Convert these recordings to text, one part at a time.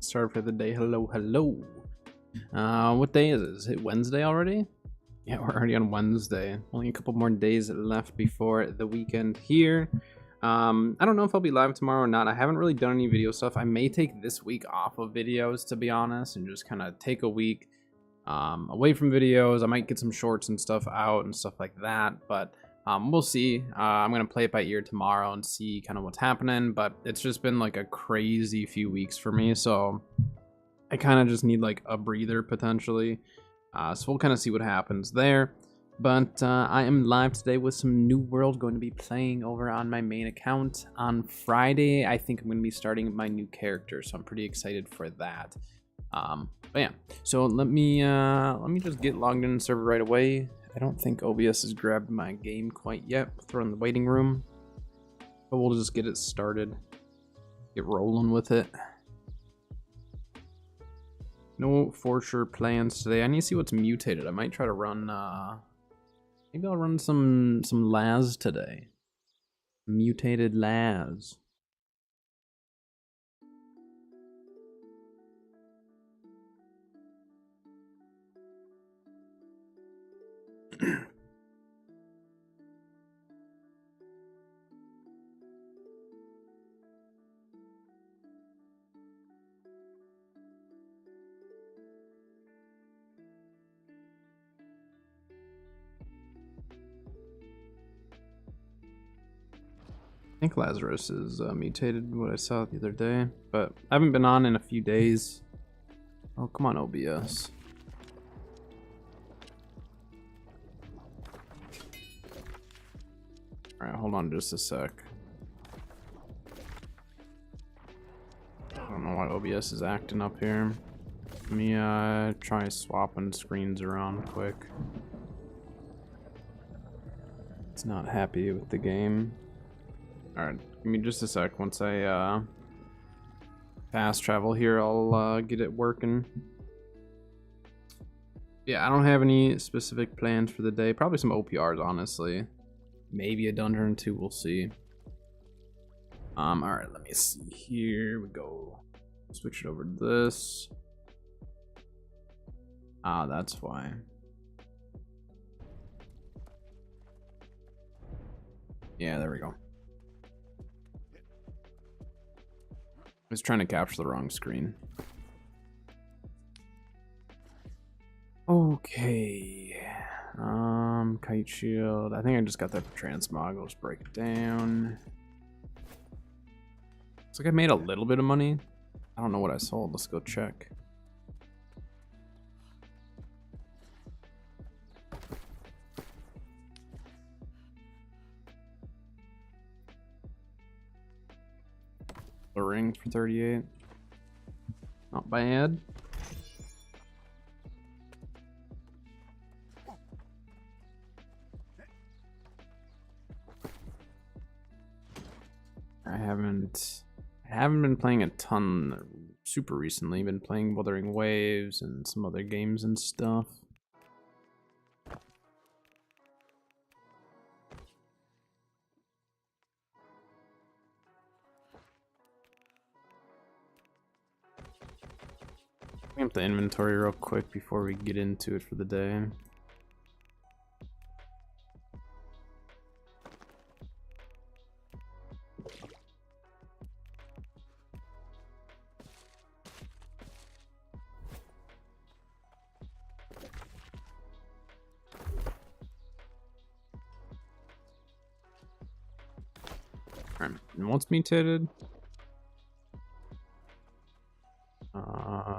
Start for the day. Hello, hello. What day is it? Is it Wednesday already? Yeah, we're already on Wednesday. Only a couple more days left before the weekend here. I don't know if I'll be live tomorrow or not. I haven't really done any video stuff. I may take this week off of videos, to be honest, and just kind of take a week away from videos. I might get some shorts and stuff out and stuff like that, but we'll see. I'm gonna play it by ear tomorrow and see kind of what's happening, but it's just been like a crazy few weeks for me, so I kind of just need like a breather potentially. So we'll kind of see what happens there. But I am live today with some New World, going to be playing over on my main account on Friday. I think I'm going to be starting my new character, so I'm pretty excited for that. But yeah, so let me just get logged in the server right away. I don't think OBS has grabbed my game quite yet. We'll throw it in the waiting room, but we'll just get it started, get rolling with it. No for sure plans today. I need to see what's mutated. I might try to run maybe I'll run some Laz today. Mutated Laz. I think Lazarus is mutated, what I saw the other day, but I haven't been on in a few days. Oh, come on, OBS. Alright, hold on just a sec. I don't know why OBS is acting up here. Let me try swapping screens around quick. It's not happy with the game. Alright, give me just a sec. Once I fast travel here, I'll get it working. Yeah, I don't have any specific plans for the day. Probably some OPRs, honestly. Maybe a dungeon or two, we'll see. Alright, let me see. Here we go. Switch it over to this. Ah, that's why. Yeah, there we go. I was trying to capture the wrong screen. Okay. Kite shield. I think I just got that for transmog. Let's break it down. Looks like I made a little bit of money. I don't know what I sold. Let's go check. The ring for 38. Not bad. I haven't been playing a ton super recently. Been playing Wuthering Waves and some other games and stuff. Clean up the inventory real quick before we get into it for the day. Alright, and what's mutated?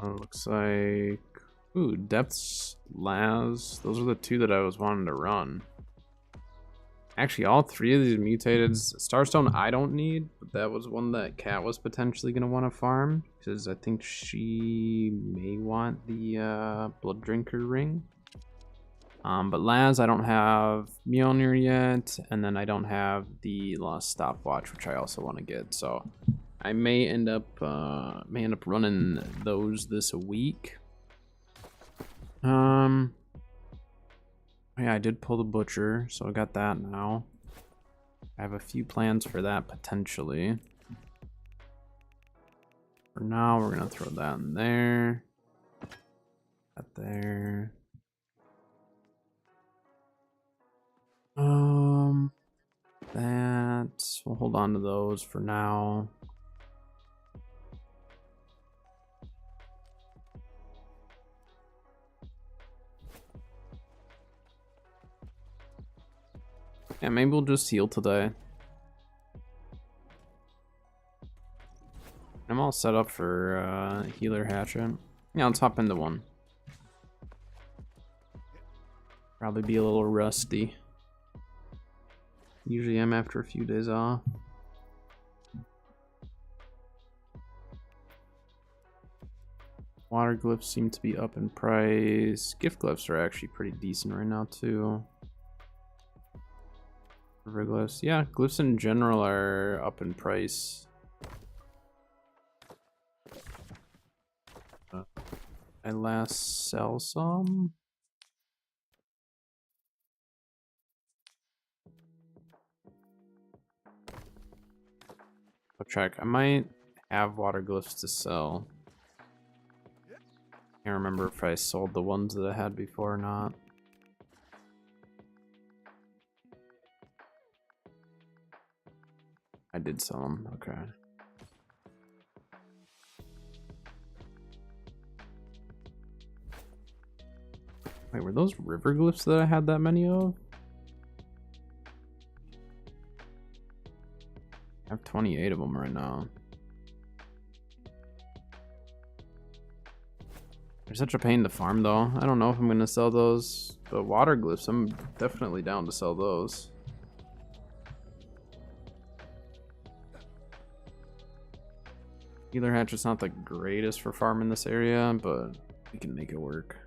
Looks like... Ooh, Depths, Laz. Those are the two that I was wanting to run. Actually, all three of these mutated. Starstone I don't need, but that was one that Kat was potentially going to want to farm, because I think she may want the Blood Drinker ring. But Laz, I don't have Mjolnir yet, and then I don't have the Lost Stopwatch, which I also want to get, so I may end up running those this week. Yeah, I did pull the Butcher, so I got that now. I have a few plans for that potentially. For now, we're gonna throw that in there. That there. That we'll hold on to those for now. Yeah, maybe we'll just heal today. I'm all set up for healer hatchet. Yeah, let's hop into one. Probably be a little rusty. Usually I'm after a few days off. Water glyphs seem to be up in price. Gift glyphs are actually pretty decent right now too. River glyphs, yeah, glyphs in general are up in price. I last sell some. I'll check. I might have water glyphs to sell. Can't remember if I sold the ones that I had before or not. I did sell them. Okay. Wait, were those river glyphs that I had that many of? I have 28 of them right now. They're such a pain to farm though. I don't know if I'm gonna sell those, but water glyphs, I'm definitely down to sell those. Healer hatchet's not the greatest for farming this area, but we can make it work.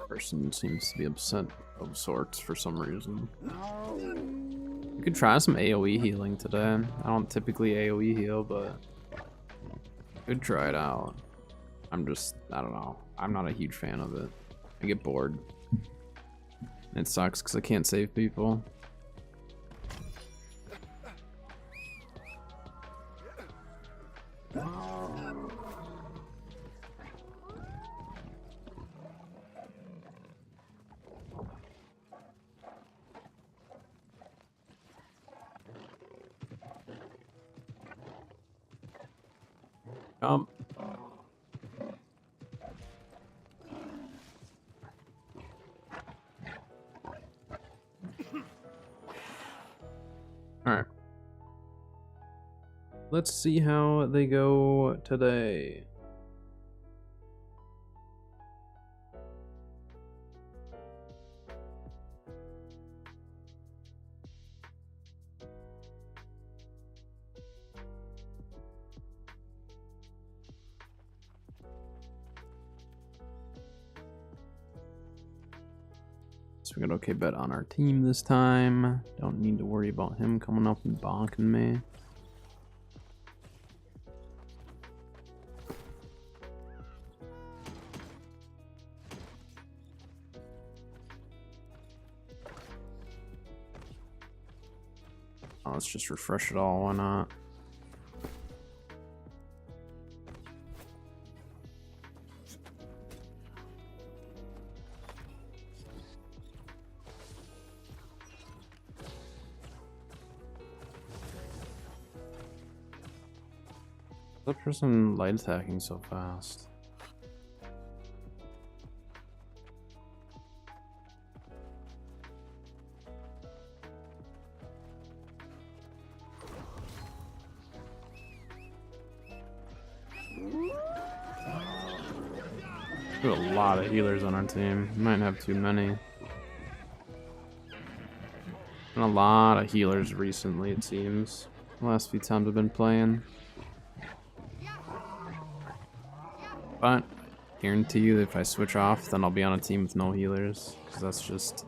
Person seems to be upset of sorts for some reason. You could try some AoE healing today. I don't typically AoE heal, but could try it out. I don't know. I'm not a huge fan of it. I get bored. It sucks because I can't save people. Alright. Let's see how they go today. So we got okay bet on our team this time. Don't need to worry about him coming up and bonking me. Oh, let's just refresh it all, why not? That person light attacking so fast. We have a lot of healers on our team. We might have too many. And a lot of healers recently, it seems. The last few times I've been playing. But I guarantee you that if I switch off, then I'll be on a team with no healers. Because that's just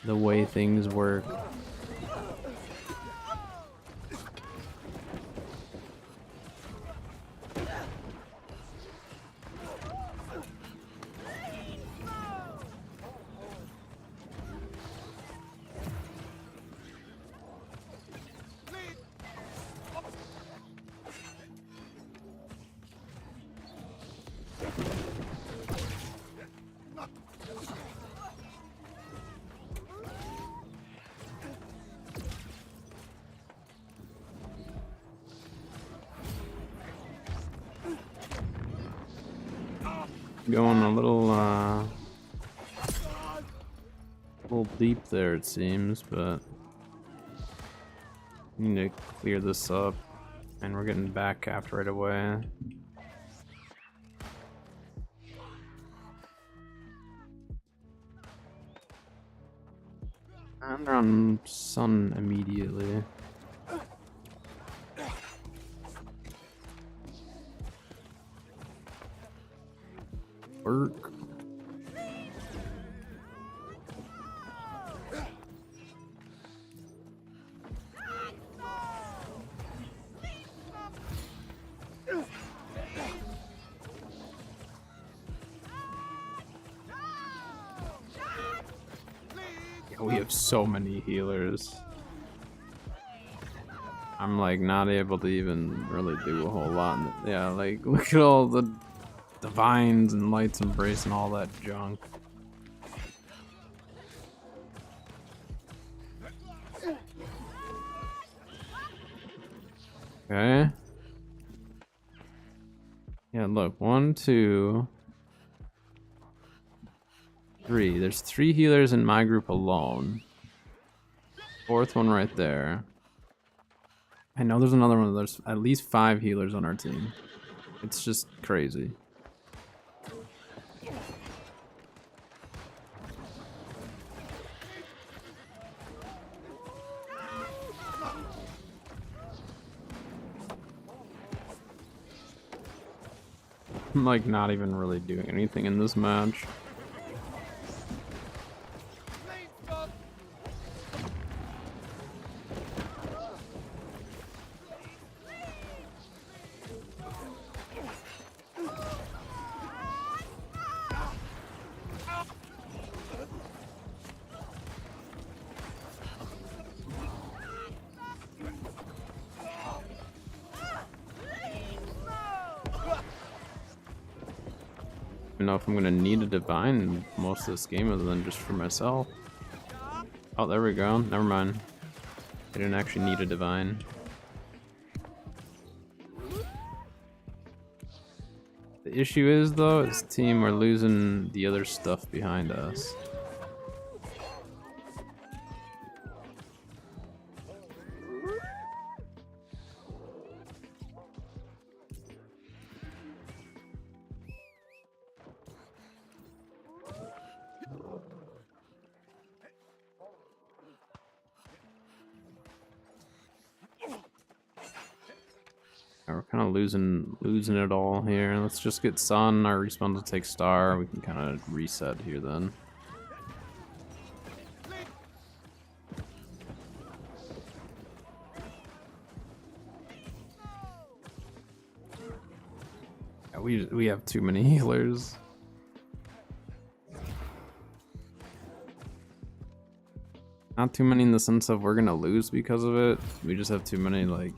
the way things work. Going a little deep there, it seems, but we need to clear this up, and we're getting back capped right away. And they're on Sun immediately. Work. We have so many healers. I'm like not able to even really do a whole lot. Yeah, like look at all the divines and lights embrace and all that junk. Okay. Yeah, look, 1, 2, 3. There's 3 healers in my group alone. 4th one right there. I know there's another one. There's at least 5 healers on our team. It's just crazy. I'm like not even really doing anything in this match. I don't know if I'm gonna need a divine most of this game other than just for myself. Oh, there we go. Never mind. I didn't actually need a divine. The issue is though, as a team, we're losing the other stuff behind us. We're kind of losing it all here. Let's just get Sun. Our respawn will take Star. We can kind of reset here then. Yeah, we have too many healers. Not too many in the sense of we're gonna lose because of it. We just have too many. Like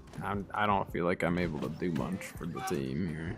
I don't feel like I'm able to do much for the team here.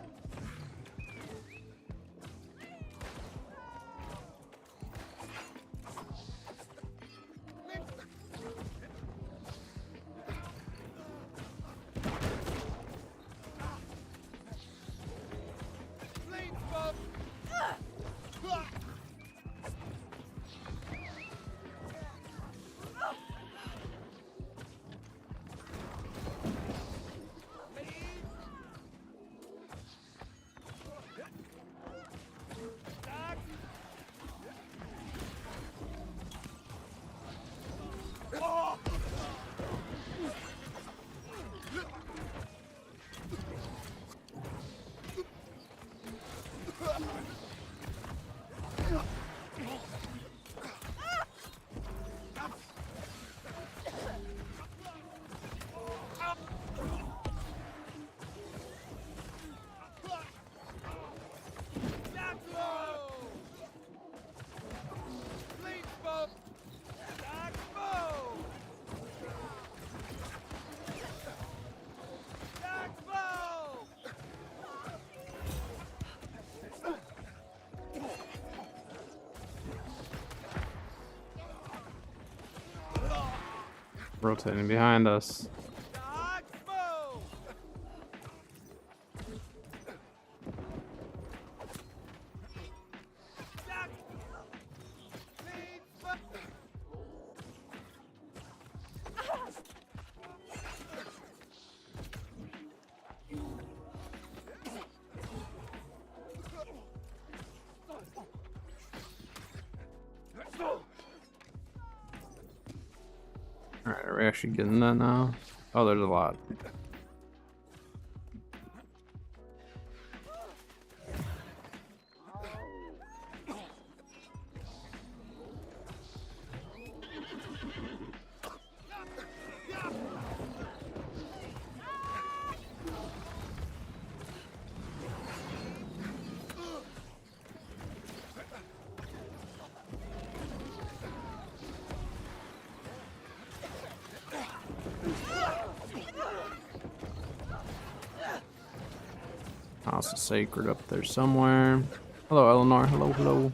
Rotating behind us. Alright, are we actually getting that now? Oh, there's a lot. House of Sacred up there somewhere. Hello, Eleanor. Hello, hello.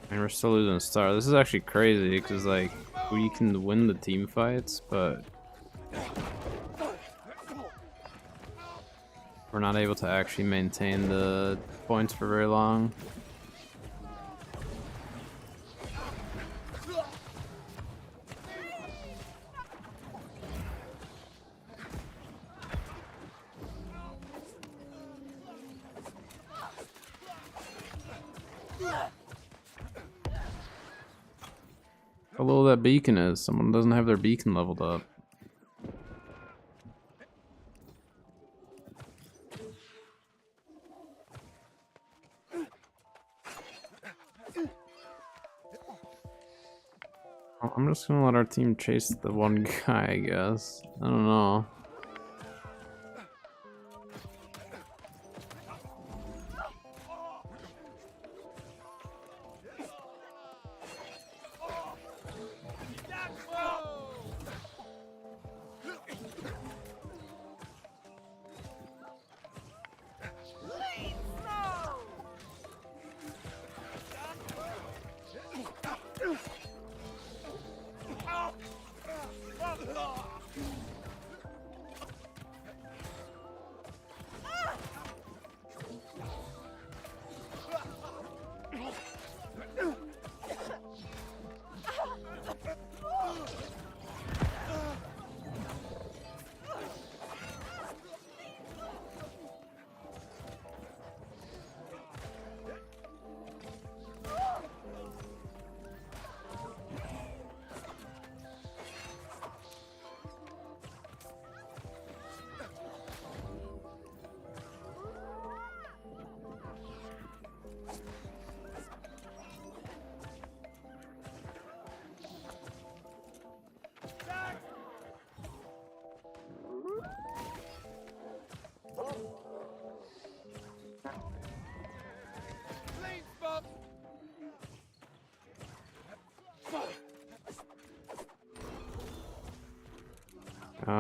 And we're still losing a star. This is actually crazy because like we can win the team fights, but we're not able to actually maintain the points for very long. How low that beacon is. Someone doesn't have their beacon leveled up. I'm just gonna let our team chase the one guy, I guess. I don't know.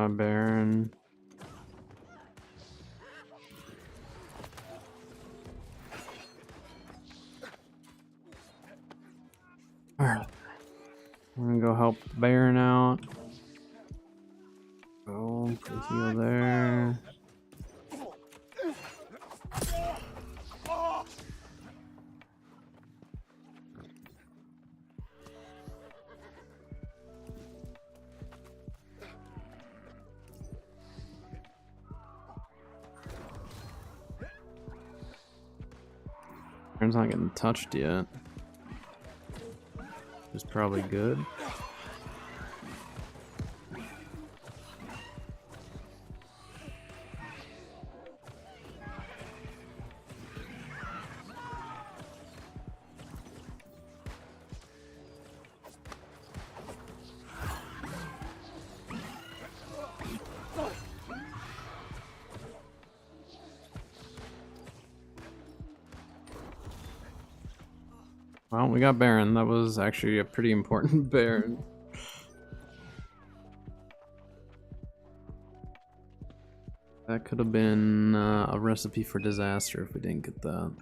Baron. Alright. I'm gonna go help Baron out. Go, put a heal there. Baron's not getting touched yet. Which is probably good. Well, we got Baron. That was actually a pretty important Baron. That could have been a recipe for disaster if we didn't get that.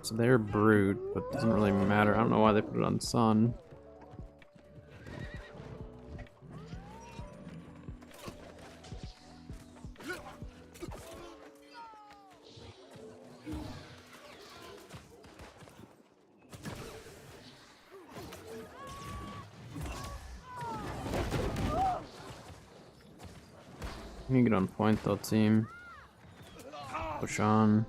So they're Brute, but it doesn't really matter. I don't know why they put it on Sun. You can get on point though, team. Push on.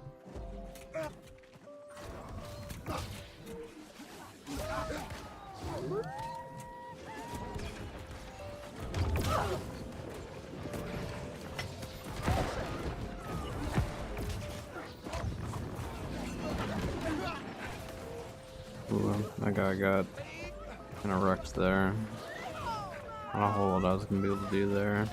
Ooh, that guy got kind of wrecked there. Not a whole lot I was gonna be able to do there.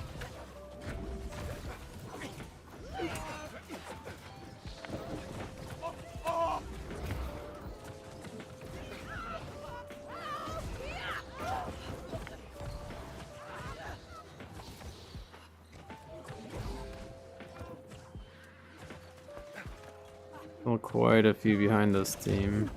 Well, quite a few behind this team.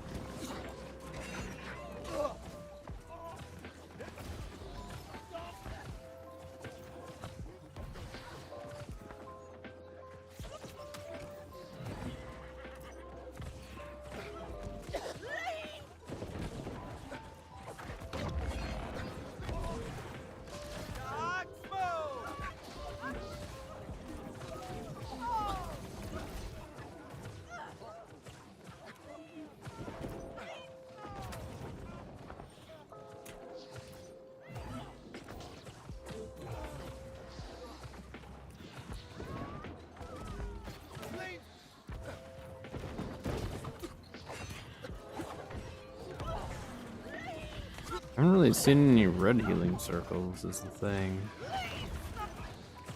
I haven't really seen any red healing circles is the thing.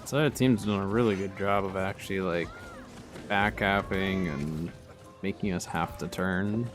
This other team's done a really good job of actually like backcapping and making us have to turn.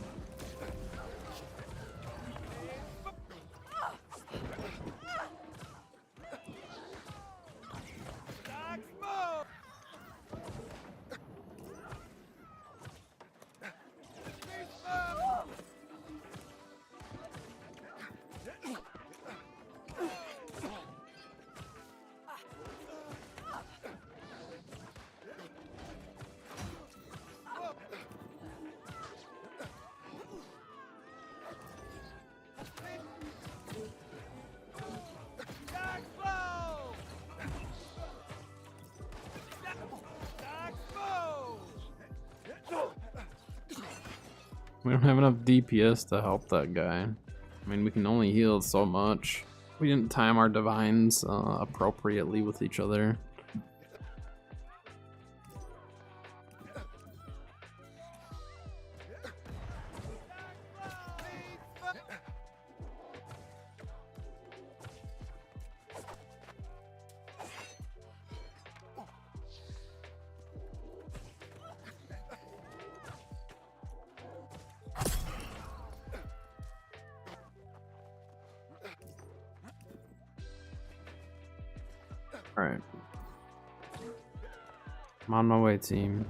We don't have enough DPS to help that guy. I mean, we can only heal so much. We didn't time our divines appropriately with each other. Alright. I'm on my way, team.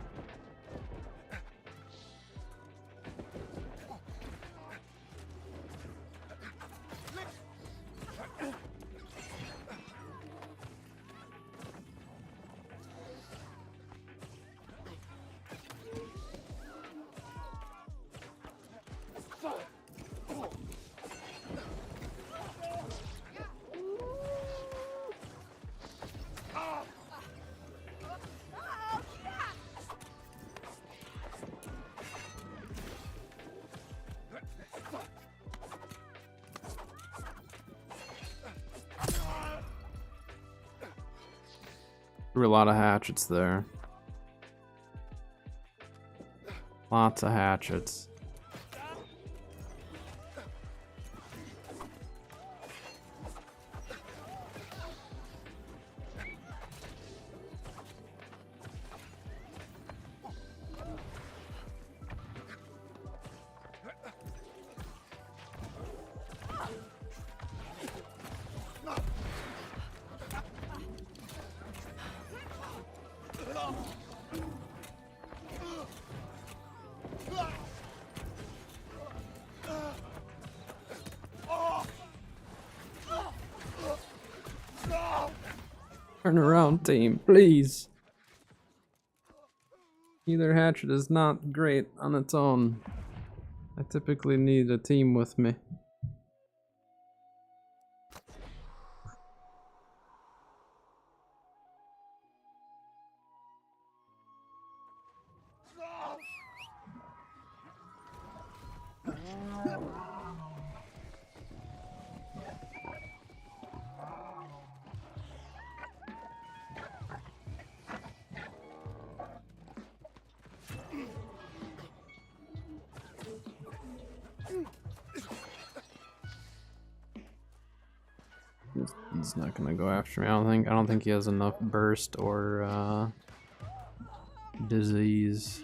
There were a lot of hatchets there. Lots of hatchets. Turn around, team, please. Either hatchet is not great on its own. I typically need a team with me. He's not gonna go after me. I don't think he has enough burst or disease.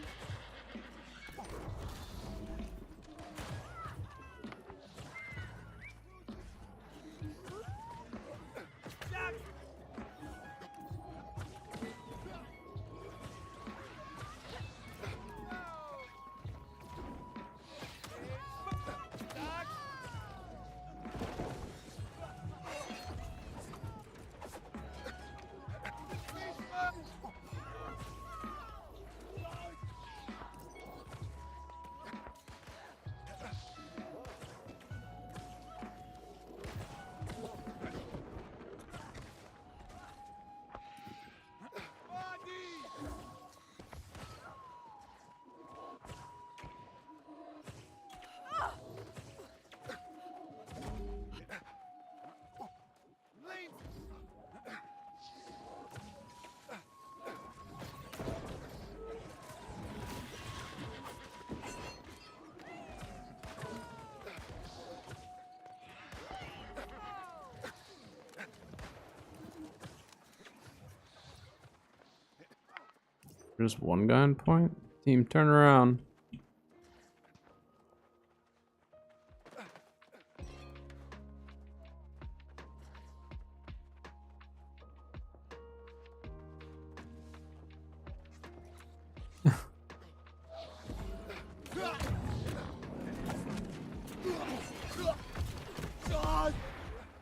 Just one guy on point? Team, turn around.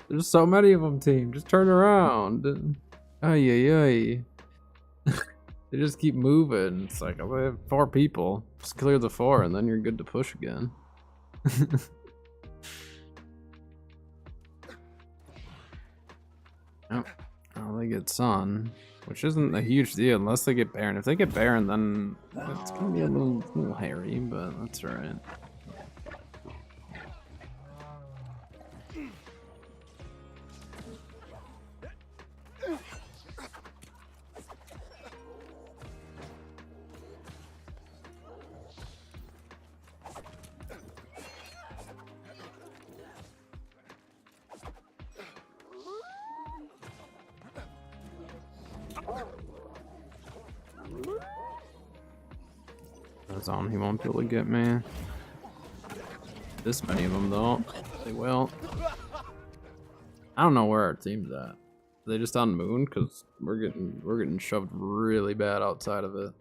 There's so many of them, team. Just turn around. Ay, ay, ay. They just keep moving. It's like, I have 4 people. Just clear the 4 and then you're good to push again. Oh, they get Sun, which isn't a huge deal unless they get Baron. If they get Baron, then it's gonna be a little hairy, but that's alright. That's on. He won't be able to get me. This many of them though. They will. I don't know where our team's at. Are they just on Moon? Cause we're getting shoved really bad outside of it.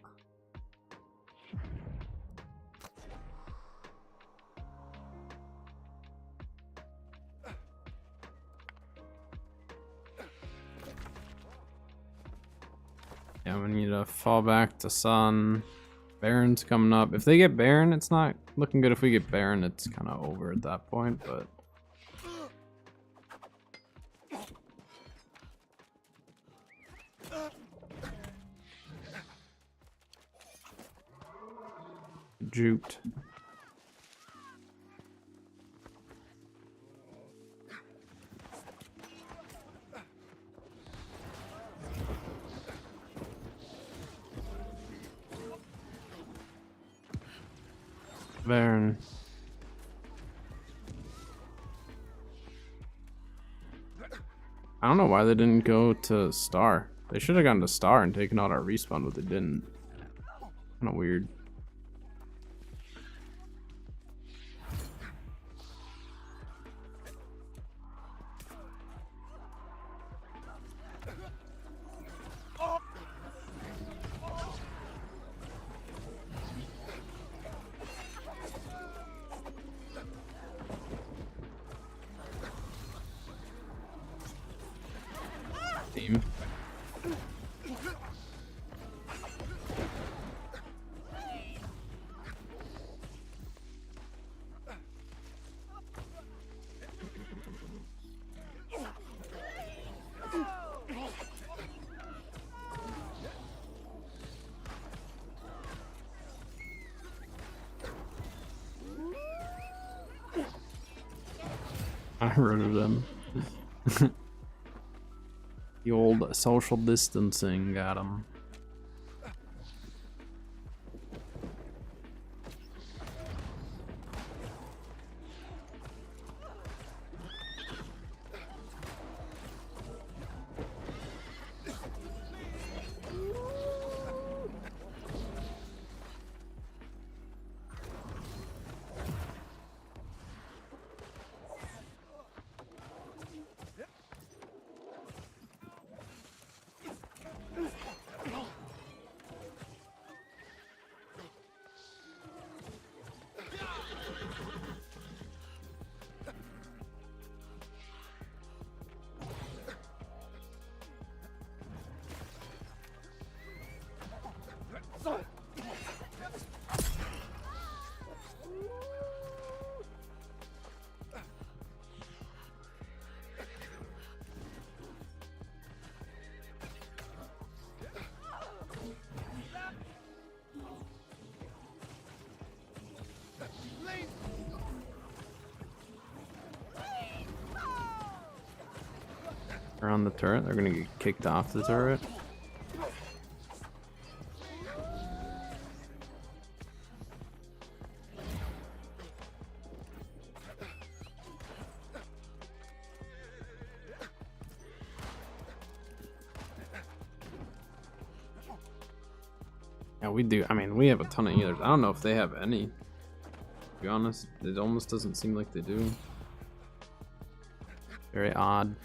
Yeah, we need to fall back to Sun. Baron's coming up. If they get Baron, it's not looking good. If we get Baron, it's kind of over at that point, but... Juked. Baron. I don't know why they didn't go to Star. They should have gone to Star and taken out our respawn, but they didn't. Kind of weird. Team. got rid of them. The old social distancing got him. Around the turret, they're gonna get kicked off the turret. Yeah, we do. I mean, we have a ton of healers. I don't know if they have any. To be honest, it almost doesn't seem like they do. Very odd.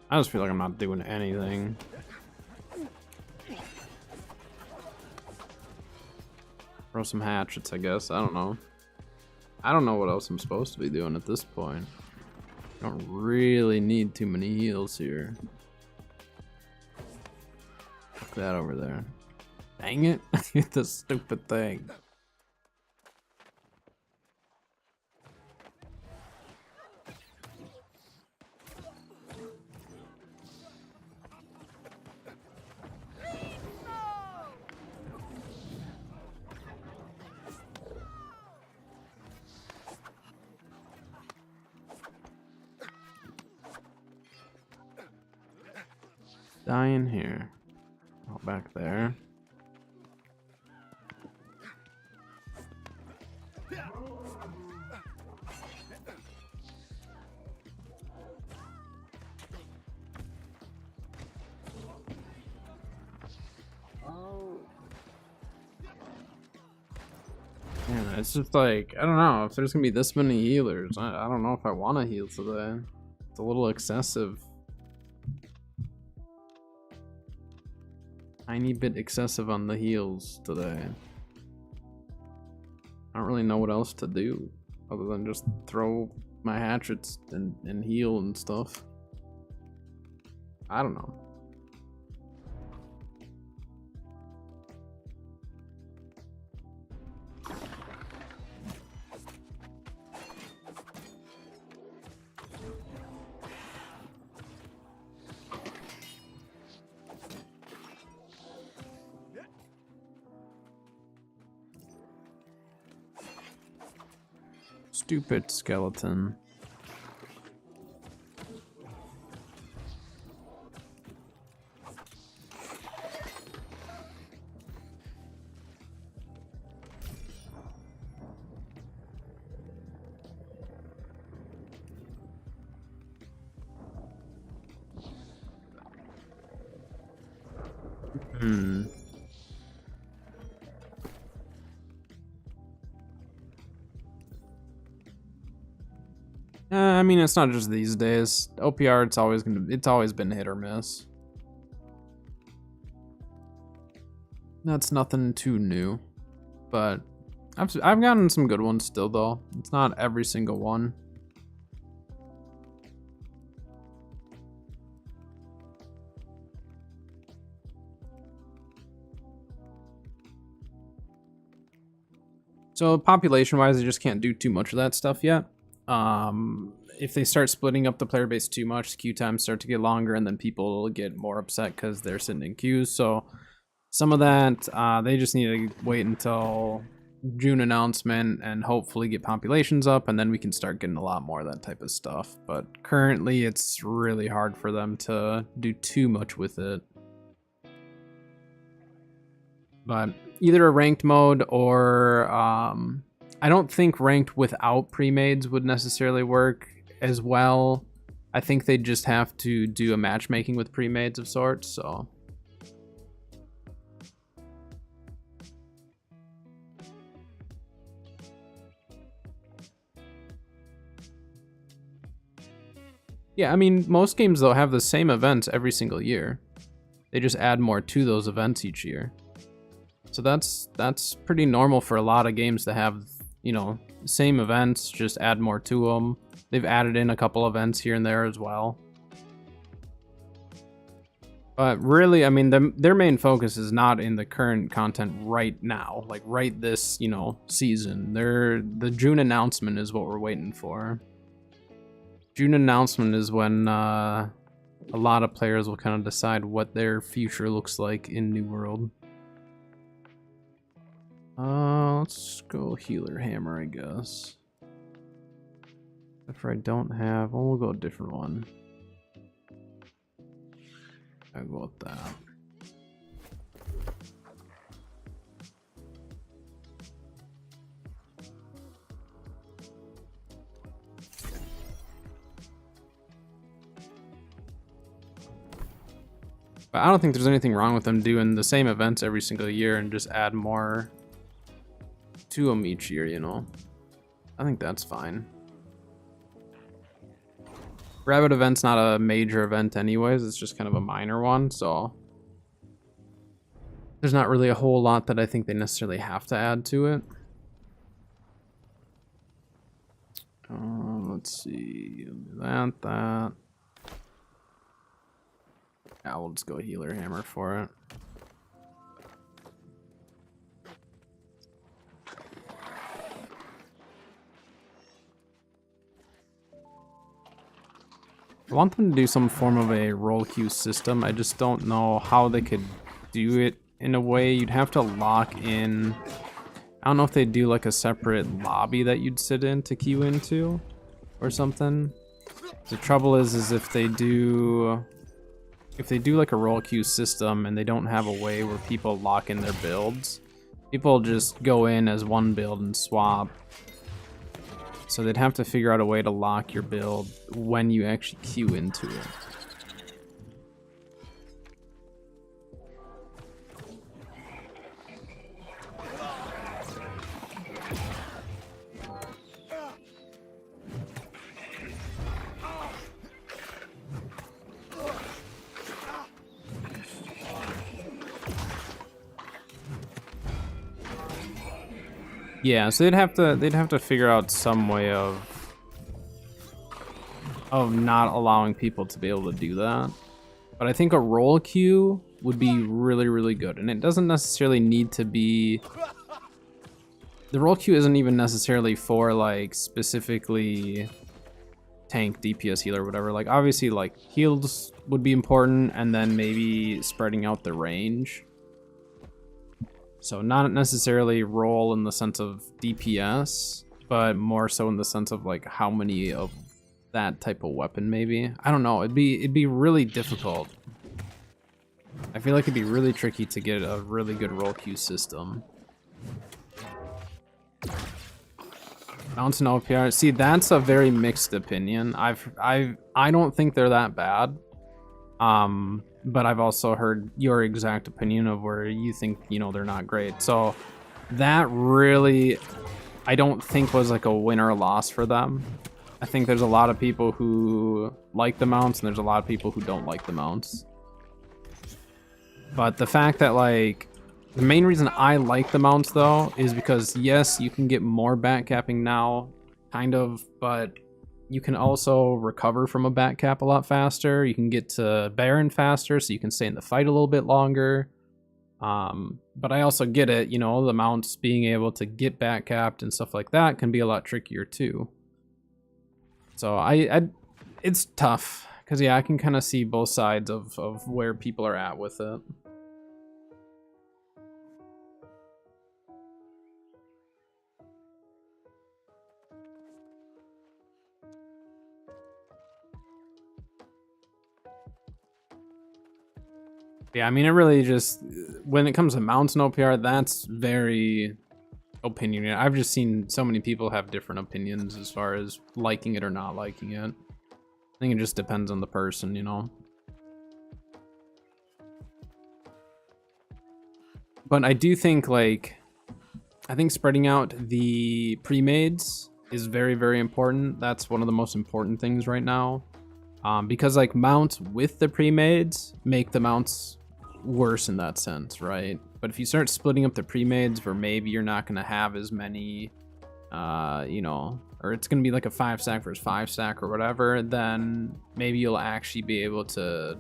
I just feel like I'm not doing anything. Throw some hatchets, I guess. I don't know. I don't know what else I'm supposed to be doing at this point. I don't really need too many heals here. Look at that over there. Dang it. The stupid thing. Dying here. Oh, back there. Man, it's just like, I don't know, if there's gonna be this many healers, I don't know if I want to heal today. It's a little excessive. Tiny bit excessive on the heals today. I don't really know what else to do other than just throw my hatchets and heal and stuff. I don't know. Stupid skeleton. I mean, it's not just these days. OPR, it's always been hit or miss. That's nothing too new, but I've gotten some good ones still though. It's not every single one. So population-wise, they just can't do too much of that stuff yet. If they start splitting up the player base too much, the queue times start to get longer, and then people get more upset because they're sitting in queues. So some of that, they just need to wait until June announcement and hopefully get populations up, and then we can start getting a lot more of that type of stuff. But currently, it's really hard for them to do too much with it. But either a ranked mode or I don't think ranked without pre-mades would necessarily work as well. I think they'd just have to do a matchmaking with pre-mades of sorts, so. Yeah, I mean, most games though have the same events every single year. They just add more to those events each year. So that's pretty normal for a lot of games to have, you know, same events, just add more to them. They've added in a couple events here and there as well. But really, I mean, their main focus is not in the current content right now, like right this, you know, season. The June announcement is what we're waiting for. June announcement is when a lot of players will kind of decide what their future looks like in New World. Let's go Healer Hammer, I guess. If I don't have, well, we'll go a different one. I'll go with that. But I don't think there's anything wrong with them doing the same events every single year and just add more to them each year, you know. I think that's fine. Rabbit event's not a major event anyways, it's just kind of a minor one, so there's not really a whole lot that I think they necessarily have to add to it. Let's see, that. Yeah, we'll just go Healer Hammer for it. I want them to do some form of a roll queue system. I just don't know how they could do it in a way. You'd have to lock in. I don't know if they do like a separate lobby that you'd sit in to queue into or something. The trouble is if they do like a roll queue system and they don't have a way where people lock in their builds, people just go in as one build and swap. So they'd have to figure out a way to lock your build when you actually queue into it. Yeah, so they'd have to figure out some way of not allowing people to be able to do that. But I think a roll queue would be really, really good. And it doesn't necessarily need to be... The roll queue isn't even necessarily for like specifically tank, DPS, healer, whatever. Like obviously like heals would be important, and then maybe spreading out the range. So not necessarily roll in the sense of DPS, but more so in the sense of like how many of that type of weapon maybe. I don't know, it'd be really difficult. I feel like it'd be really tricky to get a really good roll queue system. Mountain OPR, see that's a very mixed opinion. I don't think they're that bad. But I've also heard your exact opinion of where you think, you know, they're not great. So that really, I don't think was like a win or a loss for them. I think there's a lot of people who like the mounts and there's a lot of people who don't like the mounts. But the fact that, like, the main reason I like the mounts though is because yes, you can get more back capping now, kind of, but you can also recover from a back cap a lot faster. You can get to Baron faster, so you can stay in the fight a little bit longer. But I also get it, you know, the mounts being able to get back capped and stuff like that can be a lot trickier too. So it's tough because yeah, I can kind of see both sides of where people are at with it. Yeah, I mean, it really just, when it comes to mounts and OPR, that's very opinionated. I've just seen so many people have different opinions as far as liking it or not liking it. I think it just depends on the person, you know? But I do think, like, I think spreading out the pre-mades is very, very important. That's one of the most important things right now. Because, like, mounts with the pre-mades make the mounts worse in that sense, right? But if you start splitting up the pre-mades where maybe you're not going to have as many, you know, or it's going to be like a 5-stack versus 5-stack or whatever, then maybe you'll actually be able to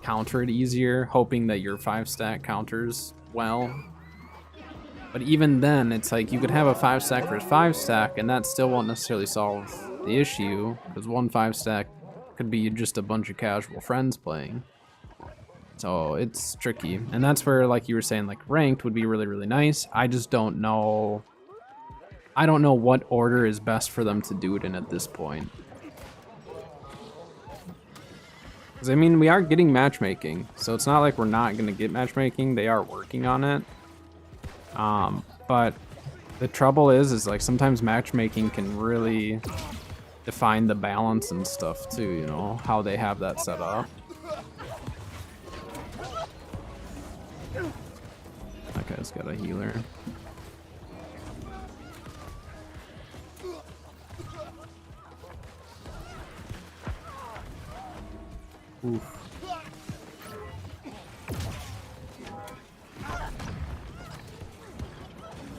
counter it easier, hoping that your 5-stack counters well. But even then, it's like you could have a 5-stack versus 5-stack, and that still won't necessarily solve the issue, because one 5-stack could be just a bunch of casual friends playing. So it's tricky. And that's where, like you were saying, like ranked would be really, really nice. I just don't know. I don't know what order is best for them to do it in at this point. Because, I mean, we are getting matchmaking. So it's not like we're not going to get matchmaking. They are working on it. But the trouble is like sometimes matchmaking can really define the balance and stuff too, you know, how they have that set up. That guy's got a healer. Oof.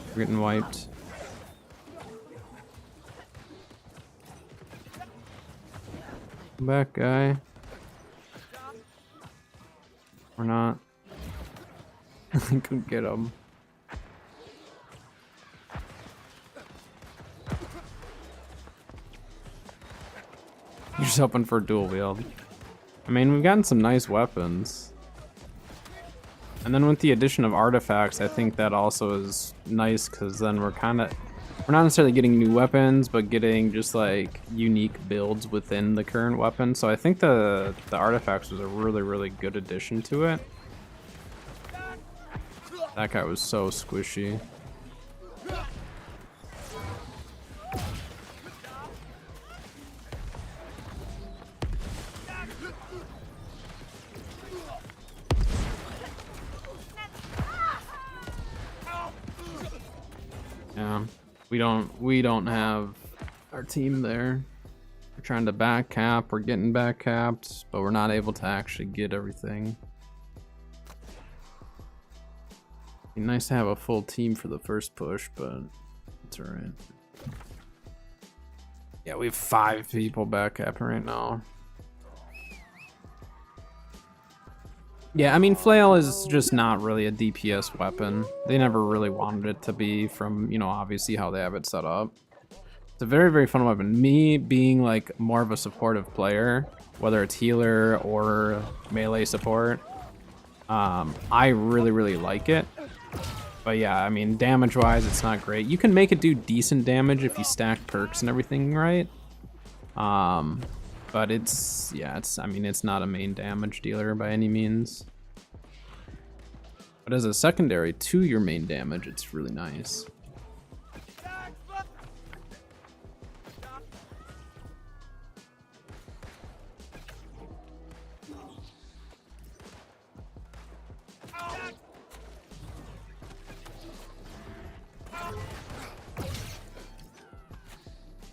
We're getting wiped. Come back, guy. Or not. I could get him. You're just hoping for a dual wield. I mean, we've gotten some nice weapons. And then with the addition of artifacts, I think that also is nice because then we're not necessarily getting new weapons, but getting just like unique builds within the current weapon. So I think the artifacts was a really, really good addition to it. That guy was so squishy. Yeah, we don't have our team there. We're trying to back cap, we're getting back capped, but we're not able to actually get everything. Be nice to have a full team for the first push, but it's alright. Yeah, we have 5 people back capping right now. Yeah, I mean, Flail is just not really a DPS weapon. They never really wanted it to be from, you know, obviously how they have it set up. It's a very, very fun weapon. Me being like more of a supportive player, whether it's healer or melee support, I really, really like it. But yeah, I mean, damage-wise, it's not great. You can make it do decent damage if you stack perks and everything right. But it's, yeah, I mean, it's not a main damage dealer by any means. But as a secondary to your main damage, it's really nice.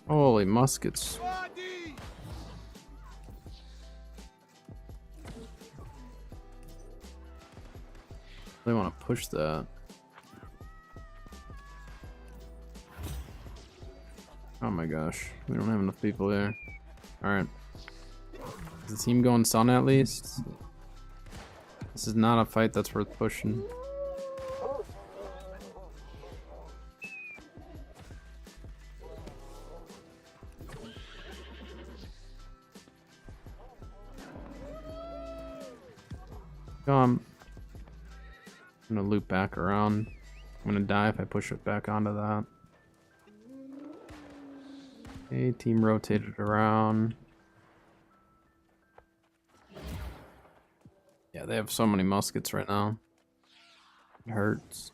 Holy muskets. They want to push that. Oh my gosh, we don't have enough people there. Alright. Is the team going Sun at least? This is not a fight that's worth pushing. I'm gonna loop back around. I'm gonna die if I push it back onto that. Okay, team rotated around. Yeah, they have so many muskets right now. It hurts.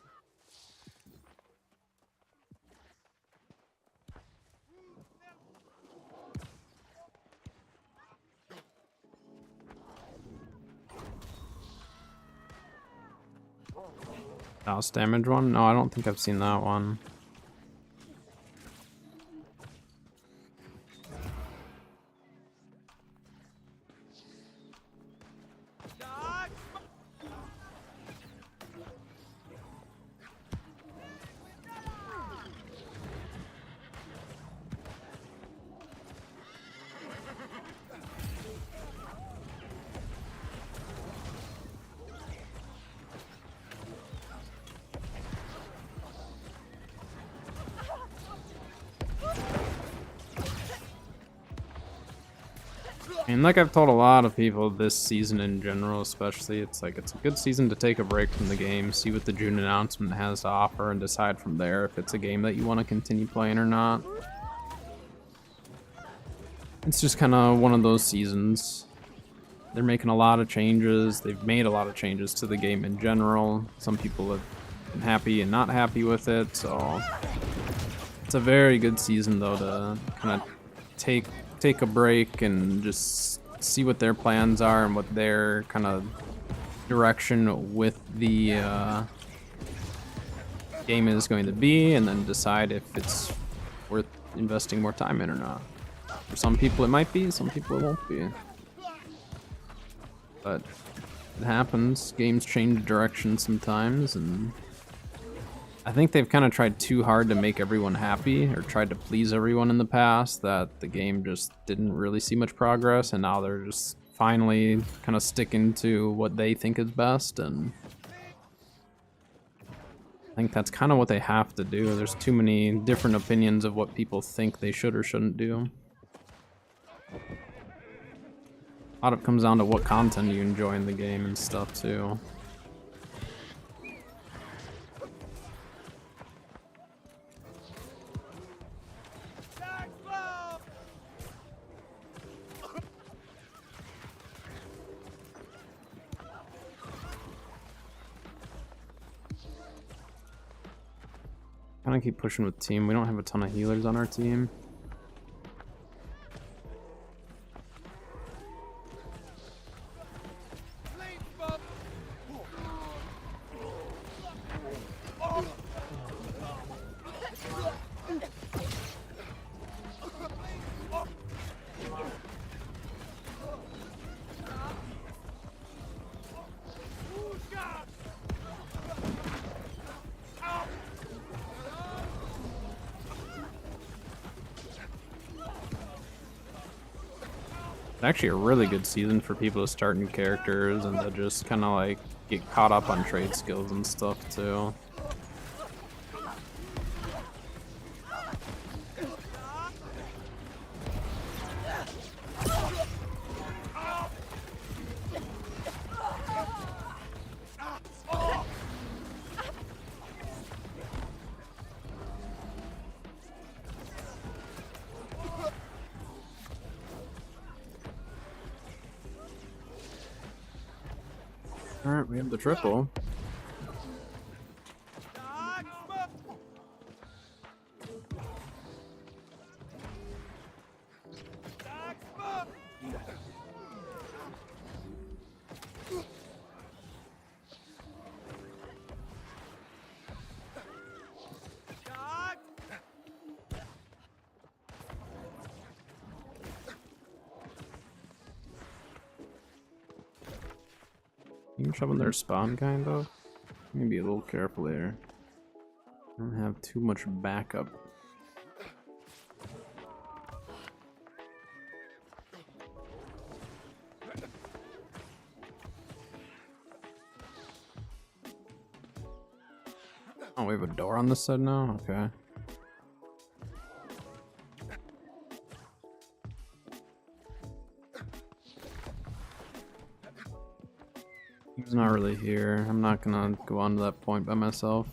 House damage one? No, I don't think I've seen that one. And like I've told a lot of people this season in general, especially, it's like it's a good season to take a break from the game, see what the June announcement has to offer, and decide from there if it's a game that you want to continue playing or not. It's just kind of one of those seasons. They're making a lot of changes. They've made a lot of changes to the game in general. Some people have been happy and not happy with it, so it's a very good season though to kind of take a break and just see what their plans are and what their kind of direction with the game is going to be, and then decide if it's worth investing more time in or not. For some people it might be, some people it won't be. But it happens. Games change direction sometimes, and I think they've kind of tried too hard to make everyone happy, or tried to please everyone in the past, that the game just didn't really see much progress, and now they're just finally kind of sticking to what they think is best, and I think that's kind of what they have to do. There's too many different opinions of what people think they should or shouldn't do. A lot of it comes down to what content you enjoy in the game and stuff too. Kind of keep pushing with team. We don't have a ton of healers on our team. Actually a really good season for people to start new characters and to just kind of like get caught up on trade skills and stuff too. Alright, we have the triple. You can shove in their spawn, kind of. Maybe a little careful there. Don't have too much backup. Oh, we have a door on this side now? Okay. He's not really here. I'm not gonna go on to that point by myself.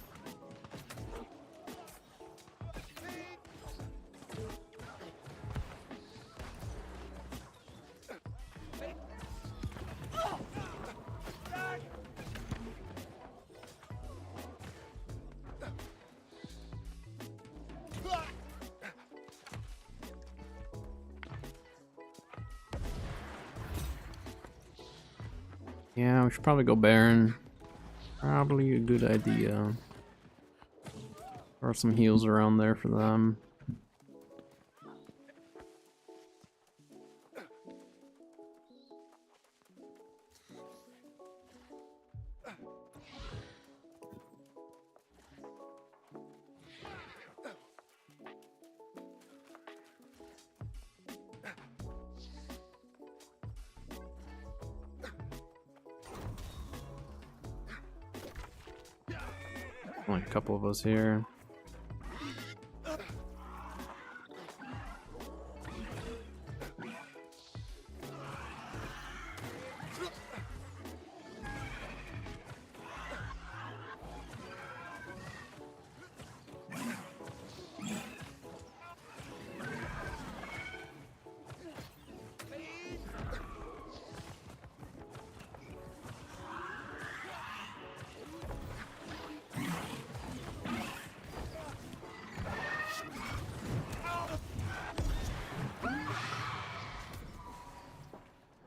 Yeah, we should probably go Baron. Probably a good idea. Throw some heals around there for them. Only a couple of us here.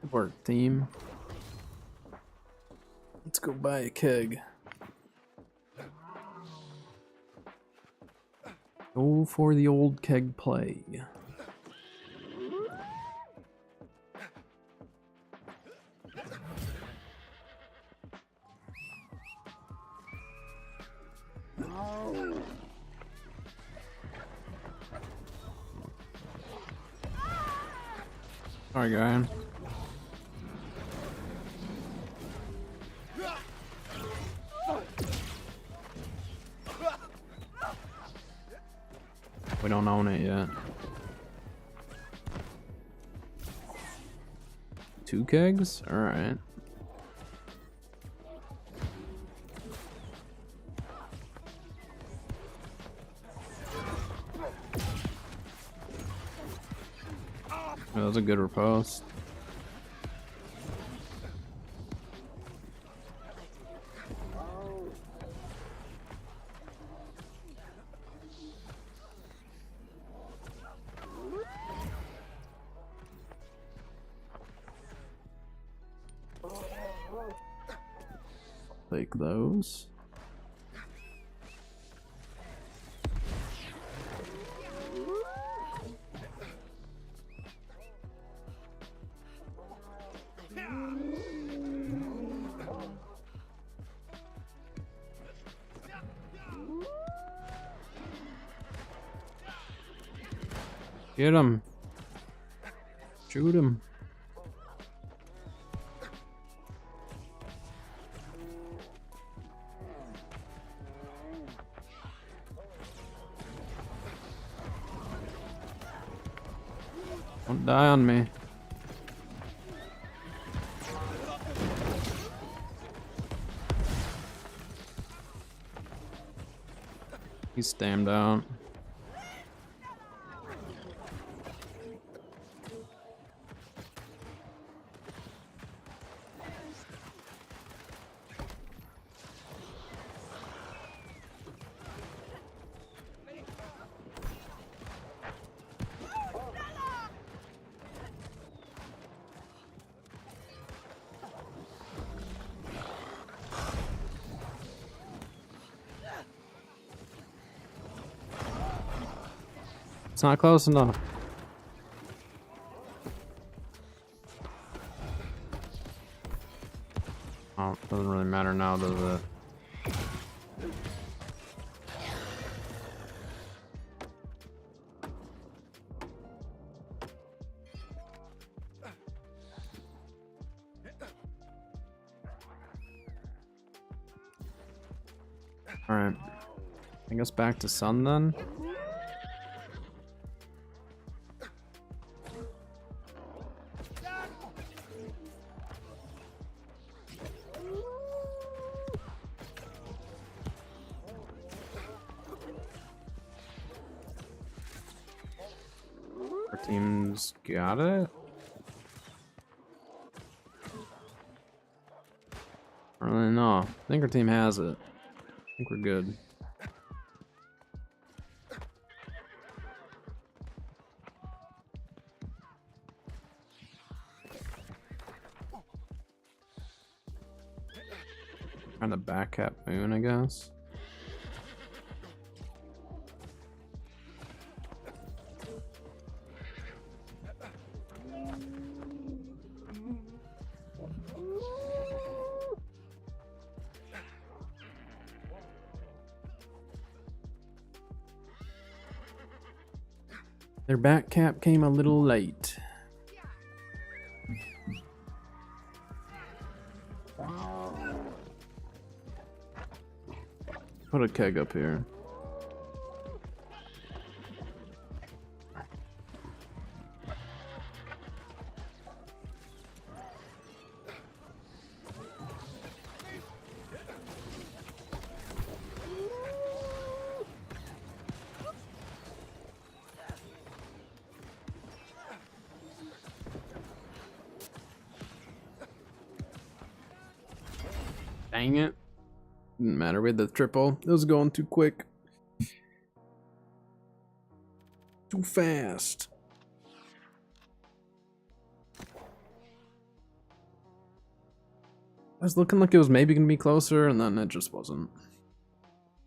Good work, team. Let's go buy a keg. Go for the old keg play. Sorry, guy. We don't own it yet. 2 kegs? Alright. That was a good riposte. Take those. Get him. Shoot him. Don't die on me. He's stammed out. It's not close enough. Oh. Doesn't really matter now, does it? Alright. I guess back to sun then. Our team's got it. I don't really know. I think our team has it. I think we're good. Trying to back at Moon, I guess. Their back cap came a little late. Put a keg up here. Dang it. Didn't matter with the triple. It was going too quick. Too fast. I was looking like it was maybe gonna be closer, and then it just wasn't.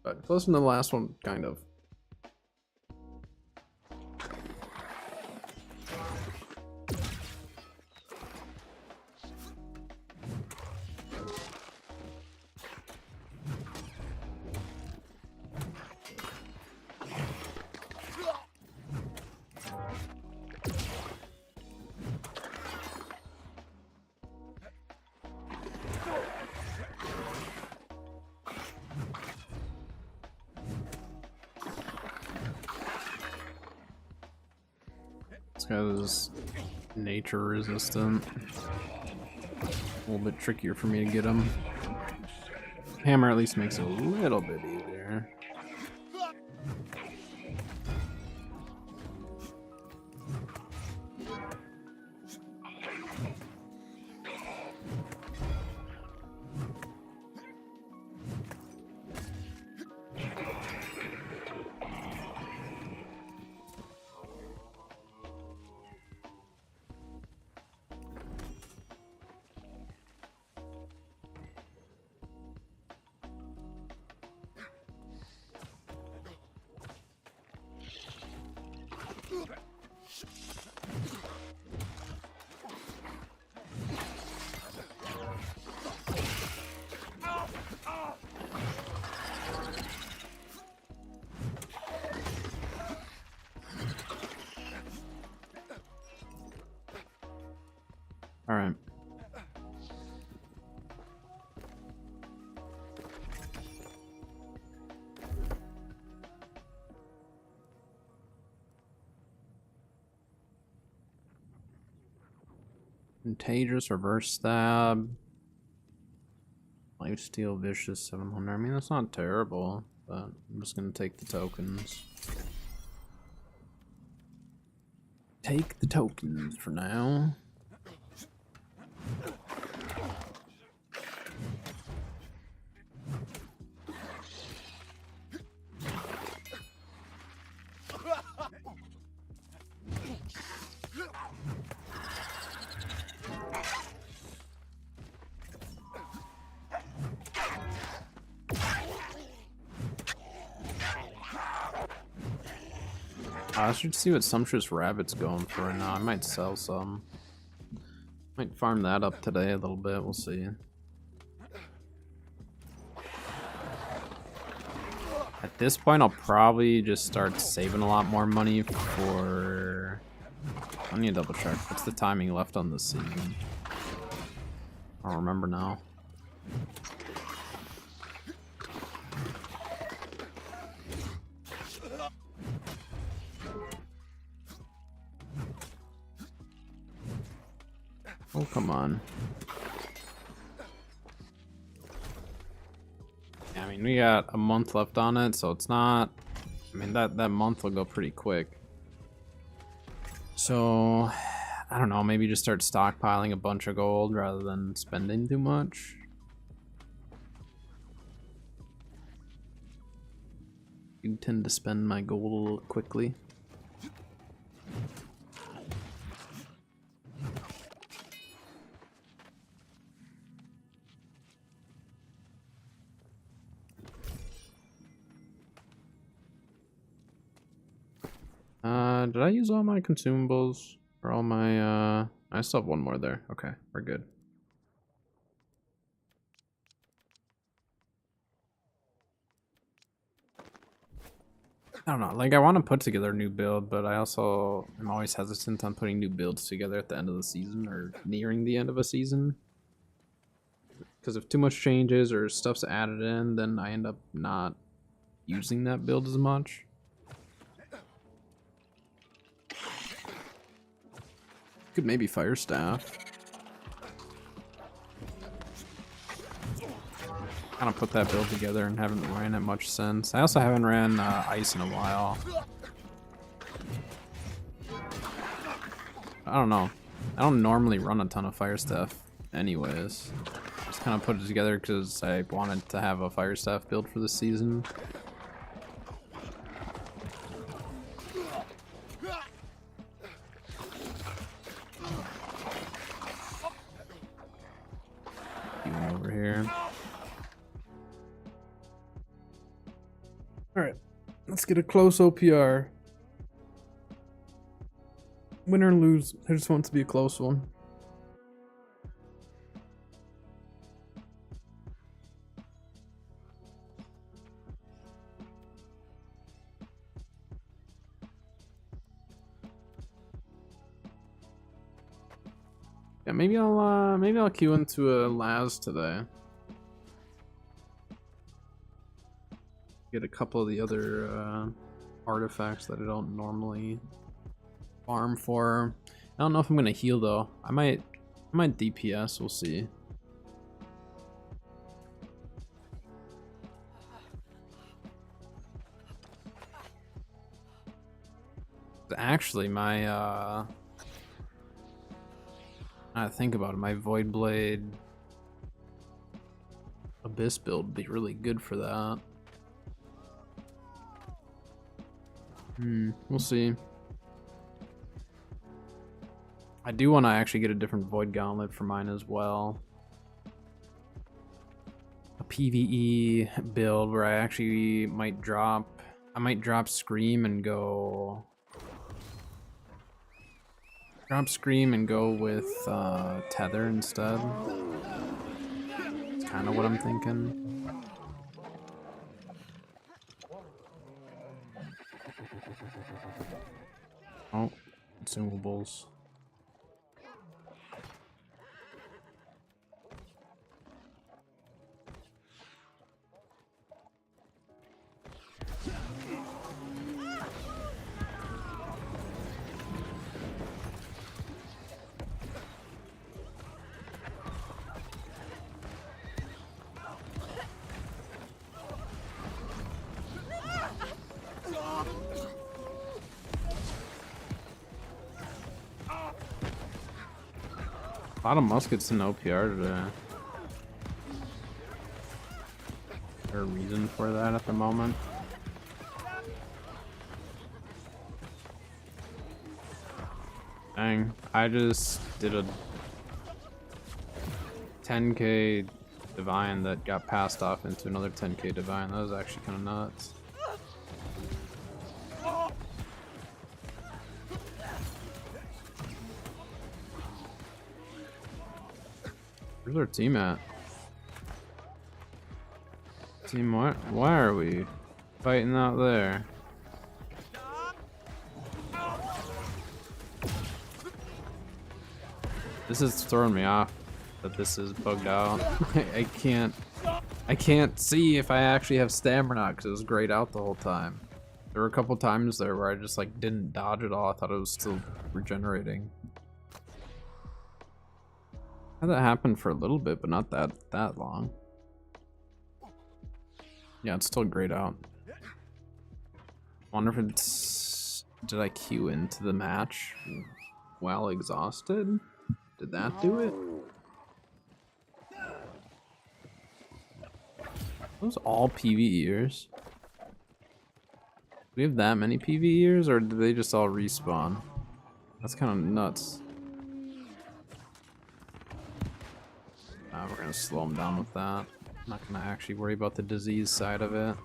But closer than the last one, kind of. This guy's nature resistant. A little bit trickier for me to get him. Hammer at least makes it a little bit easier. All right. Contagious, reverse stab. Lifesteal, vicious, 700. I mean, that's not terrible, but I'm just gonna take the tokens. Take the tokens for now. I should see what Sumptuous Rabbit's going for right now. I might sell some. Might farm that up today a little bit. We'll see. At this point, I'll probably just start saving a lot more money for... I need to double check. What's the timing left on this season? I don't remember now. Oh, come on. Yeah, I mean, we got a month left on it, so it's not... I mean, that month will go pretty quick. So, I don't know, maybe just start stockpiling a bunch of gold rather than spending too much. You tend to spend my gold a little quickly. Did I use all my consumables? Or all my, I still have one more there. Okay, we're good. I don't know, like, I want to put together a new build, but I also am always hesitant on putting new builds together at the end of the season or nearing the end of a season. Because if too much changes or stuff's added in, then I end up not using that build as much. Could maybe fire staff. Kind of put that build together and haven't ran it much since. I also haven't ran ice in a while. I don't know. I don't normally run a ton of fire staff anyways. Just kind of put it together because I wanted to have a fire staff build for the season. Over here. Alright, let's get a close OPR. Win or lose, I just want it to be a close one. Yeah, maybe I'll queue into a Laz today. Get a couple of the other artifacts that I don't normally farm for. I don't know if I'm gonna heal though. I might DPS, we'll see. Actually, my I think about it, my Void Blade Abyss build would be really good for that. We'll see. I do want to actually get a different Void Gauntlet for mine as well. A PvE build where I actually might drop... I might drop Scream and go... Drop Scream and go with Tether instead. That's kind of what I'm thinking. Oh, consumables. A lot of muskets in OPR today. Is there a reason for that at the moment? Dang, I just did a 10k divine that got passed off into another 10k divine. That was actually kind of nuts. Where's our team at? Team, why are we? Fighting out there. This is throwing me off that this is bugged out. I can't see if I actually have stamina or not because it was grayed out the whole time. There were a couple times there where I just like didn't dodge at all. I thought it was still regenerating. Had that happen for a little bit, but not that long. Yeah, it's still grayed out. Wonder if it's... Did I queue into the match while exhausted? Did that do it? Those all PvEers? Do we have that many PvEers, or do they just all respawn? That's kind of nuts. We're gonna slow them down with that. I'm not gonna actually worry about the disease side of it.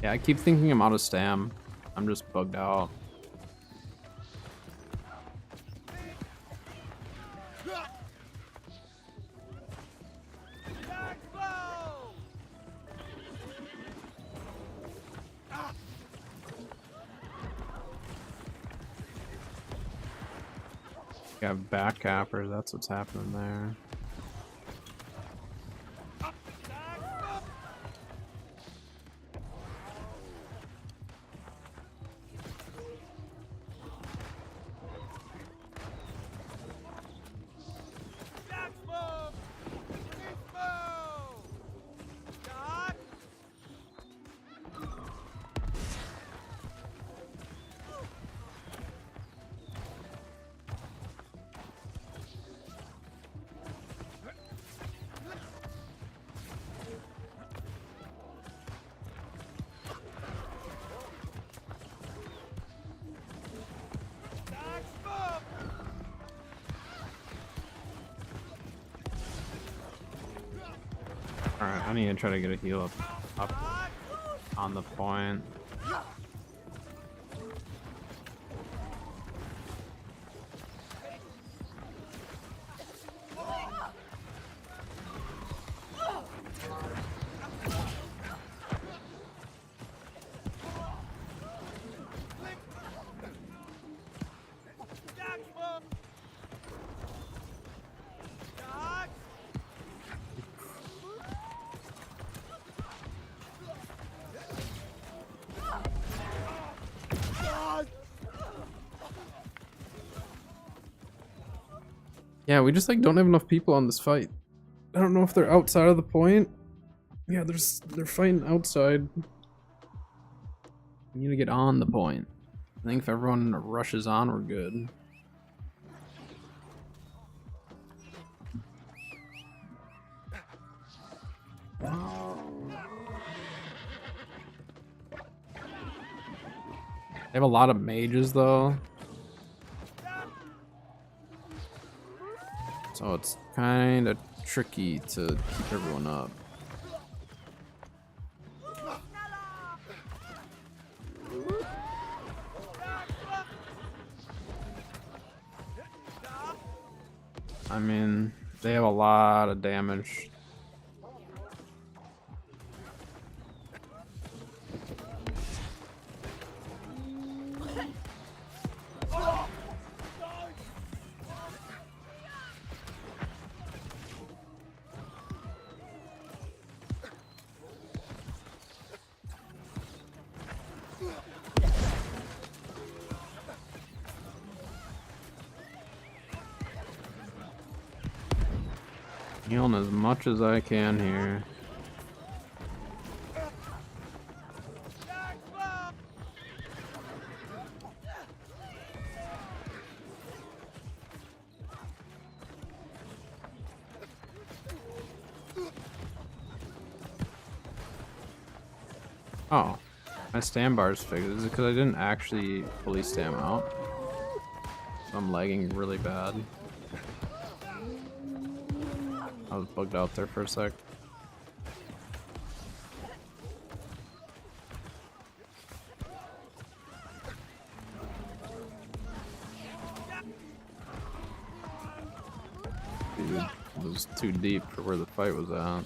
Yeah, I keep thinking I'm out of stam. I'm just bugged out. Got back cappers, that's what's happening there. Alright, I need to try to get a heal up on the point. Yeah, we just like don't have enough people on this fight. I don't know if they're outside of the point. Yeah, they're fighting outside. We need to get on the point. I think if everyone rushes on, we're good. They have a lot of mages though. So it's kind of tricky to keep everyone up. I mean, they have a lot of damage. Healing as much as I can here. Oh. My stand bar's fixed. Is it because I didn't actually fully stand out? So I'm lagging really bad. I was bugged out there for a sec. Dude, it was too deep for where the fight was at.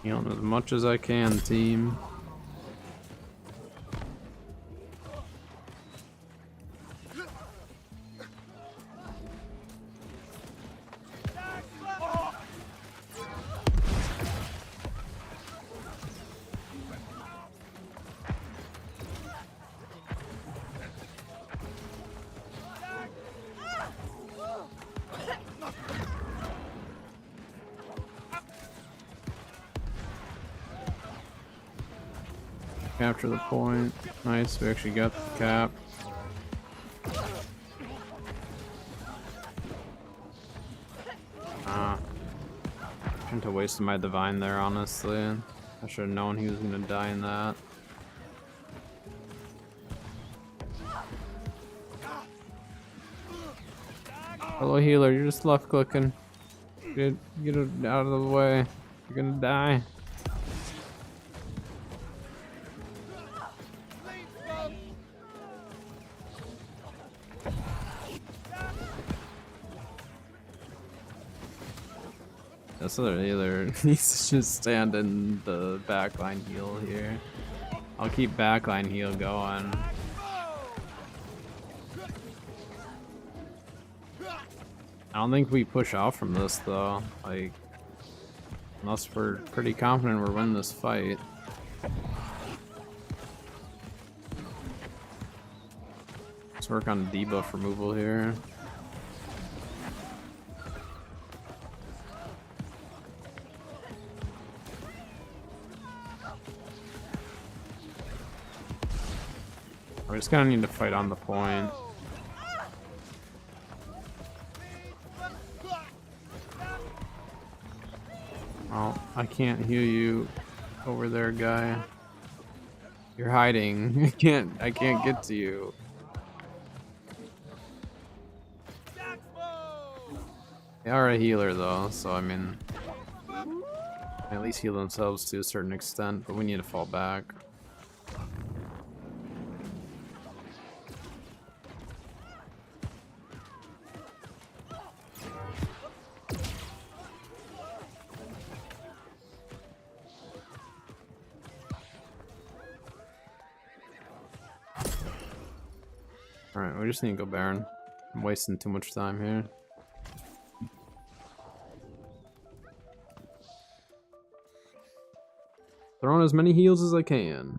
Healing as much as I can, team. Capture the point. Nice, we actually got the cap. Shouldn't have wasted my divine there, honestly. I should have known he was gonna die in that. Hello healer, you're just left clicking. Get it out of the way. You're gonna die. This other healer needs to just stand in the backline heal here. I'll keep backline heal going. I don't think we push off from this though, like, unless we're pretty confident we're winning this fight. Let's work on debuff removal here. We just kind of need to fight on the point. Oh, I can't heal you over there, guy. You're hiding. I can't get to you. They are a healer though, so I mean, they at least heal themselves to a certain extent, but we need to fall back. Alright, we just need to go Baron. I'm wasting too much time here. Throwing as many heals as I can.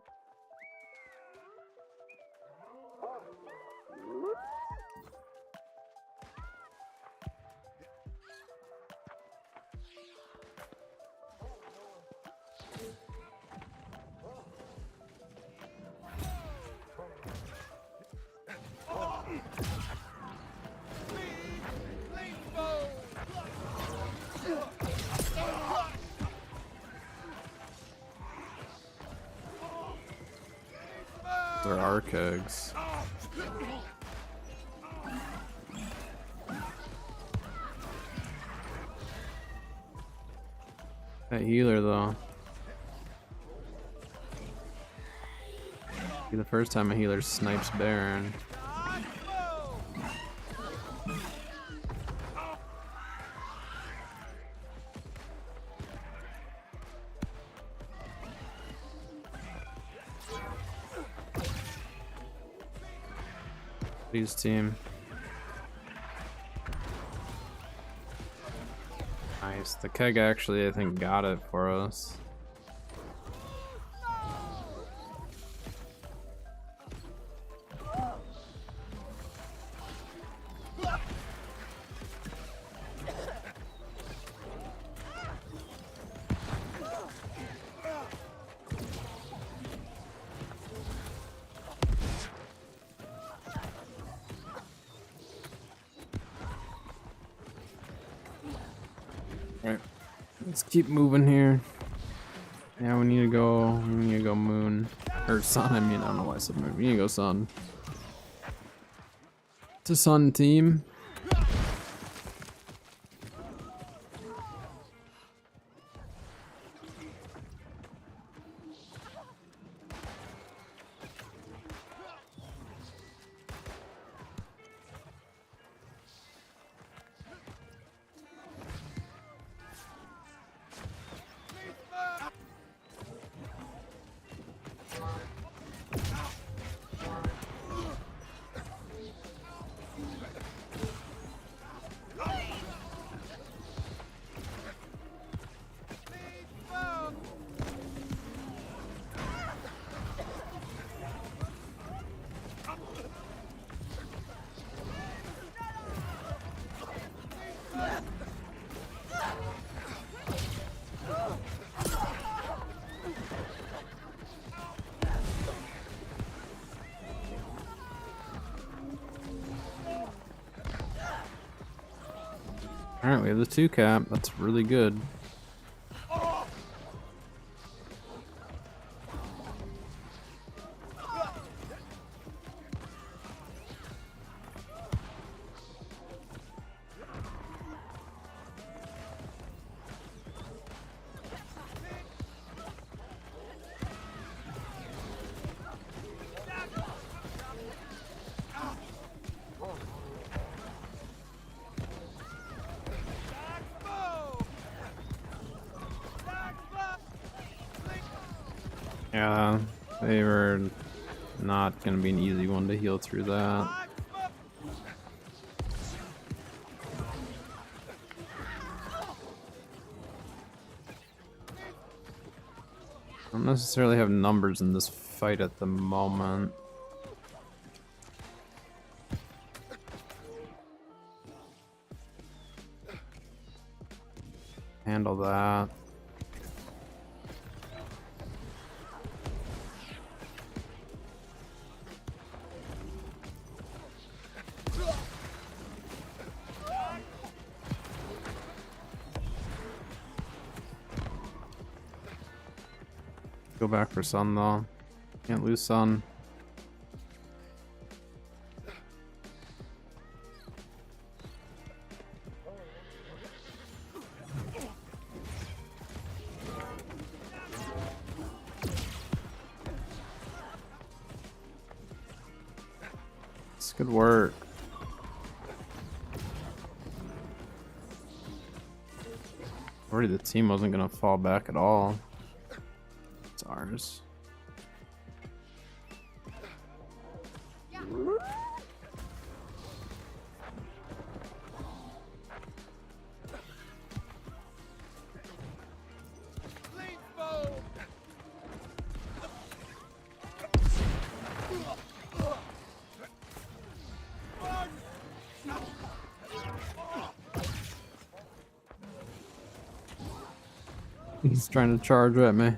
They're Arkegs. That healer though. Be the first time a healer snipes Baron. Please, team. Nice. The keg actually, I think, got it for us. Alright, let's keep moving here. Yeah, we need to go moon. Or sun, I mean, I don't know why I said moon. We need to go sun. It's a sun team. Alright, we have the 2 cap. That's really good. Yeah, they were not gonna be an easy one to heal through that. I don't necessarily have numbers in this fight at the moment. Handle that. Go back for sun though. Can't lose sun. It's good work. Already the team wasn't gonna fall back at all. It's ours. He's trying to charge at me.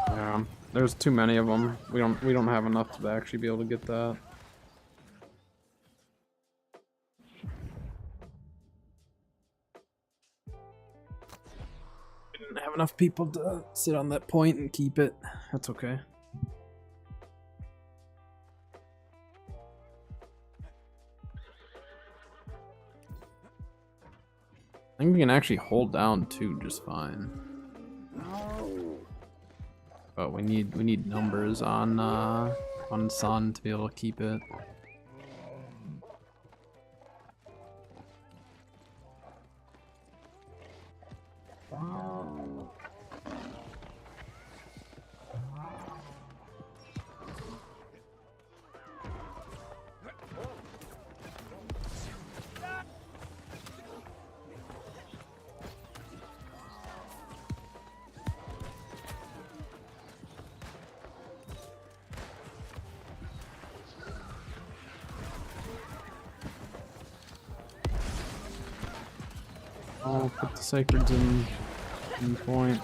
Yeah, there's too many of them. We don't have enough to actually be able to get that. We didn't have enough people to sit on that point and keep it. That's okay. I think we can actually hold down 2 just fine. But we need numbers on sun to be able to keep it. I'll put the sacreds in point.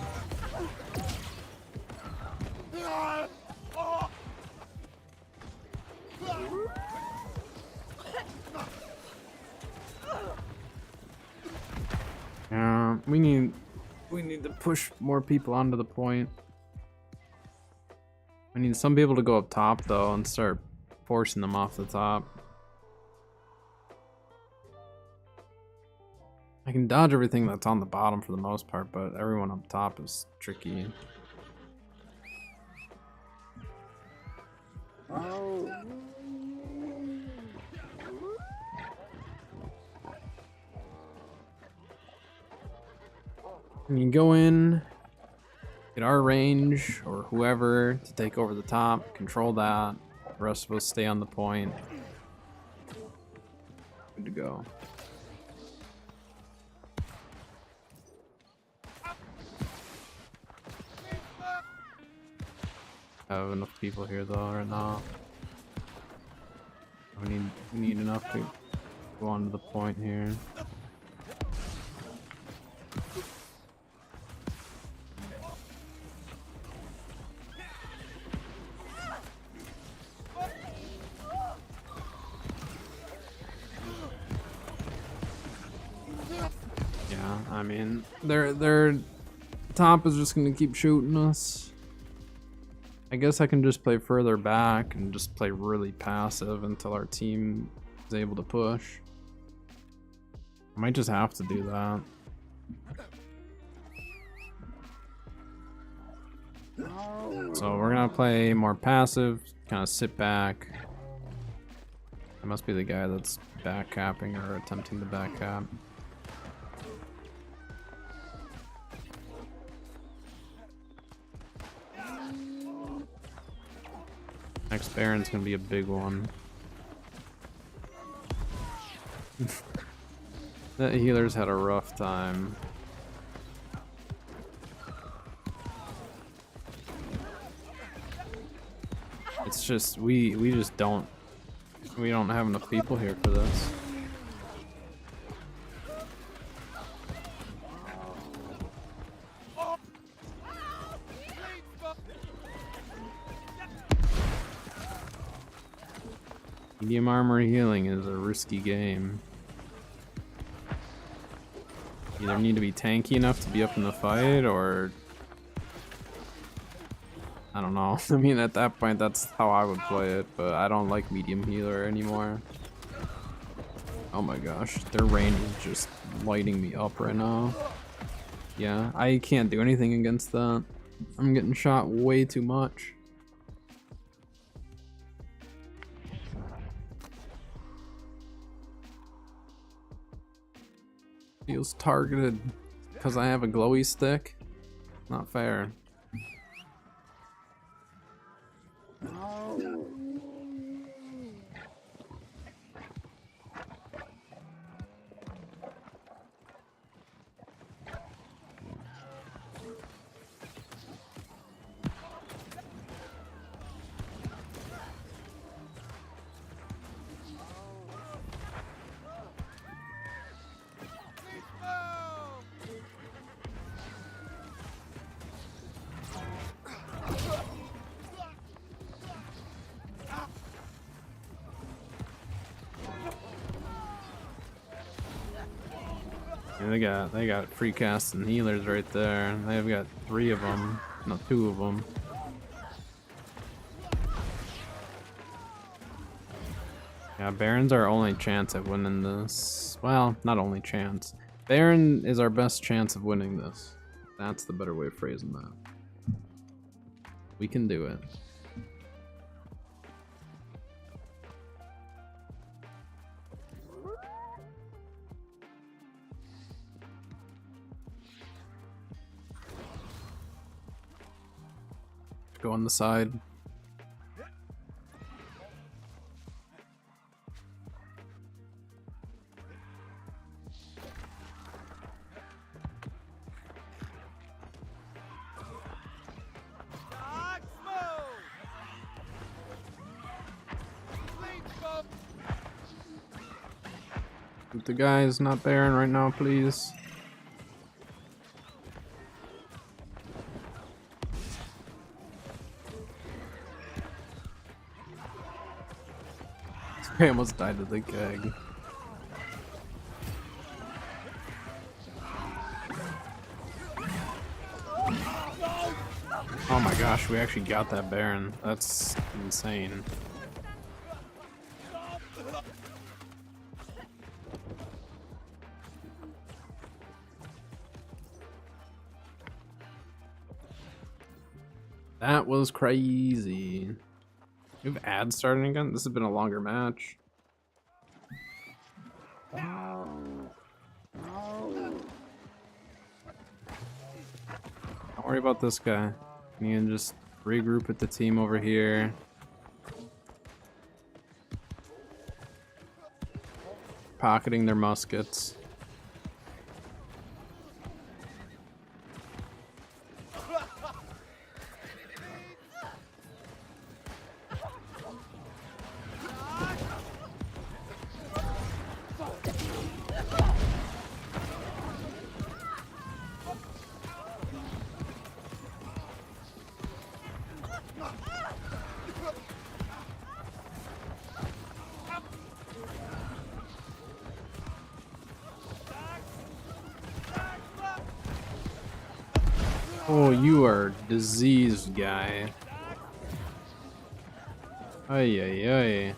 Yeah, we need to push more people onto the point. We need some people to go up top though and start forcing them off the top. I can dodge everything that's on the bottom for the most part, but everyone up top is tricky. And you go in, get our range or whoever to take over the top, control that. The rest of us stay on the point. Good to go. I have enough people here though right now. We need enough to go on to the point here. Yeah, I mean, their top is just gonna keep shooting us. I guess I can just play further back and just play really passive until our team is able to push. I might just have to do that. So we're gonna play more passive, kind of sit back. I must be the guy that's back capping or attempting to back cap. Next Baron's gonna be a big one. The healers had a rough time. It's just we just don't have enough people here for this. Medium armor healing is a risky game. You either need to be tanky enough to be up in the fight, or I don't know. I mean, at that point, that's how I would play it, but I don't like medium healer anymore. Oh my gosh, their range is just lighting me up right now. Yeah, I can't do anything against that. I'm getting shot way too much. Feels targeted because I have a glowy stick. Not fair. Yeah, they got free casts and healers right there. They've got 3 of them, not 2 of them. Yeah, Baron's our only chance at winning this. Well, not only chance. Baron is our best chance of winning this. That's the better way of phrasing that. We can do it. Go on the side. Shoot the guys not Baron right now, please. I almost died to the keg. Oh my gosh, we actually got that Baron. That's insane. That was crazy. We have ads starting again? This has been a longer match. Don't worry about this guy. You can just regroup with the team over here. Pocketing their muskets. Oh, you are diseased, guy. Ay, ay, ay.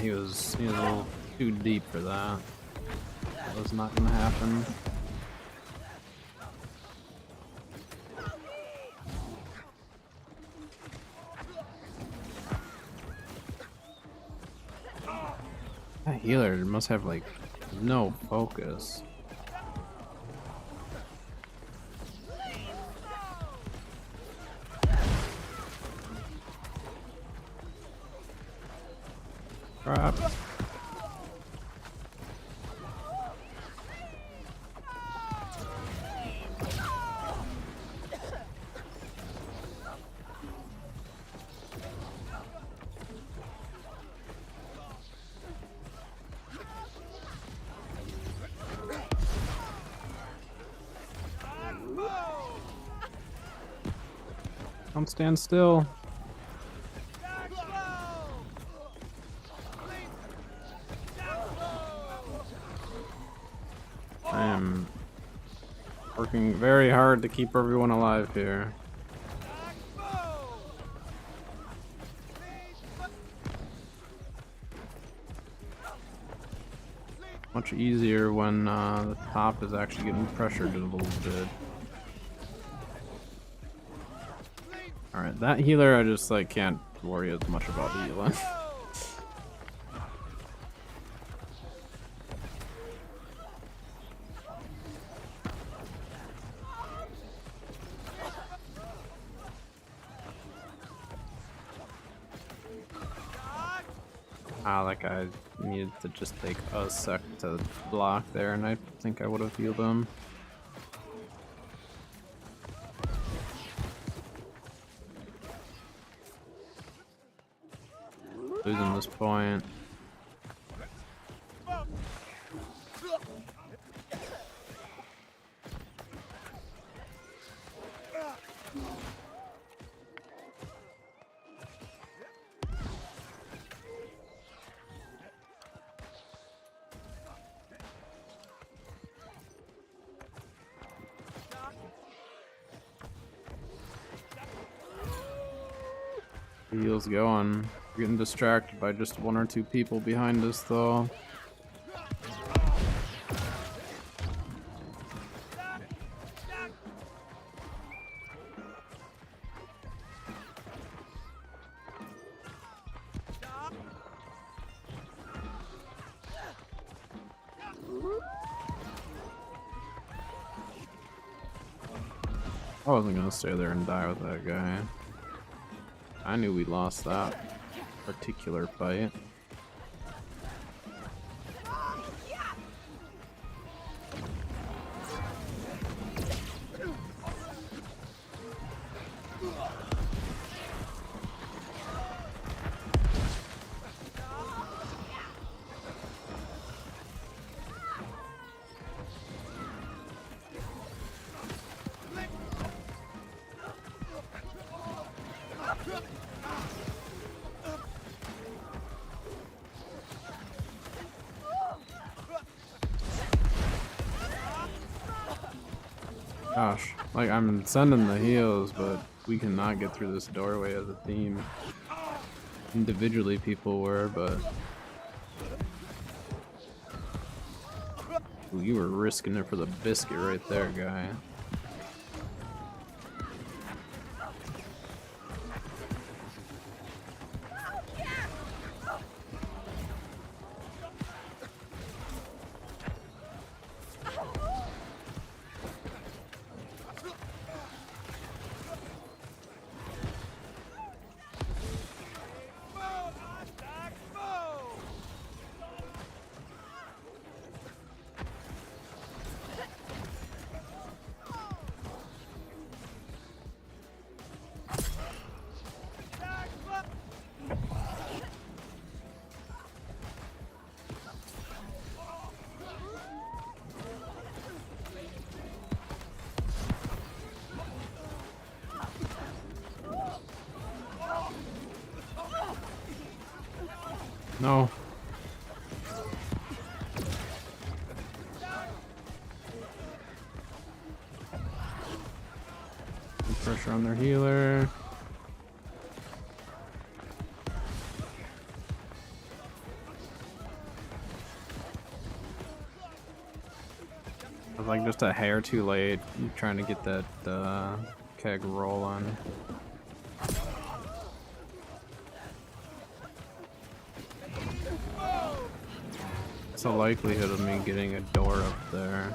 He was a little too deep for that. That was not gonna happen. That healer must have like no focus. Crap. Don't stand still. I am working very hard to keep everyone alive here. Much easier when the top is actually getting pressured a little bit. Alright, that healer I just like can't worry as much about healing. Like I needed to just take a sec to block there, and I think I would have healed him. Losing this point. Heals going. We're getting distracted by just 1 or 2 people behind us, though. I wasn't gonna stay there and die with that guy. I knew we lost that particular fight. Gosh, like I'm sending the heals, but we cannot get through this doorway as a team. Individually people were, but ooh, you were risking it for the biscuit right there, guy. No. Pressure on their healer. I was like just a hair too late trying to get that keg roll on. What's the likelihood of me getting a door up there?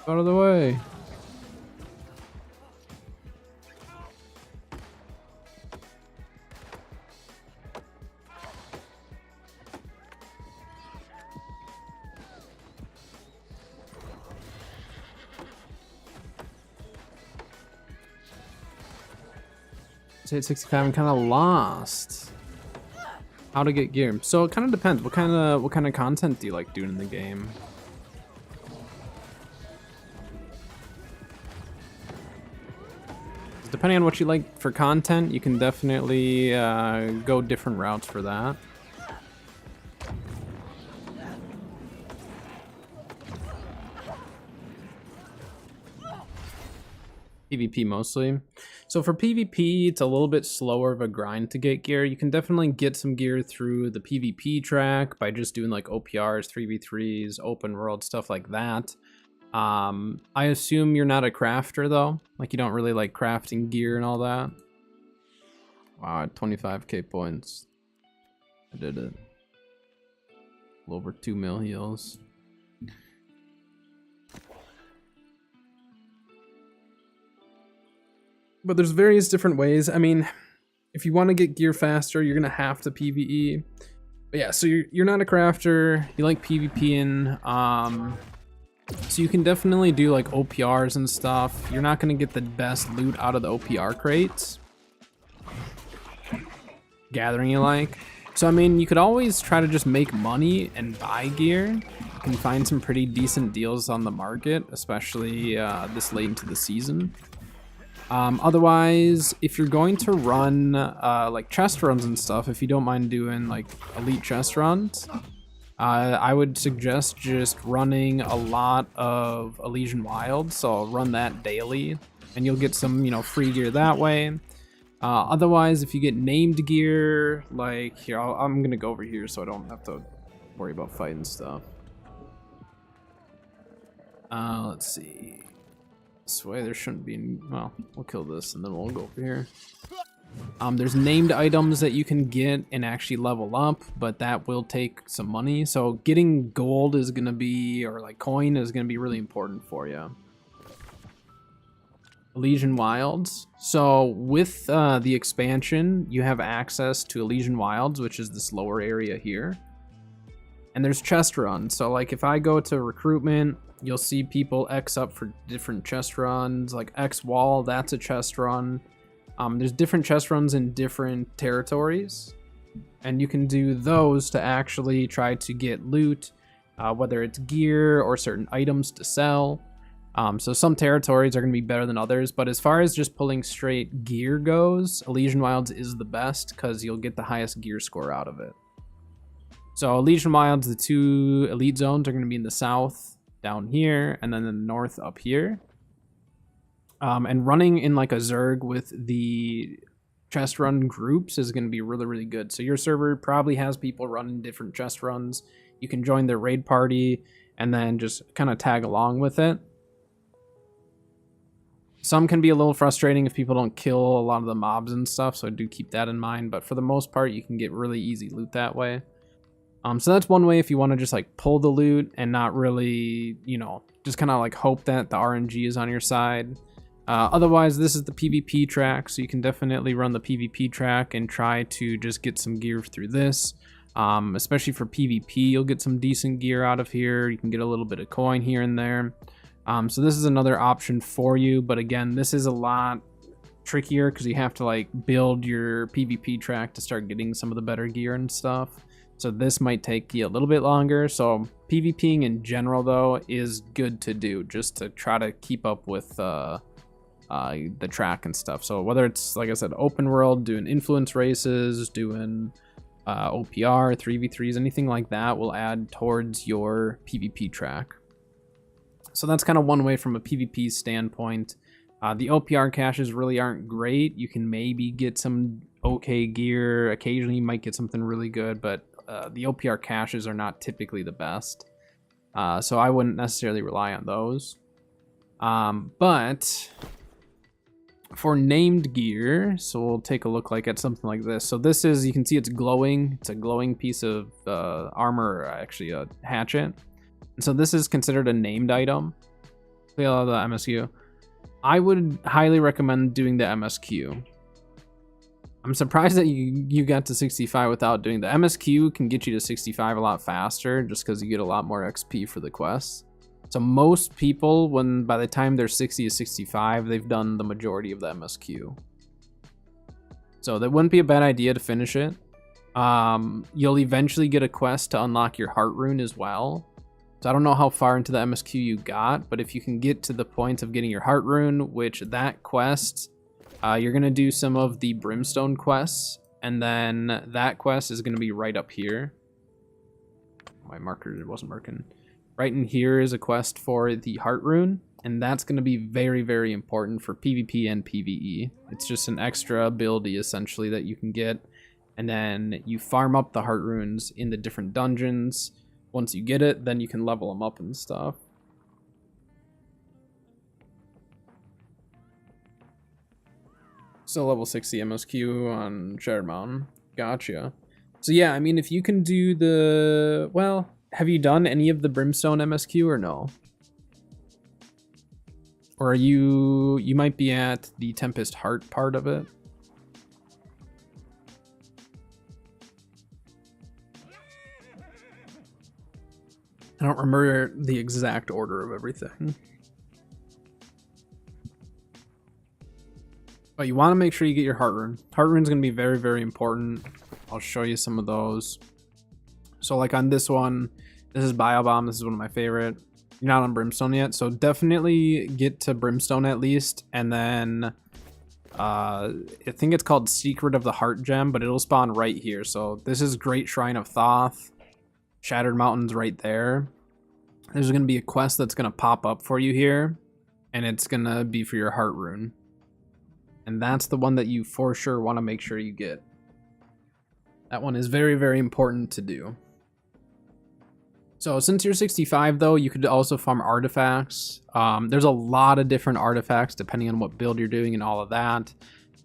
Out of the way. Say at 65, I'm kind of lost. How to get gear? So it kind of depends. What kind of content do you like doing in the game? Depending on what you like for content, you can definitely go different routes for that. PvP mostly. So for PvP, it's a little bit slower of a grind to get gear. You can definitely get some gear through the PvP track by just doing like OPRs, 3v3s, open world, stuff like that. I assume you're not a crafter though, like you don't really like crafting gear and all that. Wow, 25k points. I did it. A little over 2 mil heals. But there's various different ways. I mean, if you want to get gear faster, you're gonna have to PvE. But yeah, so you're not a crafter, you like PvPing, so you can definitely do like OPRs and stuff. You're not gonna get the best loot out of the OPR crates. Gathering you like. So I mean, you could always try to just make money and buy gear. You can find some pretty decent deals on the market, especially this late into the season. Otherwise, if you're going to run like chest runs and stuff, if you don't mind doing like elite chest runs, I would suggest just running a lot of Elysian Wilds. So run that daily, and you'll get some, you know, free gear that way. Otherwise, if you get named gear, like here, I'm gonna go over here so I don't have to worry about fighting stuff. Let's see. This way there shouldn't be any, well, we'll kill this and then we'll go over here. There's named items that you can get and actually level up, but that will take some money. So getting gold is gonna be, or like coin is gonna be really important for you. Elysian Wilds. So with the expansion, you have access to Elysian Wilds, which is this lower area here. And there's chest runs. So like if I go to recruitment, you'll see people X up for different chest runs, like X wall, that's a chest run. There's different chest runs in different territories, and you can do those to actually try to get loot, whether it's gear or certain items to sell. So some territories are going to be better than others, but as far as just pulling straight gear goes, Elysian Wilds is the best because you'll get the highest gear score out of it. So Elysian Wilds, the two elite zones are going to be in the south down here, and then in the north up here. And running in like a Zerg with the chest run groups is going to be really, really good. So your server probably has people running different chest runs. You can join their raid party and then just kind of tag along with it. Some can be a little frustrating if people don't kill a lot of the mobs and stuff, so do keep that in mind. But for the most part, you can get really easy loot that way. So that's one way if you want to just like pull the loot and not really, you know, just kind of like hope that the RNG is on your side. Otherwise, this is the PvP track, so you can definitely run the PvP track and try to just get some gear through this. Especially for PvP, you'll get some decent gear out of here. You can get a little bit of coin here and there. So this is another option for you, but again, this is a lot trickier because you have to like build your PvP track to start getting some of the better gear and stuff. So this might take you a little bit longer. So PvPing in general though is good to do just to try to keep up with the track and stuff. So whether it's, like I said, open world, doing influence races, doing OPR, 3v3s, anything like that will add towards your PvP track. So that's kind of one way from a PvP standpoint. The OPR caches really aren't great. You can maybe get some okay gear. Occasionally you might get something really good, but the OPR caches are not typically the best. So I wouldn't necessarily rely on those. But for named gear, so we'll take a look like at something like this. So this is, you can see it's glowing. It's a glowing piece of armor, or actually a hatchet. And so this is considered a named item. The MSQ. I would highly recommend doing the MSQ. I'm surprised that you got to 65 without doing the MSQ. Can get you to 65 a lot faster just because you get a lot more XP for the quests. So most people, by the time they're 60 to 65, they've done the majority of the MSQ. So that wouldn't be a bad idea to finish it. You'll eventually get a quest to unlock your heart rune as well. So I don't know how far into the MSQ you got, but if you can get to the point of getting your heart rune, which that quest, you're going to do some of the brimstone quests, and then that quest is going to be right up here. My marker wasn't working. Right in here is a quest for the heart rune, and that's going to be very, very important for PvP and PvE. It's just an extra ability essentially that you can get, and then you farm up the heart runes in the different dungeons. Once you get it, then you can level them up and stuff. So level 60 MSQ on Shattered Mountain. Gotcha. So yeah, I mean, if you can do the, well, have you done any of the Brimstone MSQ or no? Or are you might be at the Tempest Heart part of it? I don't remember the exact order of everything. But you want to make sure you get your heart rune. Heart rune's going to be very, very important. I'll show you some of those. So like on this one, This is Biobomb. This is one of my favorite. You're not on Brimstone yet, so definitely get to Brimstone at least, and then I think it's called Secret of the Heart Gem, but it'll spawn right here. So this is Great Shrine of Thoth, Shattered Mountains right there. There's going to be a quest that's going to pop up for you here, and it's going to be for your heart rune. And that's the one that you for sure want to make sure you get. That one is very, very important to do. So since you're 65 though, you could also farm artifacts. There's a lot of different artifacts depending on what build you're doing and all of that.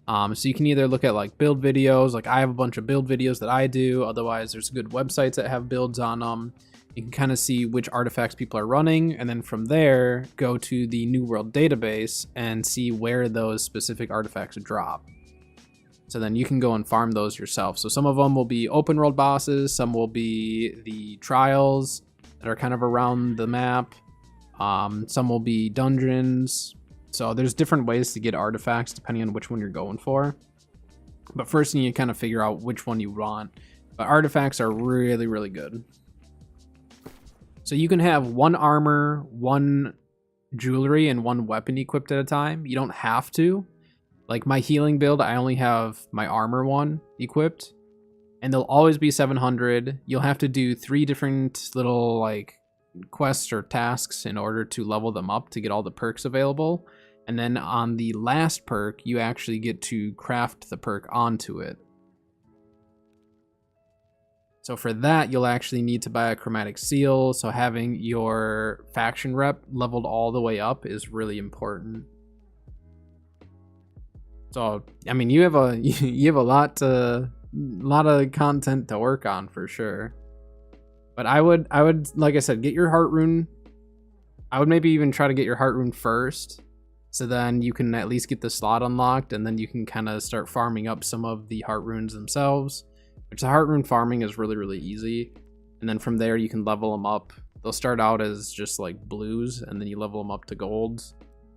So you can either look at like build videos, like I have a bunch of build videos that I do. Otherwise, there's good websites that have builds on them. You can kind of see which artifacts people are running, and then from there, go to the New World database and see where those specific artifacts drop. So then you can go and farm those yourself. So some of them will be open world bosses, some will be the trials that are kind of around the map. Some will be dungeons. So there's different ways to get artifacts depending on which one you're going for. But first you need to kind of figure out which one you want. But artifacts are really, really good. So you can have one armor, one jewelry, and one weapon equipped at a time. You don't have to. Like my healing build, I only have my armor one equipped. And they'll always be 700. You'll have to do 3 different little like quests or tasks in order to level them up to get all the perks available. And then on the last perk, you actually get to craft the perk onto it. So for that, you'll actually need to buy a chromatic seal. So having your faction rep leveled all the way up is really important. So I mean, you have a lot of content to work on for sure. But I would like I said, get your heart rune. I would maybe even try to get your heart rune first, so then you can at least get the slot unlocked, and then you can kind of start farming up some of the heart runes themselves. Which the heart rune farming is really, really easy. And then from there you can level them up. They'll start out as just like blues, and then you level them up to golds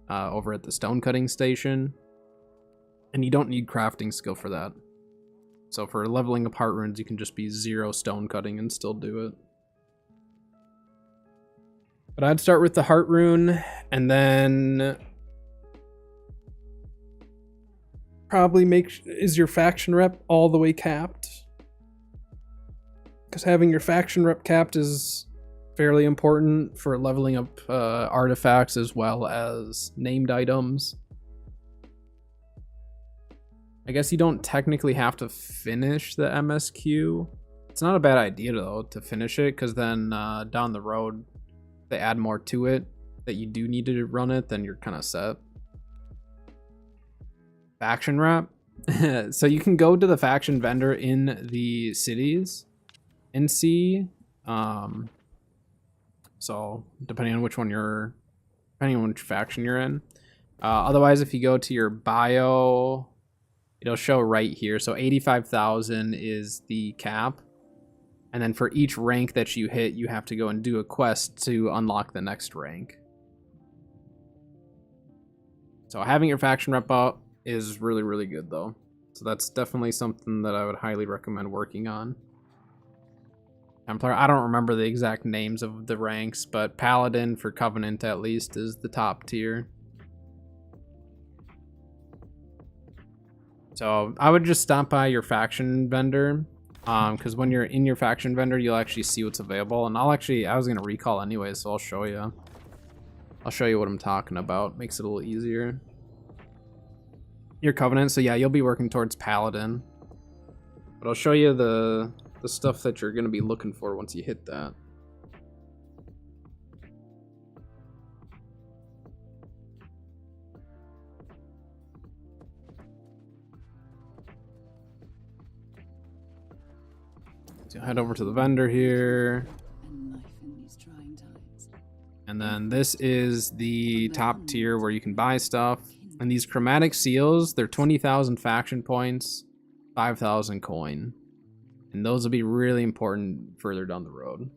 over at the stone cutting station. And you don't need crafting skill for that. So for leveling up heart runes, you can just be 0 stone cutting and still do it. But I'd start with the heart rune, and then probably is your faction rep all the way capped? Because having your faction rep capped is fairly important for leveling up artifacts as well as named items. I guess you don't technically have to finish the MSQ. It's not a bad idea though to finish it, because then down the road they add more to it that you do need to run it, then you're kind of set. Faction rep. So you can go to the faction vendor in the cities and see. So depending on which faction you're in. Otherwise, if you go to your bio, it'll show right here. So 85,000 is the cap. And then for each rank that you hit, you have to go and do a quest to unlock the next rank. So having your faction rep up is really, really good though. So that's definitely something that I would highly recommend working on. Templar, I don't remember the exact names of the ranks, but Paladin for Covenant at least is the top tier. So I would just stop by your faction vendor, because when you're in your faction vendor, you'll actually see what's available. And I was gonna recall anyway, so I'll show you. I'll show you what I'm talking about. Makes it a little easier. Your Covenant, so yeah, you'll be working towards Paladin. But I'll show you the stuff that you're gonna be looking for once you hit that. So head over to the vendor here. And then this is the top tier where you can buy stuff. And these chromatic seals, they're 20,000 faction points, 5,000 coin. And those will be really important further down the road.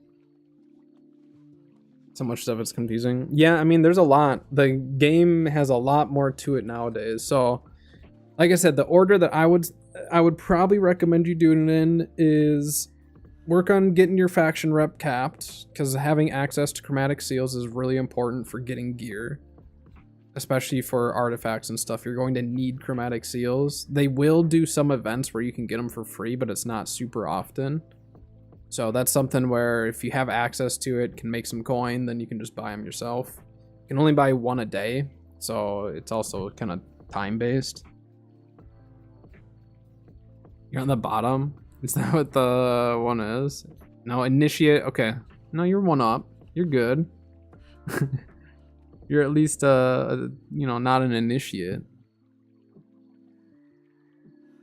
So much stuff, it's confusing. Yeah, I mean, there's a lot. The game has a lot more to it nowadays. So, like I said, the order that I would probably recommend you doing it in is work on getting your faction rep capped, because having access to chromatic seals is really important for getting gear, especially for artifacts and stuff. You're going to need chromatic seals. They will do some events where you can get them for free, but it's not super often. So that's something where if you have access to it, can make some coin, then you can just buy them yourself. You can only buy one a day, so it's also kind of time-based. You're on the bottom? Is that what the one is? No, initiate. Okay. No, you're one up. You're good. You're at least, you know, not an initiate.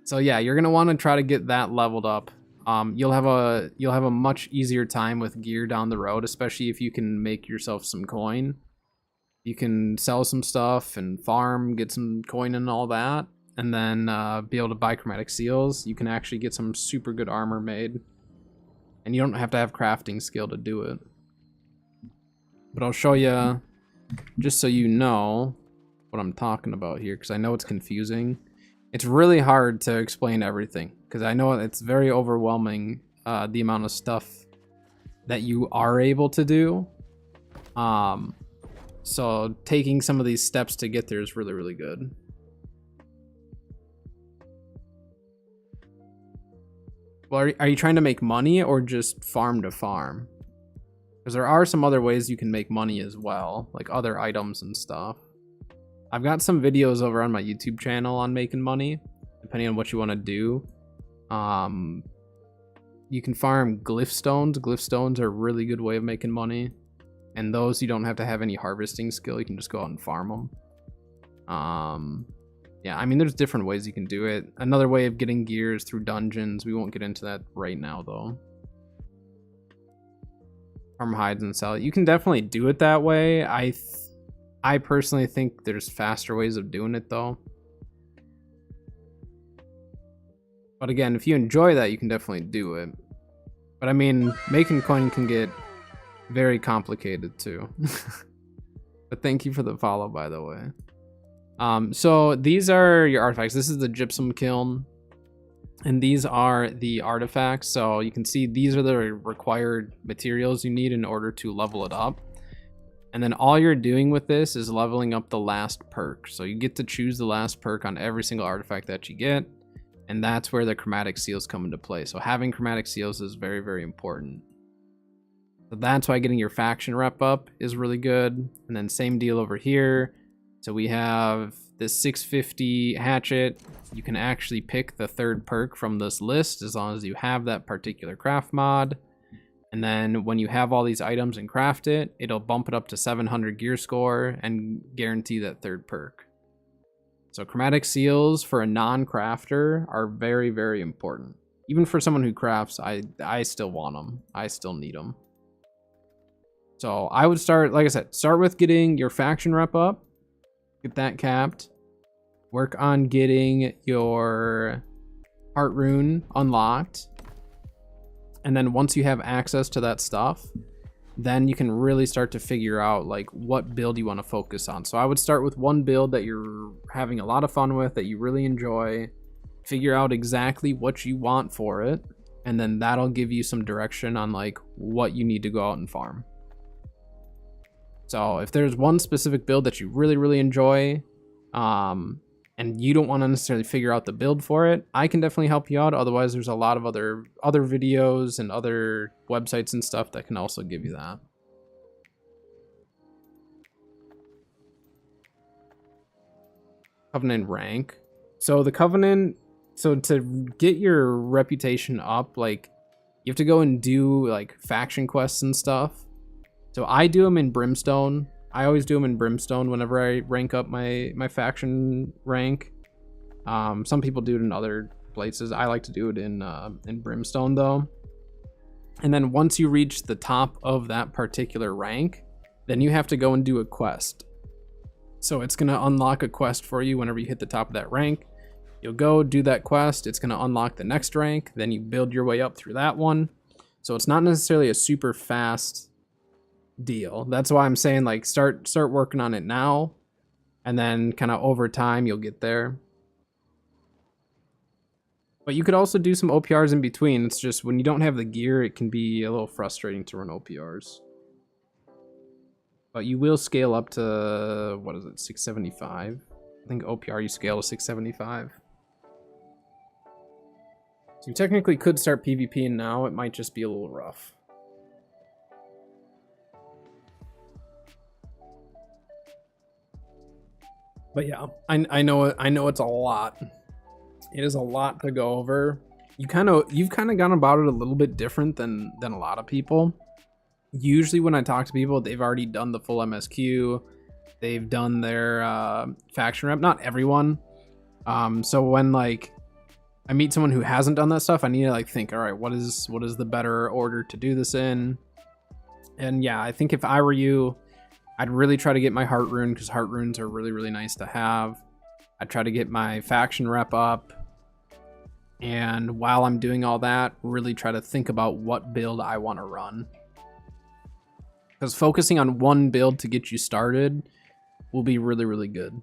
So yeah, you're gonna want to try to get that leveled up. You'll have a much easier time with gear down the road, especially if you can make yourself some coin. You can sell some stuff and farm, get some coin and all that, and then be able to buy chromatic seals. You can actually get some super good armor made, and you don't have to have crafting skill to do it. But I'll show you, just so you know what I'm talking about here, because I know it's confusing. It's really hard to explain everything, because I know it's very overwhelming, the amount of stuff that you are able to do. So taking some of these steps to get there is really, really good. Well, are you trying to make money or just farm to farm? Because there are some other ways you can make money as well, like other items and stuff. I've got some videos over on my YouTube channel on making money, depending on what you want to do. You can farm glyph stones. Glyph stones are a really good way of making money. And those, you don't have to have any harvesting skill. You can just go out and farm them. Yeah, I mean, there's different ways you can do it. Another way of getting gear is through dungeons. We won't get into that right now, though. Farm hides and sell it. You can definitely do it that way. I personally think there's faster ways of doing it, though. But again, if you enjoy that, you can definitely do it. But I mean, making coin can get very complicated too. But thank you for the follow, by the way. So these are your artifacts. This is the gypsum kiln, and these are the artifacts. So you can see these are the required materials you need in order to level it up. And then all you're doing with this is leveling up the last perk. So you get to choose the last perk on every single artifact that you get, and that's where the chromatic seals come into play. So having chromatic seals is very, very important. So that's why getting your faction rep up is really good. And then same deal over here. So we have this 650 hatchet. You can actually pick the third perk from this list as long as you have that particular craft mod. And then when you have all these items and craft it, it'll bump it up to 700 gear score and guarantee that third perk. So chromatic seals for a non-crafter are very, very important. Even for someone who crafts, I still want them. I still need them. So I would start, like I said, start with getting your faction rep up. Get that capped. Work on getting your heart rune unlocked. And then once you have access to that stuff, then you can really start to figure out like what build you want to focus on. So I would start with one build that you're having a lot of fun with, that you really enjoy. Figure out exactly what you want for it, and then that'll give you some direction on like what you need to go out and farm. So if there's one specific build that you really, really enjoy, and you don't want to necessarily figure out the build for it, I can definitely help you out. Otherwise, there's a lot of other videos and other websites and stuff that can also give you that. Covenant rank. So the Covenant, so to get your reputation up, like you have to go and do like faction quests and stuff. So I do them in Brimstone. I always do them in Brimstone whenever I rank up my faction rank. Some people do it in other places. I like to do it in Brimstone though. And then once you reach the top of that particular rank, then you have to go and do a quest. So it's gonna unlock a quest for you whenever you hit the top of that rank. You'll go do that quest. It's gonna unlock the next rank. Then you build your way up through that one. So it's not necessarily a super fast deal. That's why I'm saying like start working on it now, and then kind of over time you'll get there. But you could also do some OPRs in between. It's just when you don't have the gear, it can be a little frustrating to run OPRs. But you will scale up to, what is it, 675? I think OPR you scale to 675. So you technically could start PvP now, it might just be a little rough. But yeah, I know it's a lot. It is a lot to go over. You've kind of gone about it a little bit different than a lot of people. Usually when I talk to people, they've already done the full MSQ. They've done their faction rep. Not everyone. So when like I meet someone who hasn't done that stuff, I need to like think, all right, what is the better order to do this in? And yeah, I think if I were you, I'd really try to get my heart rune, because heart runes are really, really nice to have. I'd try to get my faction rep up. And while I'm doing all that, really try to think about what build I want to run. Because focusing on one build to get you started will be really, really good.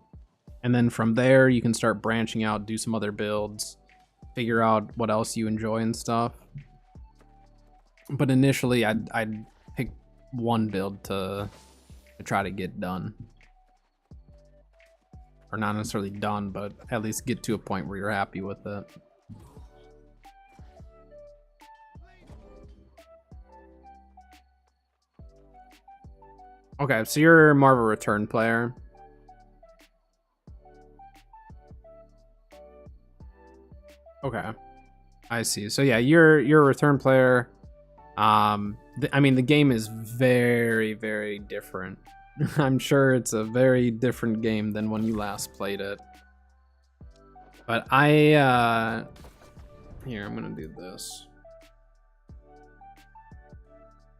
And then from there, you can start branching out, do some other builds, figure out what else you enjoy and stuff. But initially, I'd pick one build to try to get done. Or not necessarily done, but at least get to a point where you're happy with it. Okay, so you're more of a return player. Okay, I see. So yeah, you're a return player. I mean, the game is very, very different. I'm sure it's a very different game than when you last played it. But here, I'm gonna do this.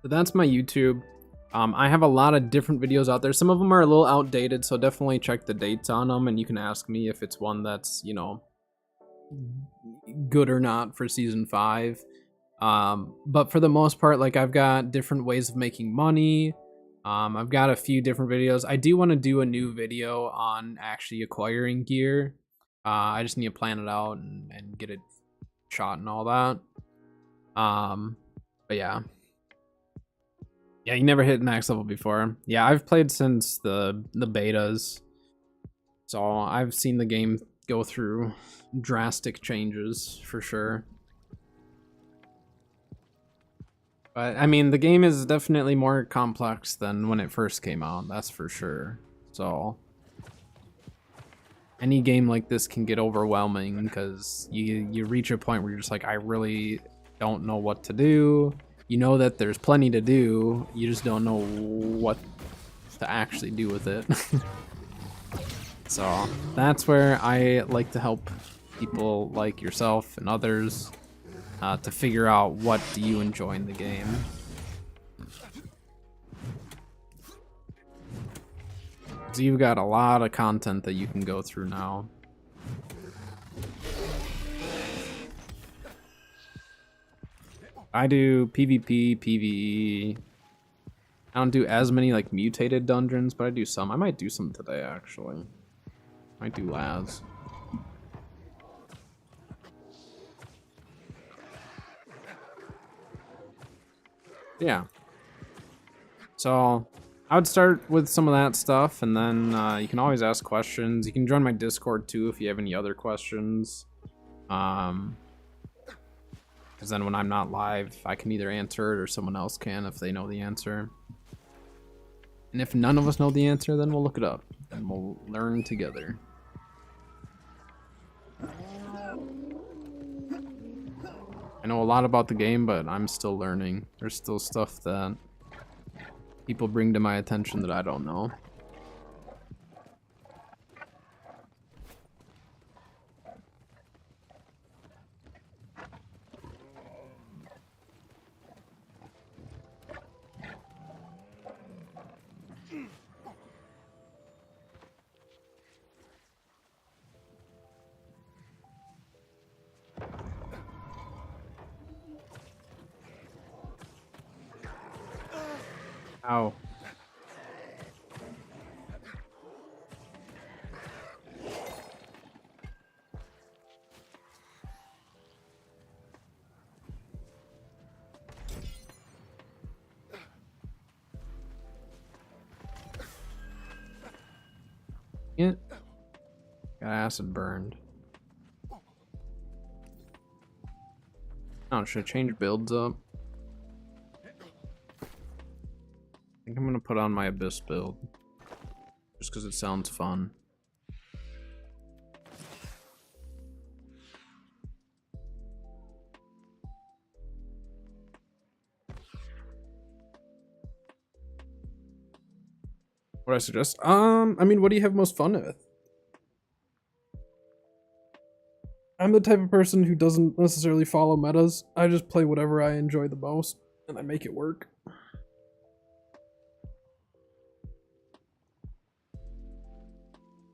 So that's my YouTube. I have a lot of different videos out there. Some of them are a little outdated, so definitely check the dates on them, and you can ask me if it's one that's, you know, good or not for season 5. But for the most part, like, I've got different ways of making money. I've got a few different videos. I do want to do a new video on actually acquiring gear. I just need to plan it out and get it shot and all that. But yeah. Yeah, you never hit max level before. Yeah, I've played since the betas. So I've seen the game go through drastic changes for sure. But I mean, the game is definitely more complex than when it first came out, that's for sure. So any game like this can get overwhelming because you reach a point where you're just like, I really don't know what to do. You know that there's plenty to do, you just don't know what to actually do with it. So that's where I like to help people like yourself and others to figure out what do you enjoy in the game. So you've got a lot of content that you can go through now. I do PvP, PvE. I don't do as many like mutated dungeons, but I do some. I might do some today actually. Might do Laz. Yeah. So I would start with some of that stuff, and then you can always ask questions. You can join my Discord too if you have any other questions. Because then when I'm not live, I can either answer it or someone else can if they know the answer. And if none of us know the answer, then we'll look it up and we'll learn together. I know a lot about the game, but I'm still learning. There's still stuff that people bring to my attention that I don't know. Ow. it. Got acid burned. Oh, should I change builds up? I think I'm gonna put on my Abyss build. Just because it sounds fun. What I suggest? I mean, what do you have most fun with? I'm the type of person who doesn't necessarily follow metas. I just play whatever I enjoy the most, and I make it work.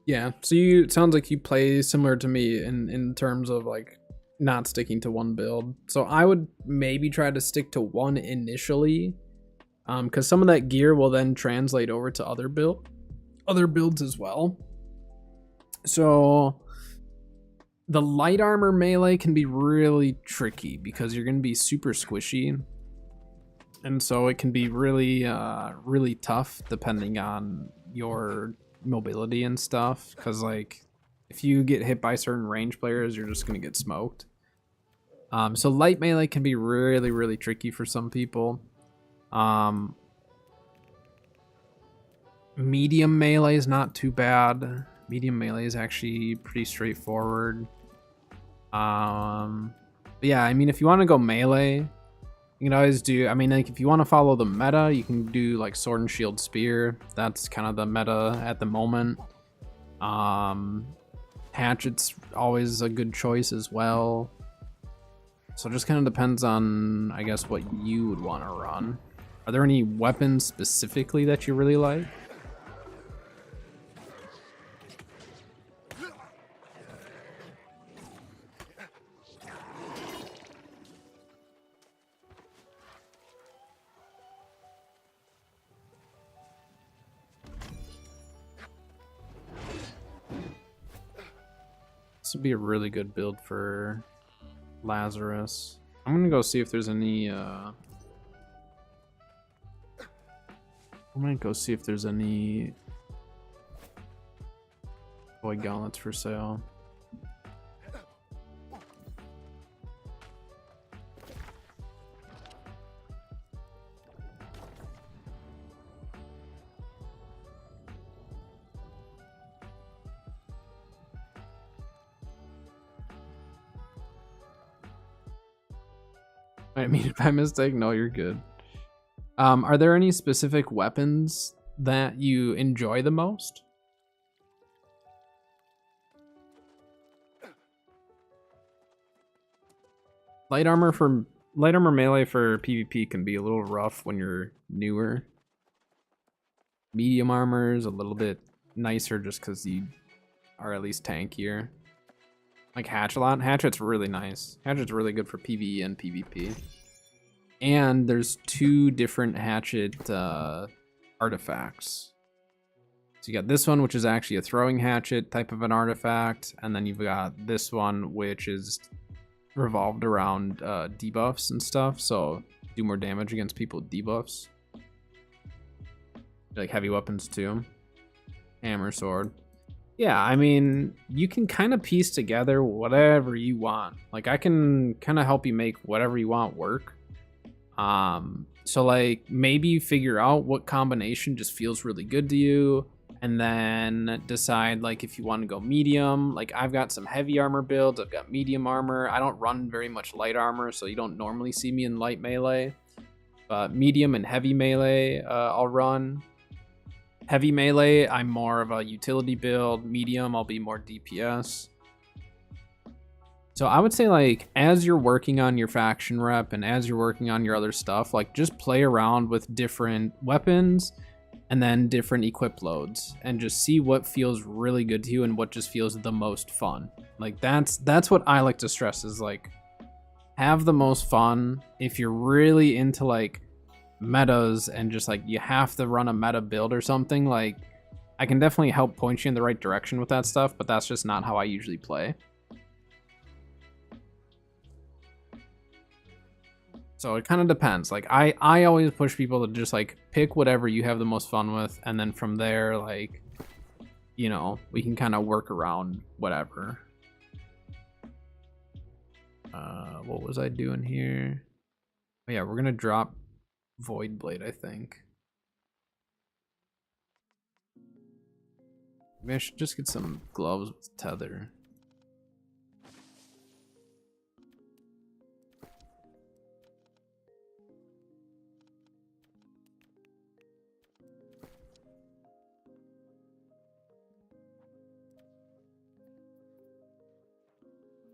Yeah, so it sounds like you play similar to me in terms of like not sticking to one build. So I would maybe try to stick to one initially, because some of that gear will then translate over to other builds as well. So the light armor melee can be really tricky because you're going to be super squishy, and so it can be really really tough depending on your mobility and stuff, because like if you get hit by certain range players, you're just going to get smoked. So light melee can be really really tricky for some people. Medium melee is not too bad. Medium melee is actually pretty straightforward. But yeah, I mean, if you want to go melee, you can always do, I mean, like if you want to follow the meta, you can do like sword and shield spear. That's kind of the meta at the moment. Hatchet's always a good choice as well. So it just kind of depends on, I guess, what you would want to run. Are there any weapons specifically that you really like? This would be a really good build for Lazarus. I'm gonna go see if there's any Void Gauntlets for sale. I mean, by mistake, no, you're good. Are there any specific weapons that you enjoy the most? Light armor melee for PvP can be a little rough when you're newer. Medium armor is a little bit nicer just because you are at least tankier. Like Hatchet, Hatchet's really nice. Hatchet's really good for PvE and PvP. And there's 2 different Hatchet artifacts. So you got this one, which is actually a throwing hatchet type of an artifact, and then you've got this one, which is revolved around debuffs and stuff, so do more damage against people with debuffs. Like heavy weapons too. Hammer, sword. Yeah, I mean, you can kind of piece together whatever you want. Like, I can kind of help you make whatever you want work. So like, maybe you figure out what combination just feels really good to you, and then decide like if you want to go medium. Like, I've got some heavy armor builds, I've got medium armor. I don't run very much light armor, so you don't normally see me in light melee. But medium and heavy melee, I'll run. Heavy melee, I'm more of a utility build. Medium, I'll be more DPS. So I would say, like, as you're working on your faction rep and as you're working on your other stuff, like, just play around with different weapons and then different equip loads and just see what feels really good to you and what just feels the most fun. Like, that's what I like to stress, is like, have the most fun. If you're really into like metas and just like you have to run a meta build or something, like, I can definitely help point you in the right direction with that stuff, but that's just not how I usually play. So it kind of depends. Like, I always push people to just like pick whatever you have the most fun with, and then from there, like, you know, we can kind of work around whatever. What was I doing here? Oh, yeah, we're gonna drop Void Blade, I think. Maybe I should just get some gloves with tether.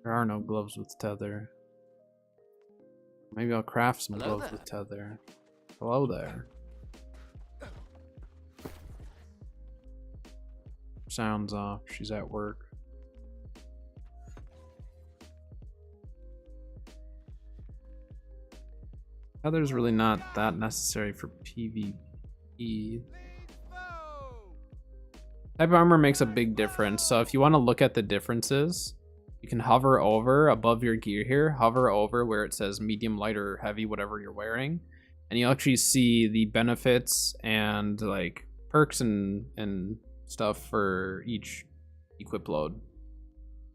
There are no gloves with tether. Maybe I'll craft some gloves with tether. Hello there. Sounds off. She's at work. Tether's really not that necessary for PvP. Type of armor makes a big difference. So if you want to look at the differences, you can hover over above your gear here, hover over where it says medium, light, or heavy, whatever you're wearing, and you'll actually see the benefits and like perks and stuff for each equip load.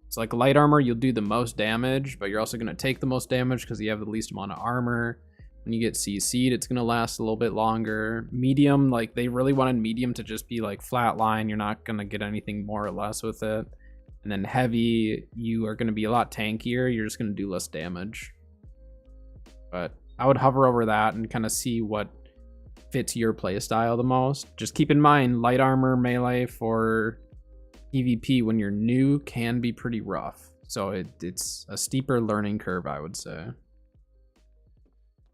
So like light armor, you'll do the most damage, but you're also going to take the most damage because you have the least amount of armor. When you get CC'd, it's going to last a little bit longer. Medium, like they really wanted medium to just be like flat line. You're not going to get anything more or less with it. And then heavy, you are going to be a lot tankier. You're just going to do less damage. But I would hover over that and kind of see what fits your playstyle the most. Just keep in mind, light armor melee for PvP when you're new can be pretty rough. So it's a steeper learning curve, I would say.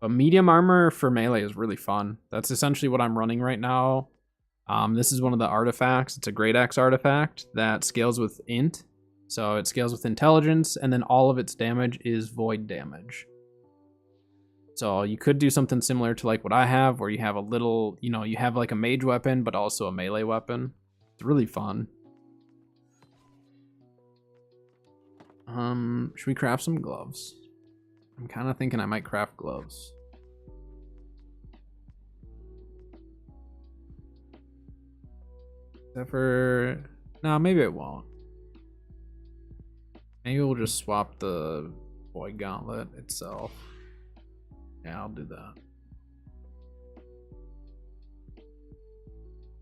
But medium armor for melee is really fun. That's essentially what I'm running right now. This is one of the artifacts. It's a Great Axe artifact that scales with int. So it scales with intelligence, and then all of its damage is void damage. So you could do something similar to like what I have, where you have a little, you know, you have like a mage weapon, but also a melee weapon. It's really fun. Should we craft some gloves? I'm kind of thinking I might craft gloves. Except for... No, maybe it won't. Maybe we'll just swap the Void Gauntlet itself. Yeah, I'll do that.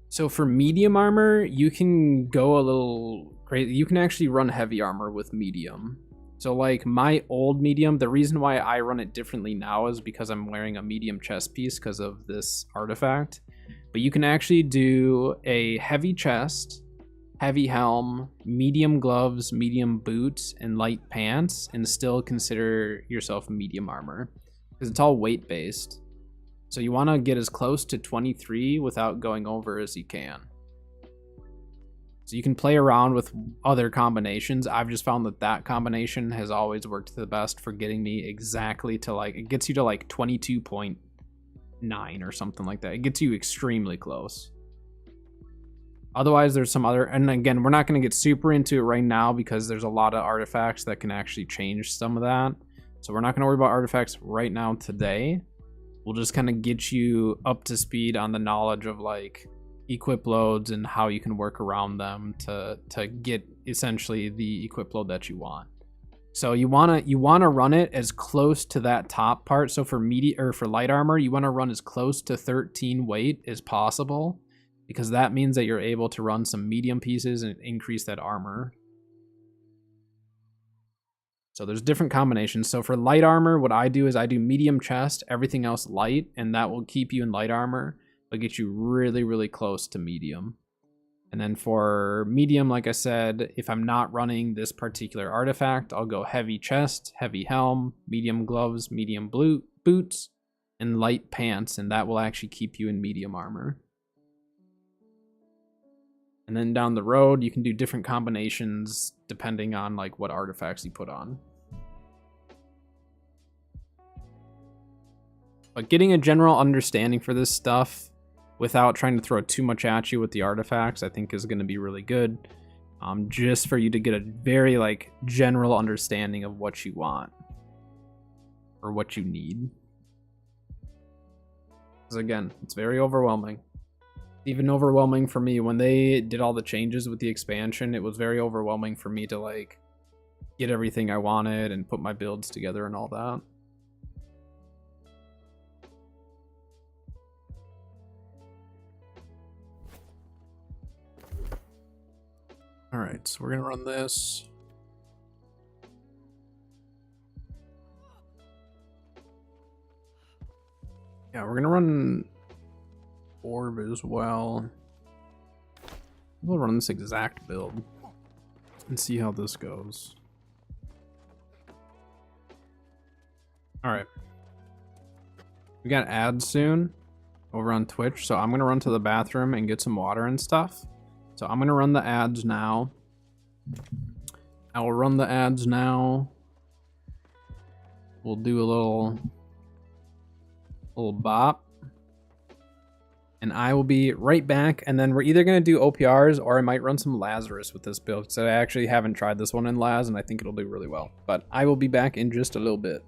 So for medium armor, you can go a little crazy. You can actually run heavy armor with medium. So like my old medium, the reason why I run it differently now is because I'm wearing a medium chest piece because of this artifact. But you can actually do a heavy chest, heavy helm, medium gloves, medium boots, and light pants, and still consider yourself medium armor because it's all weight based. So you want to get as close to 23 without going over as you can. So you can play around with other combinations. I've just found that that combination has always worked the best for getting me exactly to like, it gets you to like 22.9 or something like that. It gets you extremely close. Otherwise, there's some other, and again, we're not going to get super into it right now because there's a lot of artifacts that can actually change some of that. So we're not going to worry about artifacts right now today. We'll just kind of get you up to speed on the knowledge of like equip loads and how you can work around them to get essentially the equip load that you want. So you wanna run it as close to that top part. So for for light armor, you want to run as close to 13 weight as possible, because that means that you're able to run some medium pieces and increase that armor. So there's different combinations. So for light armor, what I do is I do medium chest, everything else light, and that will keep you in light armor, but get you really, really close to medium. And then for medium, like I said, if I'm not running this particular artifact, I'll go heavy chest, heavy helm, medium gloves, medium boots, and light pants, and that will actually keep you in medium armor. And then down the road, you can do different combinations depending on like what artifacts you put on. But getting a general understanding for this stuff without trying to throw too much at you with the artifacts, I think is going to be really good. Just for you to get a very like general understanding of what you want or what you need. Because again, it's very overwhelming. Even overwhelming for me when they did all the changes with the expansion. It was very overwhelming for me to like get everything I wanted and put my builds together and all that. All right, so we're gonna run this. Yeah, we're gonna run Orb as well. We'll run this exact build and see how this goes. All right. We got ads soon over on Twitch, so I'm gonna run to the bathroom and get some water and stuff. So I'm gonna run the ads now. I will run the ads now. We'll do a little bop. And I will be right back, and then we're either going to do OPRs or I might run some Lazarus with this build. So I actually haven't tried this one in Laz, and I think it'll do really well. But I will be back in just a little bit.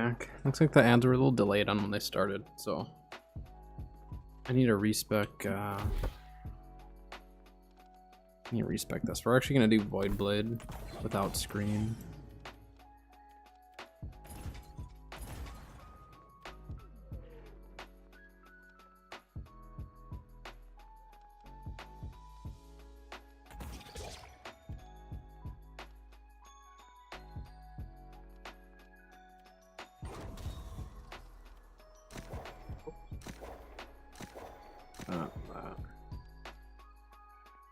back. Looks like the ads were a little delayed on when they started, so I need to respec. I need to respec this. We're actually gonna do Void Blade without Scream.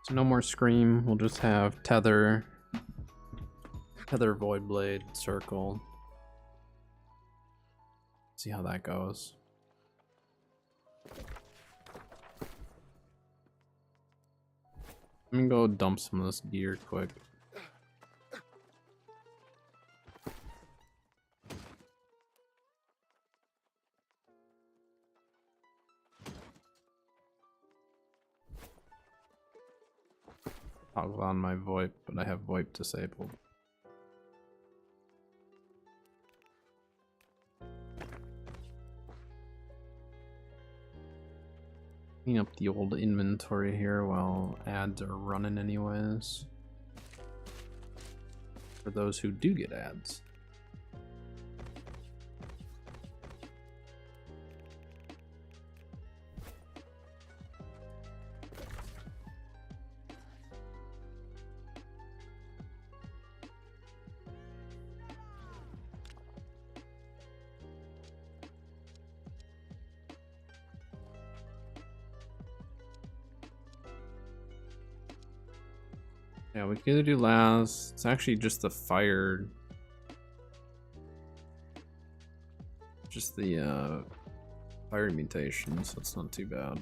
So no more Scream. We'll just have Tether, Void Blade, Circle. See how that goes. I'm gonna go dump some of this gear quick. Toggle on my VoIP, but I have VoIP disabled. Clean up the old inventory here while ads are running anyways. For those who do get ads. Yeah, we could either do Laz. It's actually just the fire. Just the fire mutation, so it's not too bad.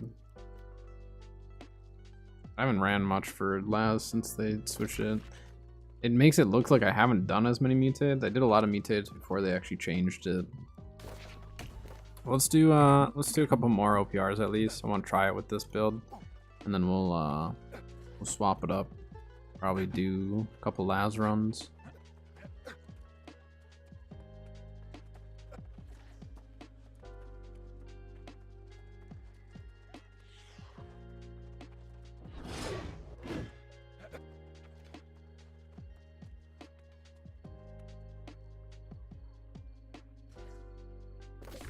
I haven't ran much for Laz since they switched it. It makes it look like I haven't done as many mutates. I did a lot of mutates before they actually changed it. Let's do a couple more OPRs at least. I want to try it with this build, and then we'll swap it up. Probably do a couple Laz runs.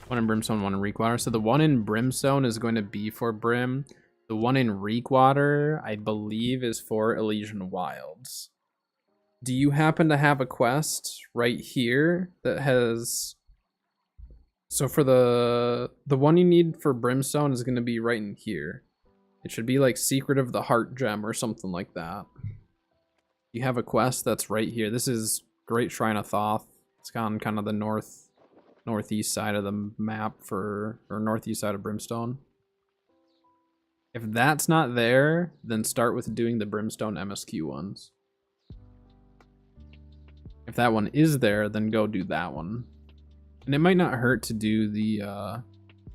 One in Brimstone, one in Reekwater. So the one in Brimstone is going to be for Brim. The one in Reekwater, I believe, is for Elysian Wilds. Do you happen to have a quest right here that has... So for the one you need for Brimstone is going to be right in here. It should be like Secret of the Heart Gem or something like that. You have a quest that's right here. This is Great Shrine of Thoth. It's on kind of the northeast side of the map or northeast side of Brimstone. If that's not there, then start with doing the Brimstone MSQ ones. If that one is there, then go do that one. And it might not hurt to do the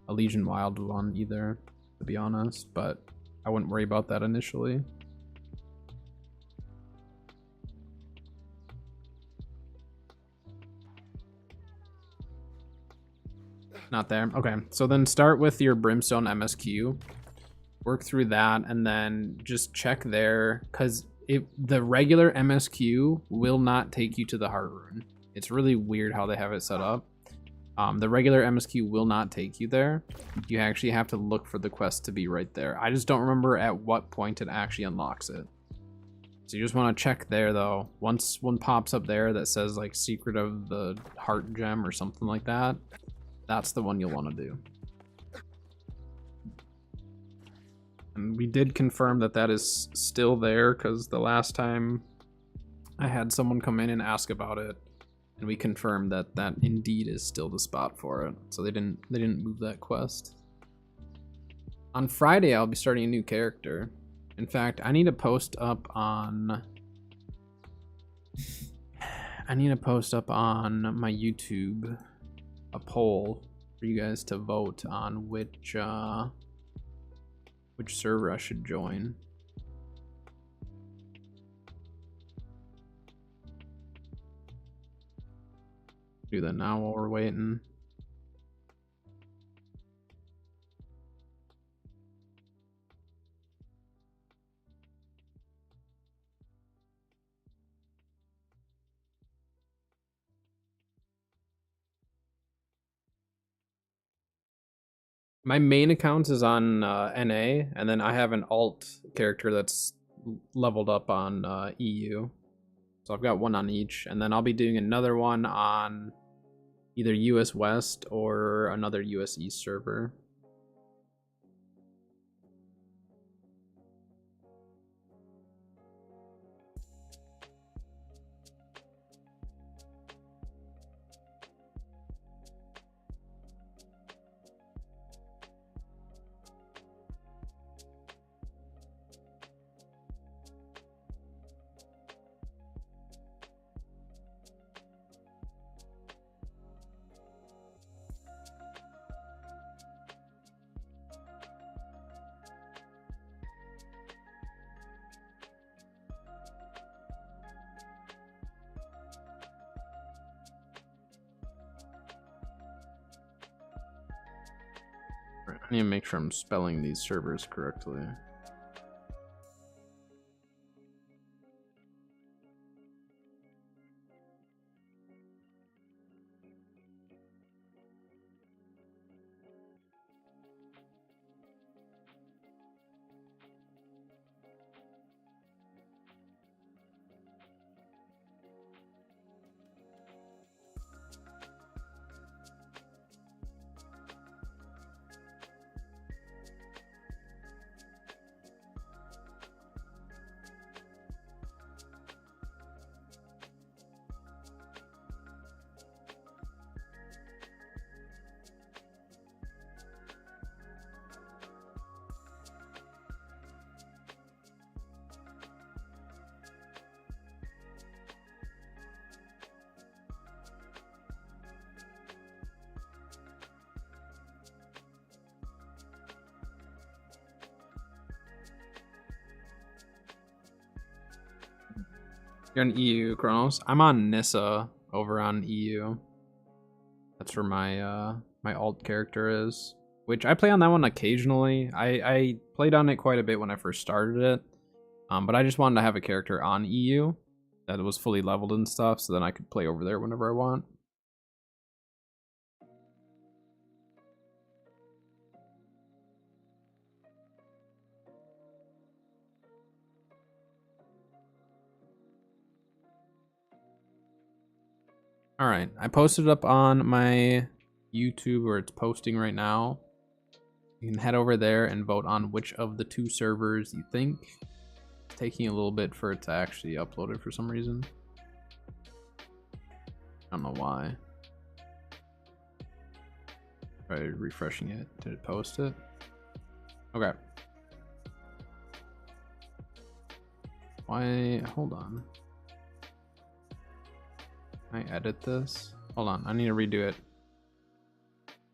Elysian Wild one either, to be honest, but I wouldn't worry about that initially. Not there. Okay, so then start with your Brimstone MSQ. Work through that and then just check there, because the regular MSQ will not take you to the Heart Rune. It's really weird how they have it set up. The regular MSQ will not take you there. You actually have to look for the quest to be right there. I just don't remember at what point it actually unlocks it. So you just want to check there though. Once one pops up there that says like Secret of the Heart Gem or something like that, that's the one you'll want to do. And we did confirm that that is still there, because the last time I had someone come in and ask about it, and we confirmed that that indeed is still the spot for it. So they didn't move that quest. On Friday, I'll be starting a new character. In fact, I need to post up on my YouTube a poll for you guys to vote on which server I should join. Do that now while we're waiting. My main account is on NA, and then I have an alt character that's leveled up on EU. So I've got one on each, and then I'll be doing another one on either US West or another US East server. I need to make sure I'm spelling these servers correctly. You're on EU, Kronos. I'm on Nissa over on EU. That's where my my alt character is. Which I play on that one occasionally. I played on it quite a bit when I first started it. But I just wanted to have a character on EU that was fully leveled and stuff, so then I could play over there whenever I want. Alright, I posted it up on my YouTube where it's posting right now. You can head over there and vote on which of the two servers you think. It's taking a little bit for it to actually upload it for some reason. I don't know why. Try refreshing it. Did it post it? Okay. Why? Hold on. Can I edit this? Hold on, I need to redo it.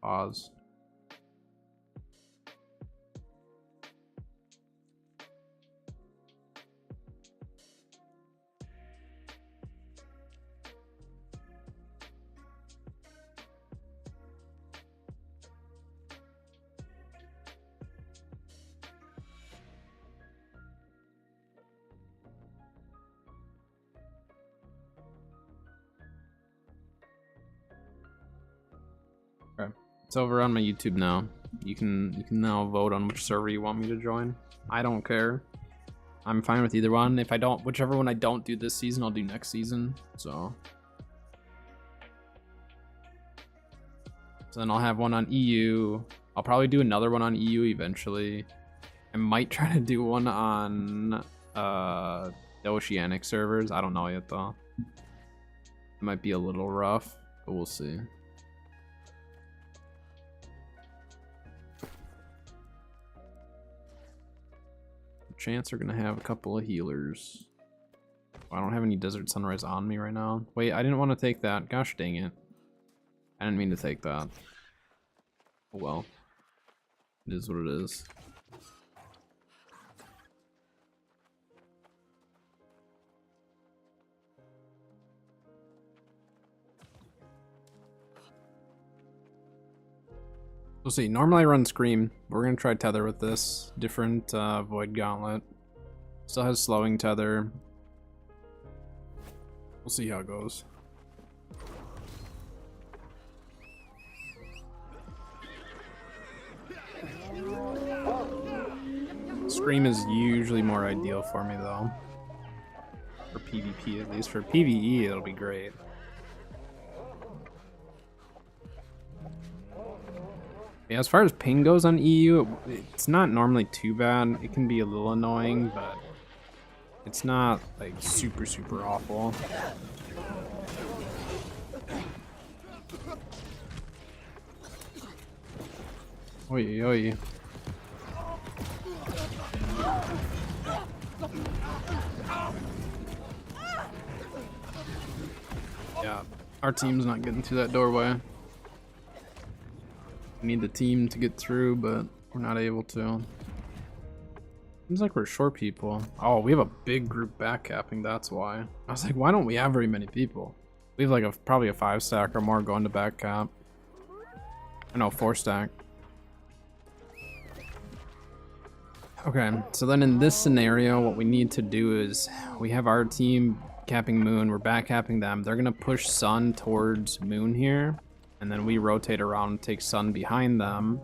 Pause. Okay. It's over on my YouTube now. You can now vote on which server you want me to join. I don't care. I'm fine with either one. If I don't, whichever one I don't do this season, I'll do next season. So then I'll have one on EU. I'll probably do another one on EU eventually. I might try to do one on the Oceanic servers. I don't know yet though. It might be a little rough, but we'll see. Chance are gonna have a couple of healers. I don't have any Desert Sunrise on me right now. Wait, I didn't want to take that. Gosh dang it. I didn't mean to take that. Oh well. It is what it is. We'll see. Normally I run Scream. We're gonna try Tether with this. Different Void Gauntlet. Still has slowing Tether. We'll see how it goes. Scream is usually more ideal for me though. For PvP at least. For PvE it'll be great. Yeah, as far as ping goes on EU, it's not normally too bad. It can be a little annoying, but it's not like super awful. Oi, oi. Yeah, our team's not getting through that doorway. We need the team to get through, but we're not able to. Seems like we're short people. Oh, we have a big group backcapping, that's why. I was like, why don't we have very many people? We have like probably a 5-stack or more going to backcap. I know, 4-stack. Okay, so then in this scenario, what we need to do is we have our team capping Moon, we're backcapping them. They're gonna push Sun towards Moon here, and then we rotate around and take Sun behind them.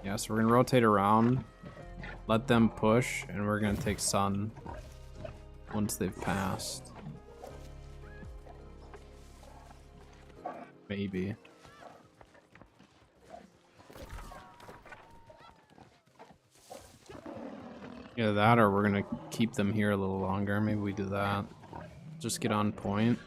Yeah, so we're gonna rotate around, let them push, and we're gonna take Sun once they've passed. Maybe. Either that or we're gonna keep them here a little longer. Maybe we do that. Just get on point.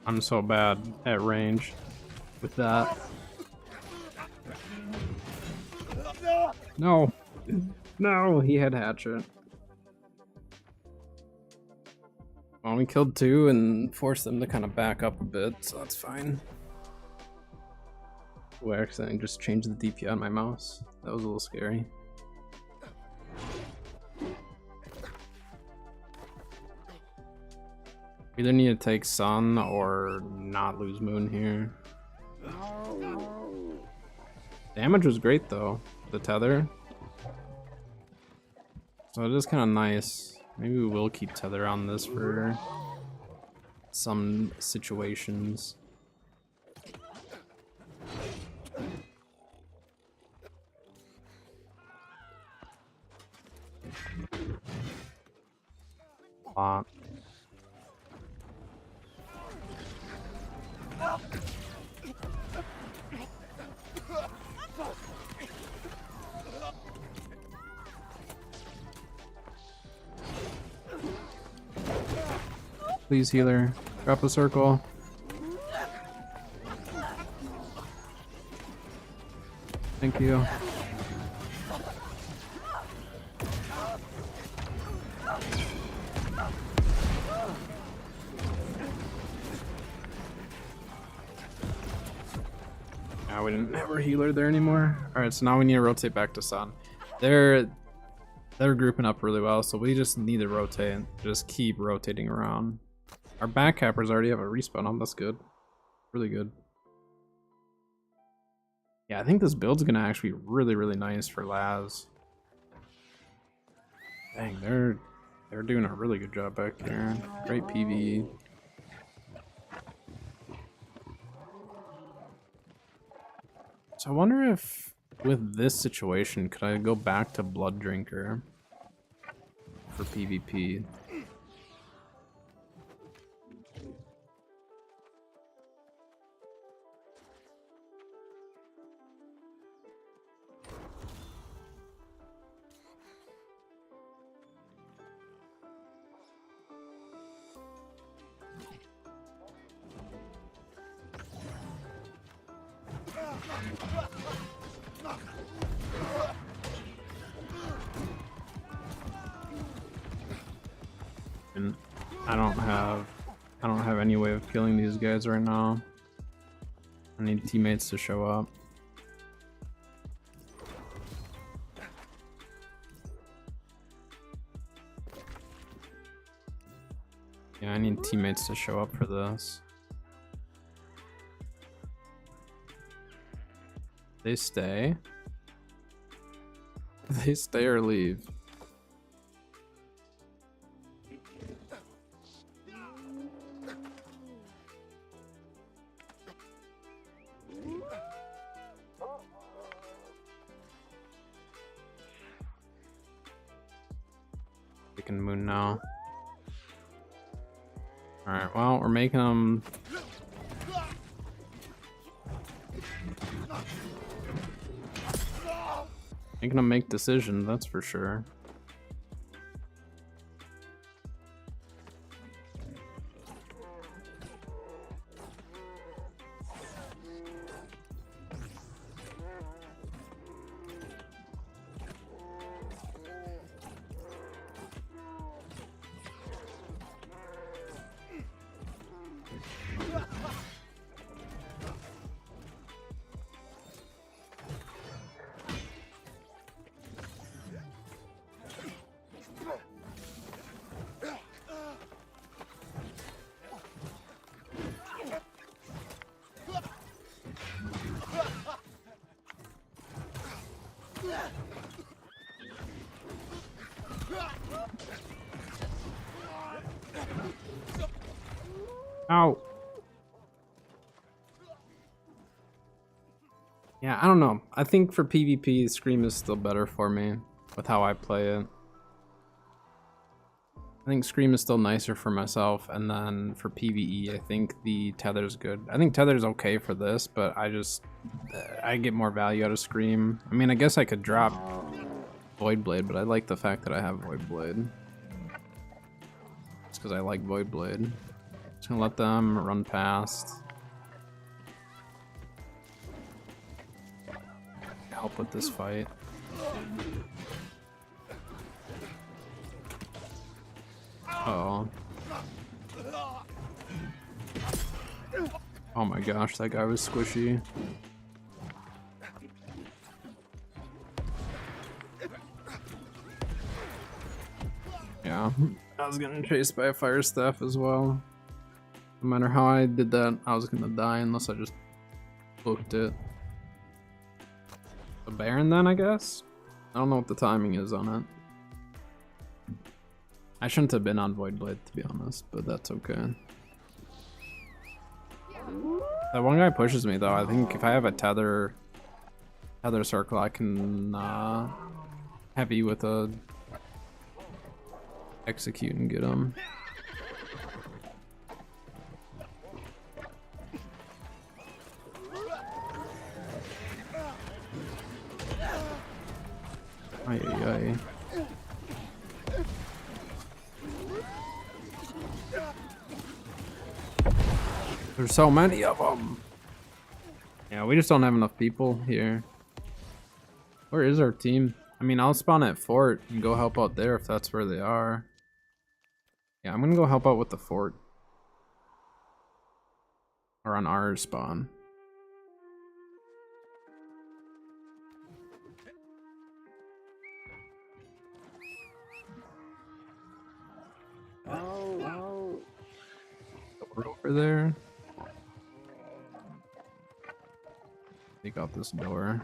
I'm so bad at range with that. No. No, he had hatchet. Well, we killed 2 and forced them to kind of back up a bit, so that's fine. Oh, I accidentally just changed the DPI on my mouse. That was a little scary. Either need to take Sun or not lose Moon here. Damage was great though, the Tether. So it is kind of nice. Maybe we will keep Tether on this for some situations. A lot. Please, healer, drop a circle. Thank you. Now we didn't have our healer there anymore. Alright, so now we need to rotate back to Sun. They're grouping up really well, so we just need to rotate. Just keep rotating around. Our backcappers already have a respawn on, that's good. Really good. Yeah, I think this build's gonna actually be really nice for Laz. Dang, they're doing a really good job back here. Great PvE. So I wonder if with this situation, could I go back to Blood Drinker for PvP? don't have any way of killing these guys right now. I need teammates to show up. Yeah, I need teammates to show up for this. They stay. They stay or leave. Taking moon now. Alright, well, we're making them. Making them make decisions, that's for sure. Ow. Yeah, I don't know. I think for PvP, Scream is still better for me with how I play it. I think Scream is still nicer for myself, and then for PvE, I think the Tether's good. I think Tether's okay for this, but I get more value out of Scream. I mean, I guess I could drop Void Blade, but I like the fact that I have Void Blade. It's because I like Void Blade. Just gonna let them run past. Help with this fight. Uh-oh. Oh my gosh, that guy was squishy. Yeah, I was getting chased by a fire staff as well. No matter how I did that, I was gonna die unless I just booked it. A Baron then, I guess? I don't know what the timing is on it. I shouldn't have been on Void Blade, to be honest, but that's okay. That one guy pushes me though. I think if I have a tether circle, I can heavy with a execute and get him. Ay, ay, ay. There's so many of them. Yeah, we just don't have enough people here. Where is our team? I mean, I'll spawn at fort and go help out there if that's where they are. Yeah, I'm gonna go help out with the fort. Or on our spawn. Oh. We're over there. Take out this door.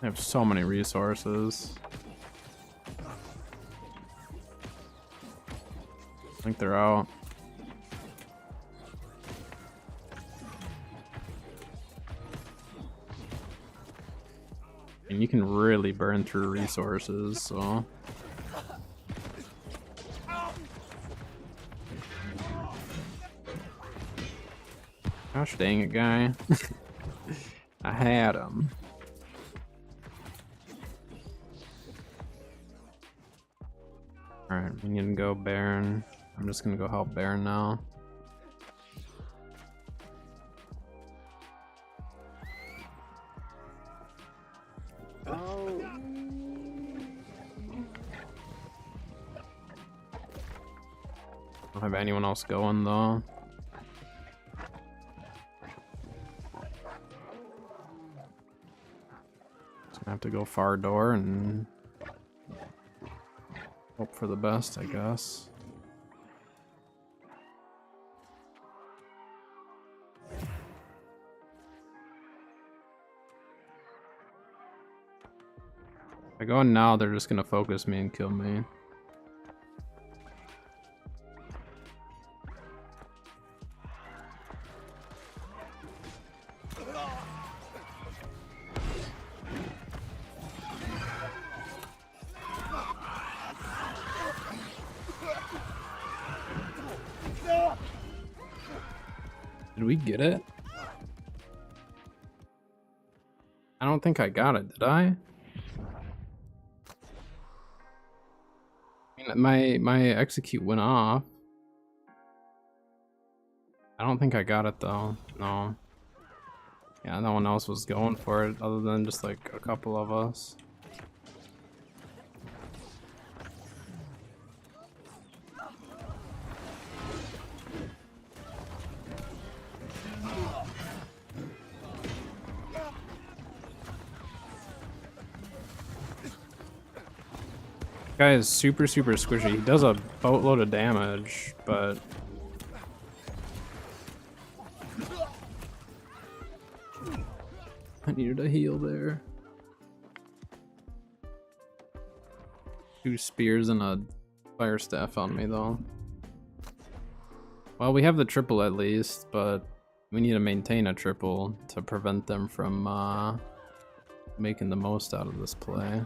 I have so many resources. I think they're out. And you can really burn through resources, so. Gosh dang it, guy. I had him. Alright, we need to go Baron. I'm just gonna go help Baron now. Don't have anyone else going though. Just gonna have to go far door and hope for the best, I guess. If I go in now, they're just gonna focus me and kill me. Did we get it? I don't think I got it, did I? I mean, my execute went off. I don't think I got it though, no. Yeah, no one else was going for it other than just like a couple of us. Guy is super squishy. He does a boatload of damage, but I needed a heal there. 2 spears and a fire staff on me though. Well, we have the triple at least, but we need to maintain a triple to prevent them from making the most out of this play.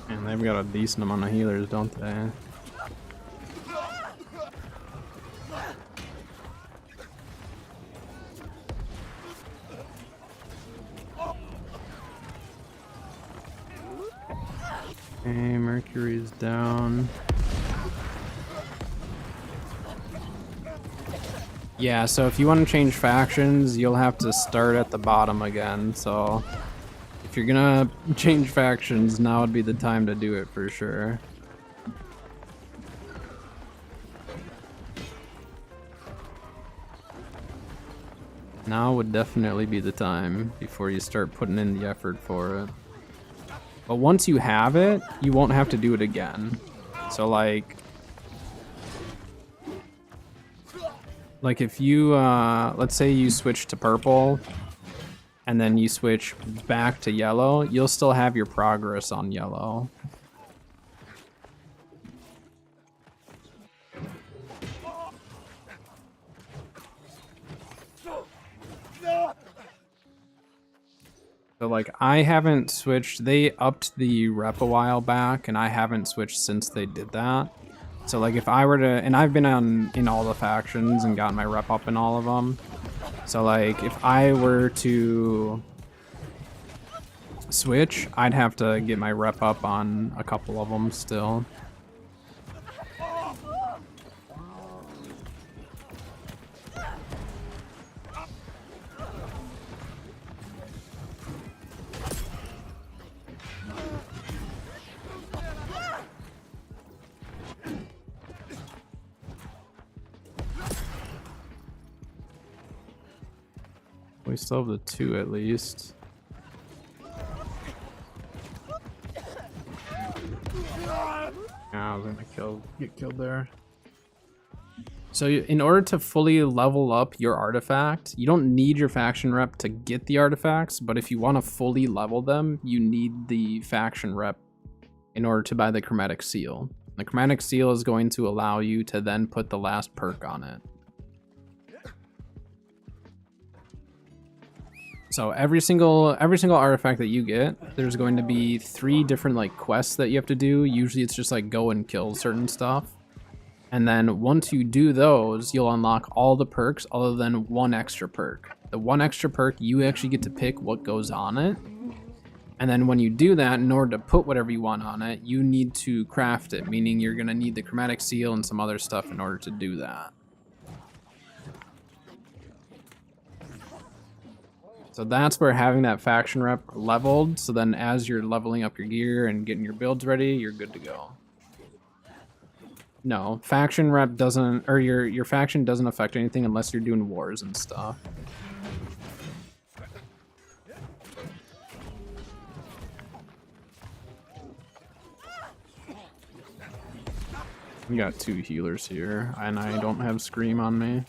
And they've got a decent amount of healers, don't they? Okay, Mercury's down. Yeah, so if you want to change factions, you'll have to start at the bottom again, so if you're gonna change factions, now would be the time to do it for sure. Now would definitely be the time before you start putting in the effort for it. But once you have it, you won't have to do it again. So like if you, let's say you switch to purple, and then you switch back to yellow, you'll still have your progress on yellow. So like I haven't switched, they upped the rep a while back and I haven't switched since they did that. So like if I were to, and I've been in all the factions and gotten my rep up in all of them. So like if I were to switch, I'd have to get my rep up on a couple of them still. We still have the 2 at least. Yeah, I was gonna get killed there. So in order to fully level up your artifact, you don't need your faction rep to get the artifacts, but if you want to fully level them, you need the faction rep in order to buy the chromatic seal. The chromatic seal is going to allow you to then put the last perk on it. So every single artifact that you get, there's going to be 3 different like quests that you have to do. Usually it's just like go and kill certain stuff. And then once you do those, you'll unlock all the perks other than 1 extra perk. the one extra perk, you actually get to pick what goes on it. And then when you do that, in order to put whatever you want on it, you need to craft it, meaning you're going to need the chromatic seal and some other stuff in order to do that. So that's where having that faction rep leveled, so then as you're leveling up your gear and getting your builds ready, you're good to go. No, faction rep doesn't, or your faction doesn't affect anything unless you're doing wars and stuff. We got 2 healers here, and I don't have Scream on me.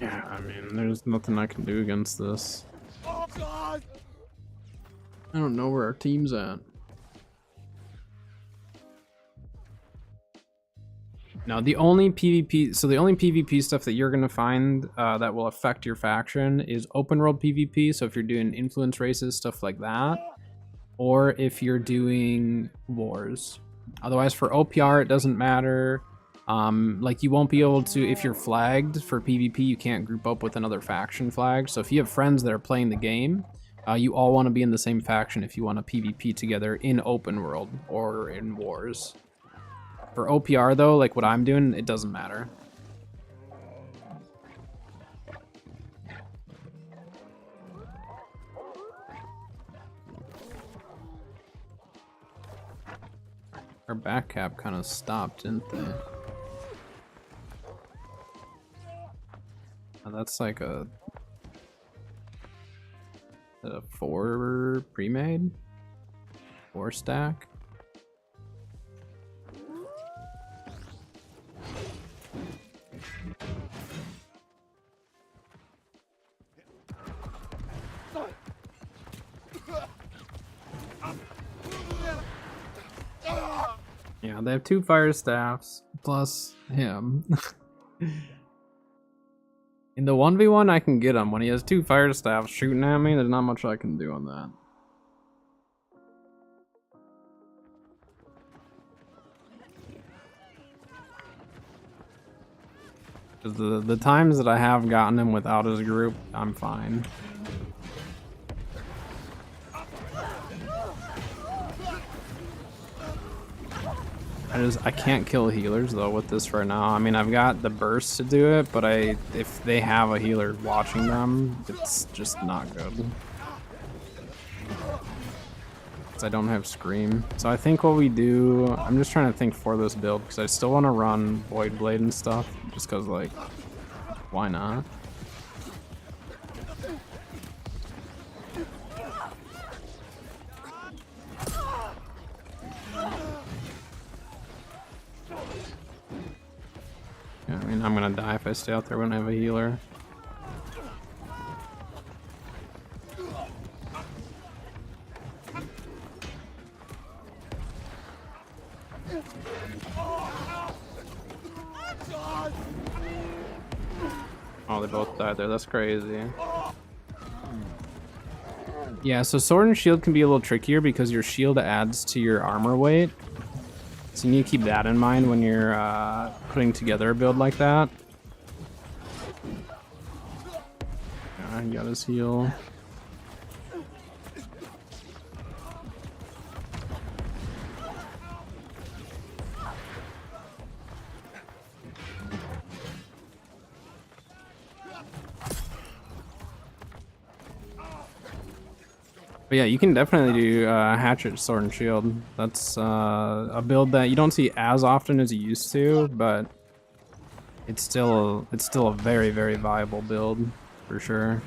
Yeah, I mean, there's nothing I can do against this. I don't know where our team's at. Now, the only PvP stuff that you're gonna find that will affect your faction is open world PvP. So if you're doing influence races, stuff like that, or if you're doing wars. Otherwise, for OPR, it doesn't matter. Like, you won't be able to, if you're flagged for PvP, you can't group up with another faction flag. So if you have friends that are playing the game, you all want to be in the same faction if you want to PvP together in open world or in wars. For OPR though, like what I'm doing, it doesn't matter. Our back cap kind of stopped, didn't they? Oh, that's like a 4 pre-made? 4 stack? Yeah, they have 2 fire staffs plus him. In the 1v1, I can get him. When he has 2 fire staffs shooting at me, there's not much I can do on that. Because the times that I have gotten him without his group, I'm fine. I can't kill healers though with this right now. I mean, I've got the burst to do it, but if they have a healer watching them, it's just not good. Because I don't have Scream. So I think what we do, I'm just trying to think for this build, because I still want to run Void Blade and stuff, just because, like, why not? Yeah, I mean, I'm gonna die if I stay out there when I have a healer. Oh, they both died there. That's crazy. Yeah, so sword and shield can be a little trickier because your shield adds to your armor weight. So you need to keep that in mind when you're putting together a build like that. Yeah, he got his heal. But yeah, you can definitely do Hatchet, Sword, and Shield. That's a build that you don't see as often as you used to, but it's still a very, very viable build for sure.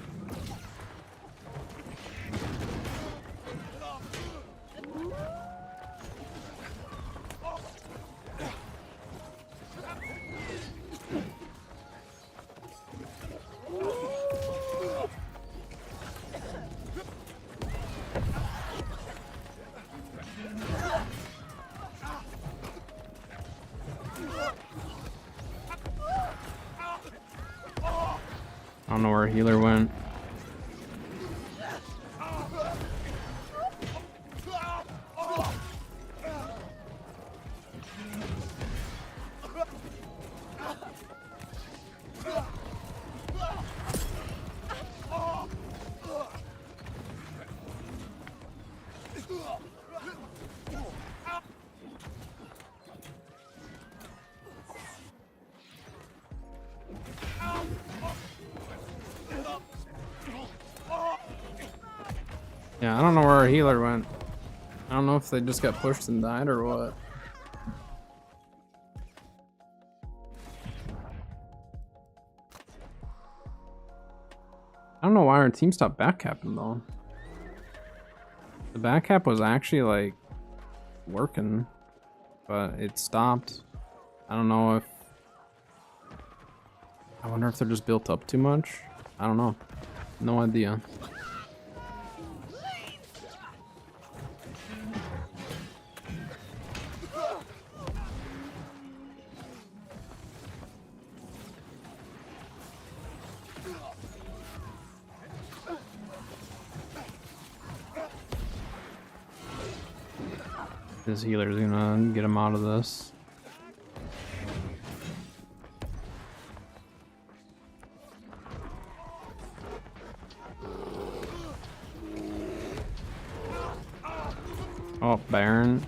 I don't know where healer went. Yeah, I don't know where our healer went. I don't know if they just got pushed and died or what. I don't know why our team stopped backcapping though. The backcap was actually like working, but it stopped. I don't know if... I wonder if they're just built up too much. I don't know. No idea. This healer's gonna get him out of this. Oh, Baron.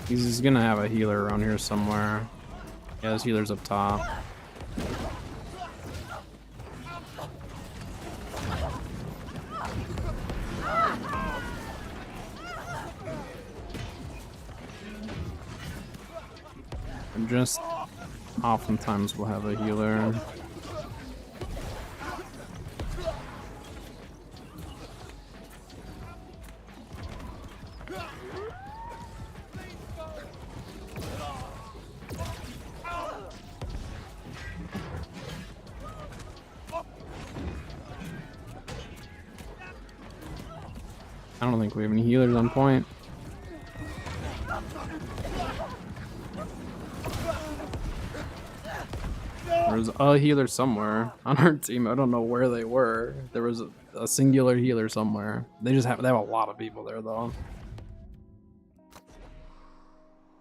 He's gonna have a healer around here somewhere. Yeah, this healer's up top. And just oftentimes we'll have a healer. I don't think we have any healers on point. There's a healer somewhere on our team. I don't know where they were. There was a singular healer somewhere. They have a lot of people there though.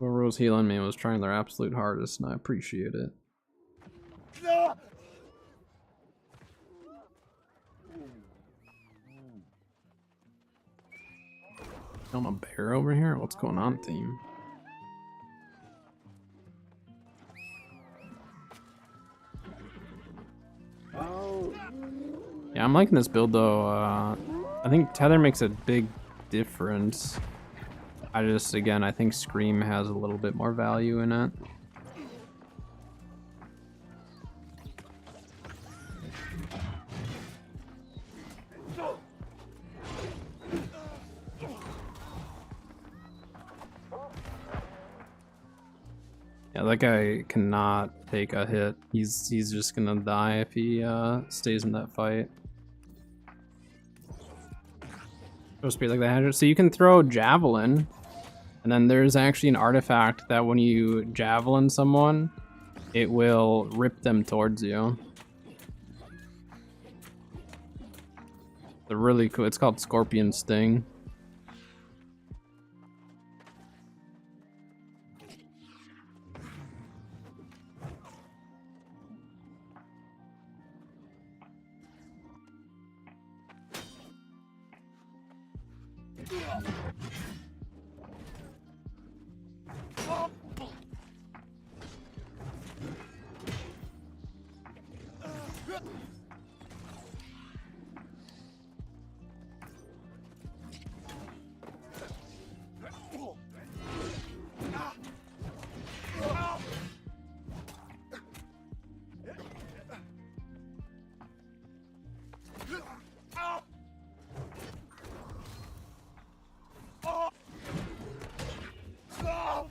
Whoever was healing me was trying their absolute hardest, and I appreciate it. I'm a bear over here? What's going on, team? Yeah, I'm liking this build though. I think Tether makes a big difference. Again, I think Scream has a little bit more value in it. Yeah, that guy cannot take a hit. He's just gonna die if he stays in that fight. Supposed to be like that. So you can throw javelin, and then there's actually an artifact that when you javelin someone, it will rip them towards you. They're really cool. It's called Scorpion Sting.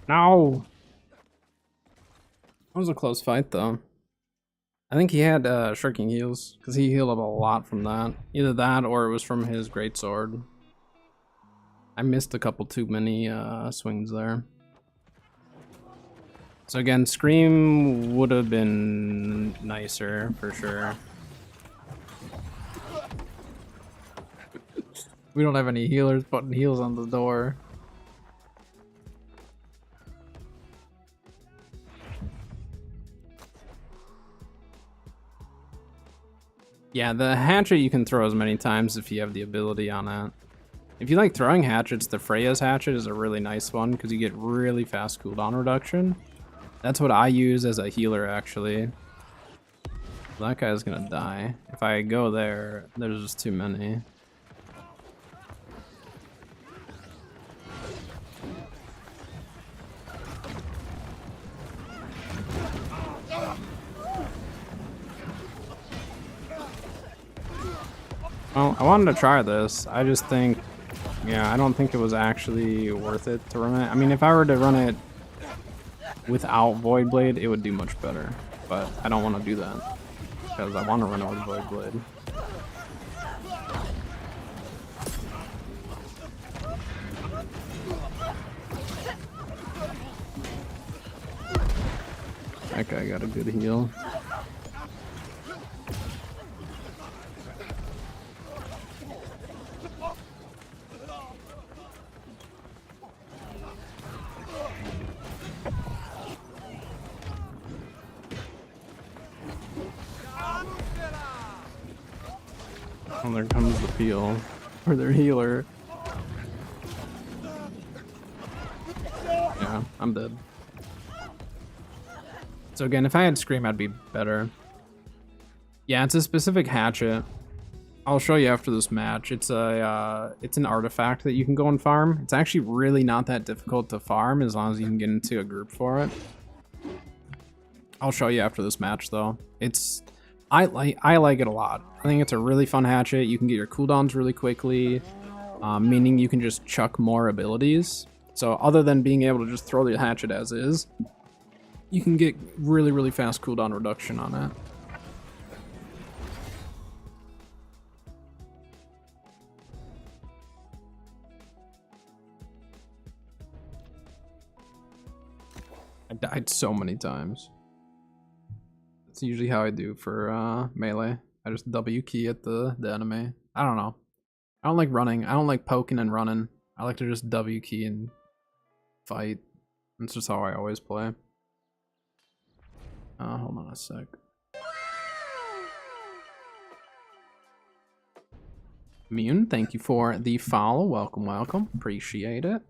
No! That was a close fight, though. I think he had shrinking heals, because he healed up a lot from that. Either that, or it was from his greatsword. I missed a couple too many swings there. So again, Scream would have been nicer, for sure. We don't have any healers putting heals on the door. Yeah, the hatchet you can throw as many times if you have the ability on it. If you like throwing hatchets, the Freya's hatchet is a really nice one because you get really fast cooldown reduction. That's what I use as a healer, actually. That guy's gonna die. If I go there, there's just too many. Well, I wanted to try this. I just think, yeah, I don't think it was actually worth it to run it. I mean, if I were to run it without Void Blade, it would do much better. But I don't want to do that because I want to run it with Void Blade. That guy got a good heal. Oh, there comes the peel for their healer. Yeah, I'm dead. So again, if I had Scream, I'd be better. Yeah, it's a specific hatchet. I'll show you after this match. It's an artifact that you can go and farm. It's actually really not that difficult to farm as long as you can get into a group for it. I'll show you after this match though. I like it a lot. I think it's a really fun hatchet. You can get your cooldowns really quickly, meaning you can just chuck more abilities. So other than being able to just throw the hatchet as is, you can get really, really fast cooldown reduction on it. I died so many times. That's usually how I do for melee. I just W key at the enemy. I don't know. I don't like running. I don't like poking and running. I like to just W key and fight. That's just how I always play. Hold on a sec. Mune, thank you for the follow. Welcome, welcome. Appreciate it.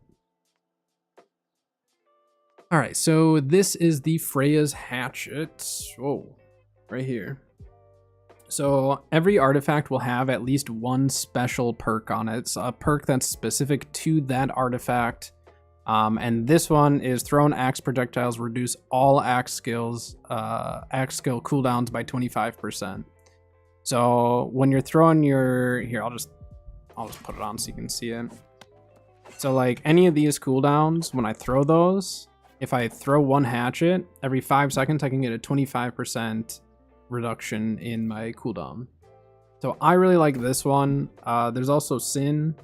All right, so this is the Freya's hatchet. Whoa, right here. So every artifact will have at least one special perk on it. It's a perk that's specific to that artifact. And this one is thrown axe projectiles reduce all axe skill cooldowns by 25%. So when you're throwing your, here, I'll just put it on so you can see it. So like any of these cooldowns, when I throw those, if I throw one hatchet, every 5 seconds I can get a 25% reduction in my cooldown. So I really like this one. There's also Sin,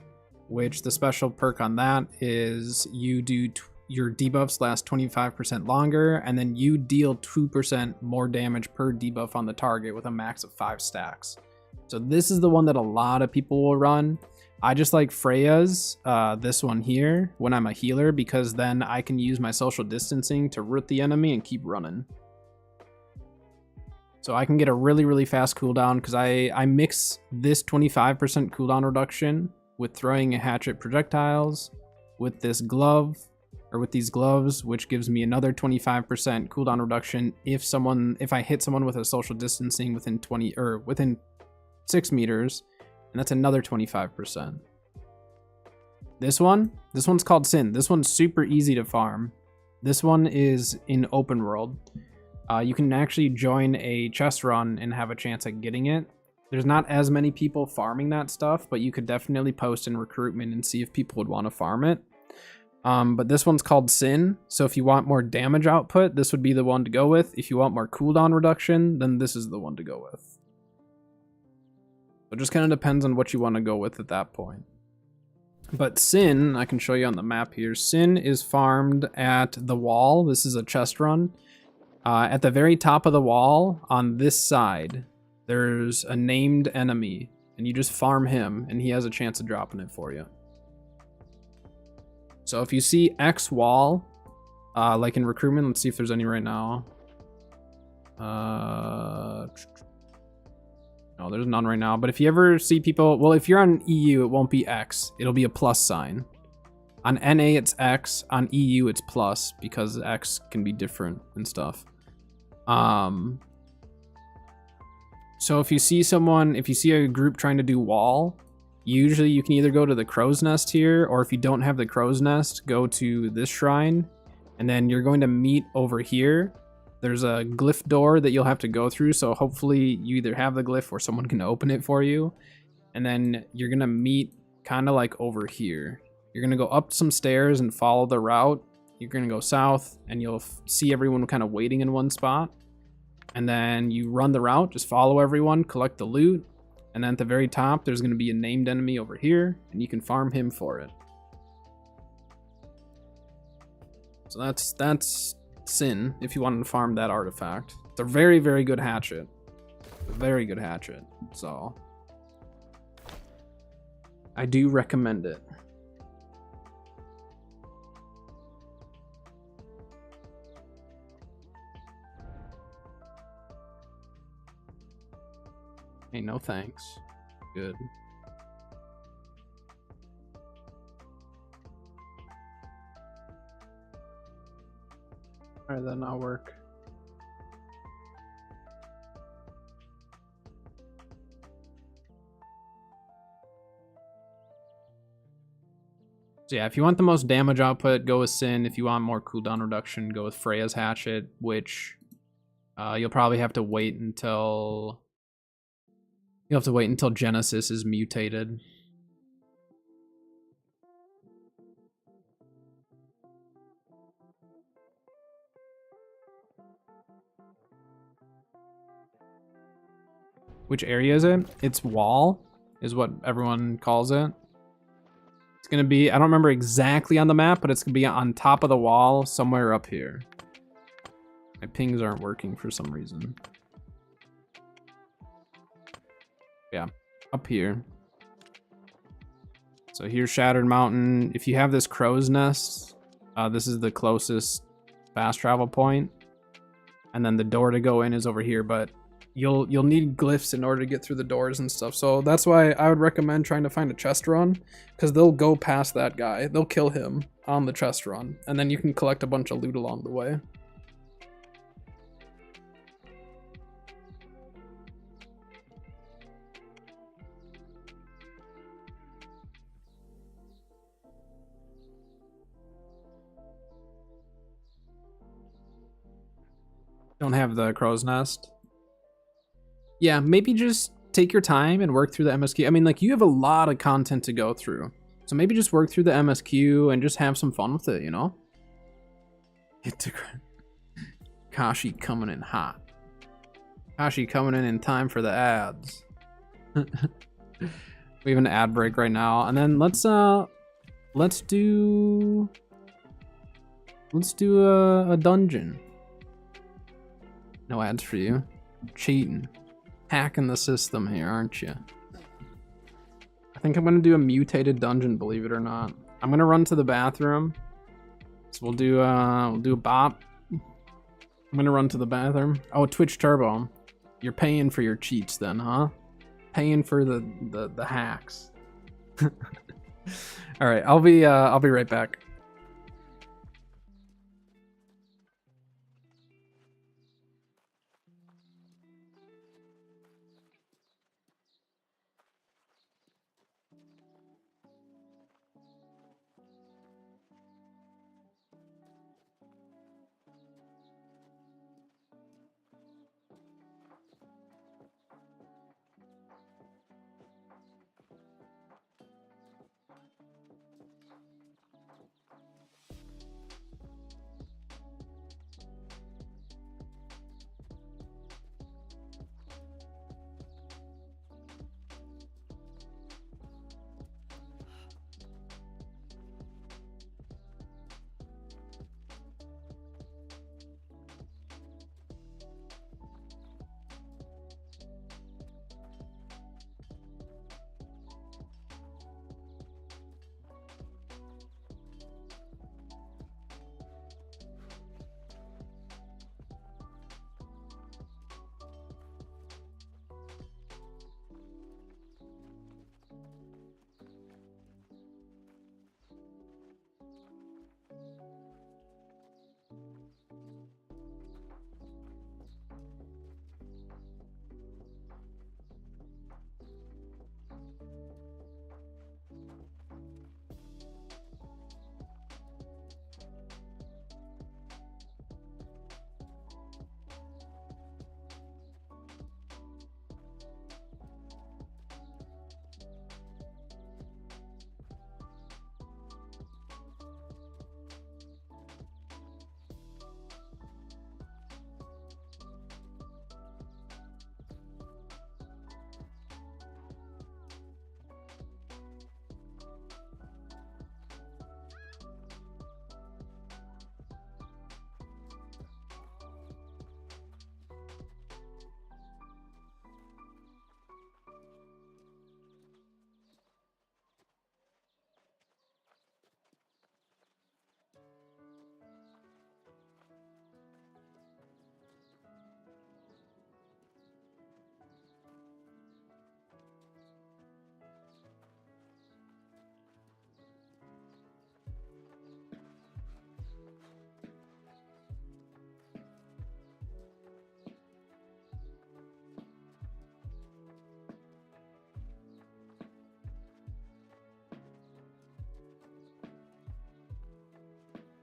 which the special perk on that is you do your debuffs last 25% longer, and then you deal 2% more damage per debuff on the target with a max of 5 stacks. So this is the one that a lot of people will run. I just like Freya's, this one here, when I'm a healer, because then I can use my social distancing to root the enemy and keep running. So I can get a really, really fast cooldown because I mix this 25% cooldown reduction with throwing a hatchet projectiles with this glove, or with these gloves, which gives me another 25% cooldown reduction if I hit someone with a social distancing within 6 meters. And that's another 25%. This one's called Sin. This one's super easy to farm. This one is in open world. You can actually join a chest run and have a chance at getting it. There's not as many people farming that stuff, but you could definitely post in recruitment and see if people would want to farm it. But this one's called Sin, so if you want more damage output, this would be the one to go with. If you want more cooldown reduction, then this is the one to go with. It just kind of depends on what you want to go with at that point. But Sin, I can show you on the map here. Sin is farmed at the wall. This is a chest run. At the very top of the wall, on this side, there's a named enemy, and you just farm him, and he has a chance of dropping it for you. So if you see X wall, like in recruitment, let's see if there's any right now. No, there's none right now. But if you ever see people, well, if you're on EU, it won't be X. It'll be a plus sign. On NA, it's X. On EU, it's plus because X can be different and stuff. So if you see someone, if you see a group trying to do wall, usually you can either go to the crow's nest here, or if you don't have the crow's nest, go to this shrine, and then you're going to meet over here. There's a glyph door that you'll have to go through, so hopefully you either have the glyph or someone can open it for you. And then you're gonna meet kind of like over here. You're gonna go up some stairs and follow the route. You're gonna go south, and you'll see everyone kind of waiting in one spot. And then you run the route, just follow everyone, collect the loot, and then at the very top, there's gonna be a named enemy over here, and you can farm him for it. So that's Sin, if you wanted to farm that artifact. It's a very, very good hatchet. A very good hatchet. So I do recommend it. Hey, no thanks. Good. Alright, that not work. So yeah, if you want the most damage output, go with Sin. If you want more cooldown reduction, go with Freya's Hatchet, which you'll probably have to wait until... You'll have to wait until Genesis is mutated. Which area is it? It's wall, is what everyone calls it. It's gonna be, I don't remember exactly on the map, but it's gonna be on top of the wall, somewhere up here. My pings aren't working for some reason. Yeah, up here. So here's Shattered Mountain. If you have this crow's nest, this is the closest fast travel point. And then the door to go in is over here, but you'll need glyphs in order to get through the doors and stuff. So that's why I would recommend trying to find a chest run, because they'll go past that guy. They'll kill him on the chest run, and then you can collect a bunch of loot along the way. Don't have the crow's nest. Yeah, maybe just take your time and work through the MSQ. I mean, like, you have a lot of content to go through. So maybe just work through the MSQ and just have some fun with it, you know? Kashi coming in hot. Kashi coming in time for the ads. We have an ad break right now. And then let's do a dungeon. No ads for you. Cheating. Hacking the system here, aren't you? I think I'm gonna do a mutated dungeon, believe it or not. I'm gonna run to the bathroom. So we'll do a bop. I'm gonna run to the bathroom. Oh, Twitch Turbo. You're paying for your cheats then, huh? Paying for the hacks. All right, I'll be right back.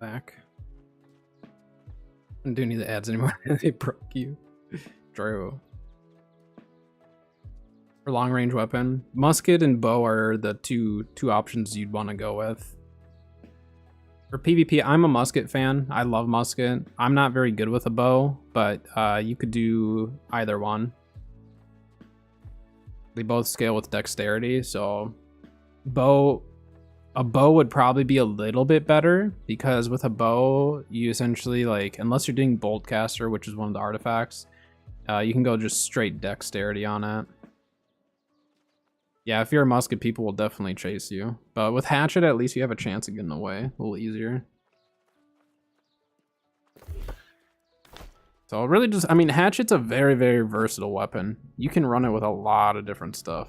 Back. I don't need the ads anymore. They broke you. True. For long range weapon, musket and bow are the two options you'd want to go with. For PvP, I'm a musket fan. I love musket. I'm not very good with a bow, but you could do either one. They both scale with dexterity, so a bow would probably be a little bit better, because with a bow, you essentially, like, unless you're doing Boltcaster, which is one of the artifacts, you can go just straight dexterity on it. Yeah, if you're a musket, people will definitely chase you. But with hatchet, at least you have a chance of getting away. A little easier. So really just, I mean, hatchet's a very, very versatile weapon. You can run it with a lot of different stuff.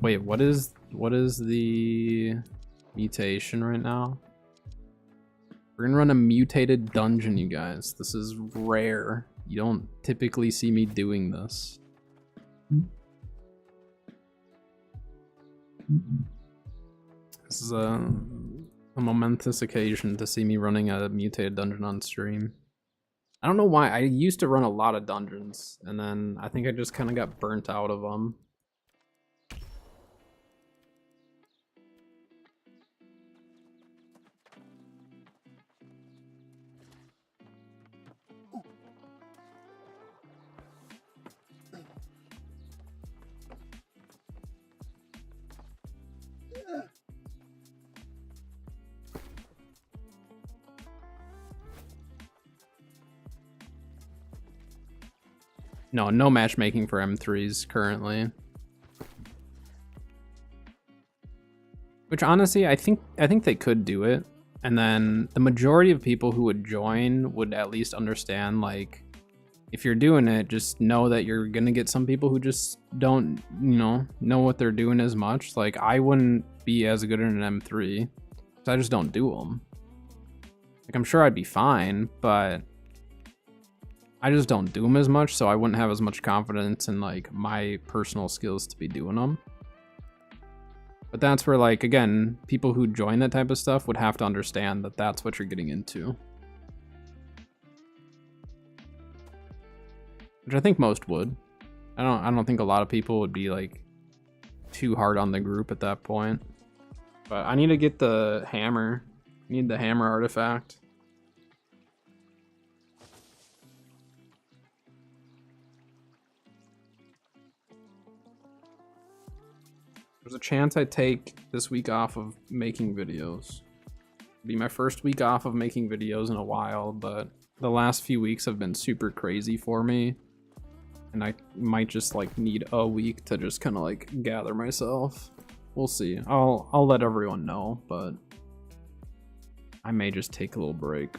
Wait, what is the mutation right now? We're gonna run a mutated dungeon, you guys. This is rare. You don't typically see me doing this. This is a momentous occasion to see me running a mutated dungeon on stream. I don't know why. I used to run a lot of dungeons, and then I think I just kind of got burnt out of them. No matchmaking for M3s currently. Which honestly, I think they could do it. And then the majority of people who would join would at least understand, like, if you're doing it, just know that you're gonna get some people who just don't, know what they're doing as much. Like, I wouldn't be as good in an M3, because I just don't do them. Like, I'm sure I'd be fine, but I just don't do them as much, so I wouldn't have as much confidence in, like, my personal skills to be doing them. But that's where, like, again, people who join that type of stuff would have to understand that that's what you're getting into. Which I think most would. I don't think a lot of people would be, like, too hard on the group at that point. But I need to get the hammer. I need the hammer artifact. There's a chance I take this week off of making videos. It'll be my first week off of making videos in a while, but the last few weeks have been super crazy for me. And I might just, like, need a week to just kind of, like, gather myself. We'll see. I'll let everyone know, but I may just take a little break.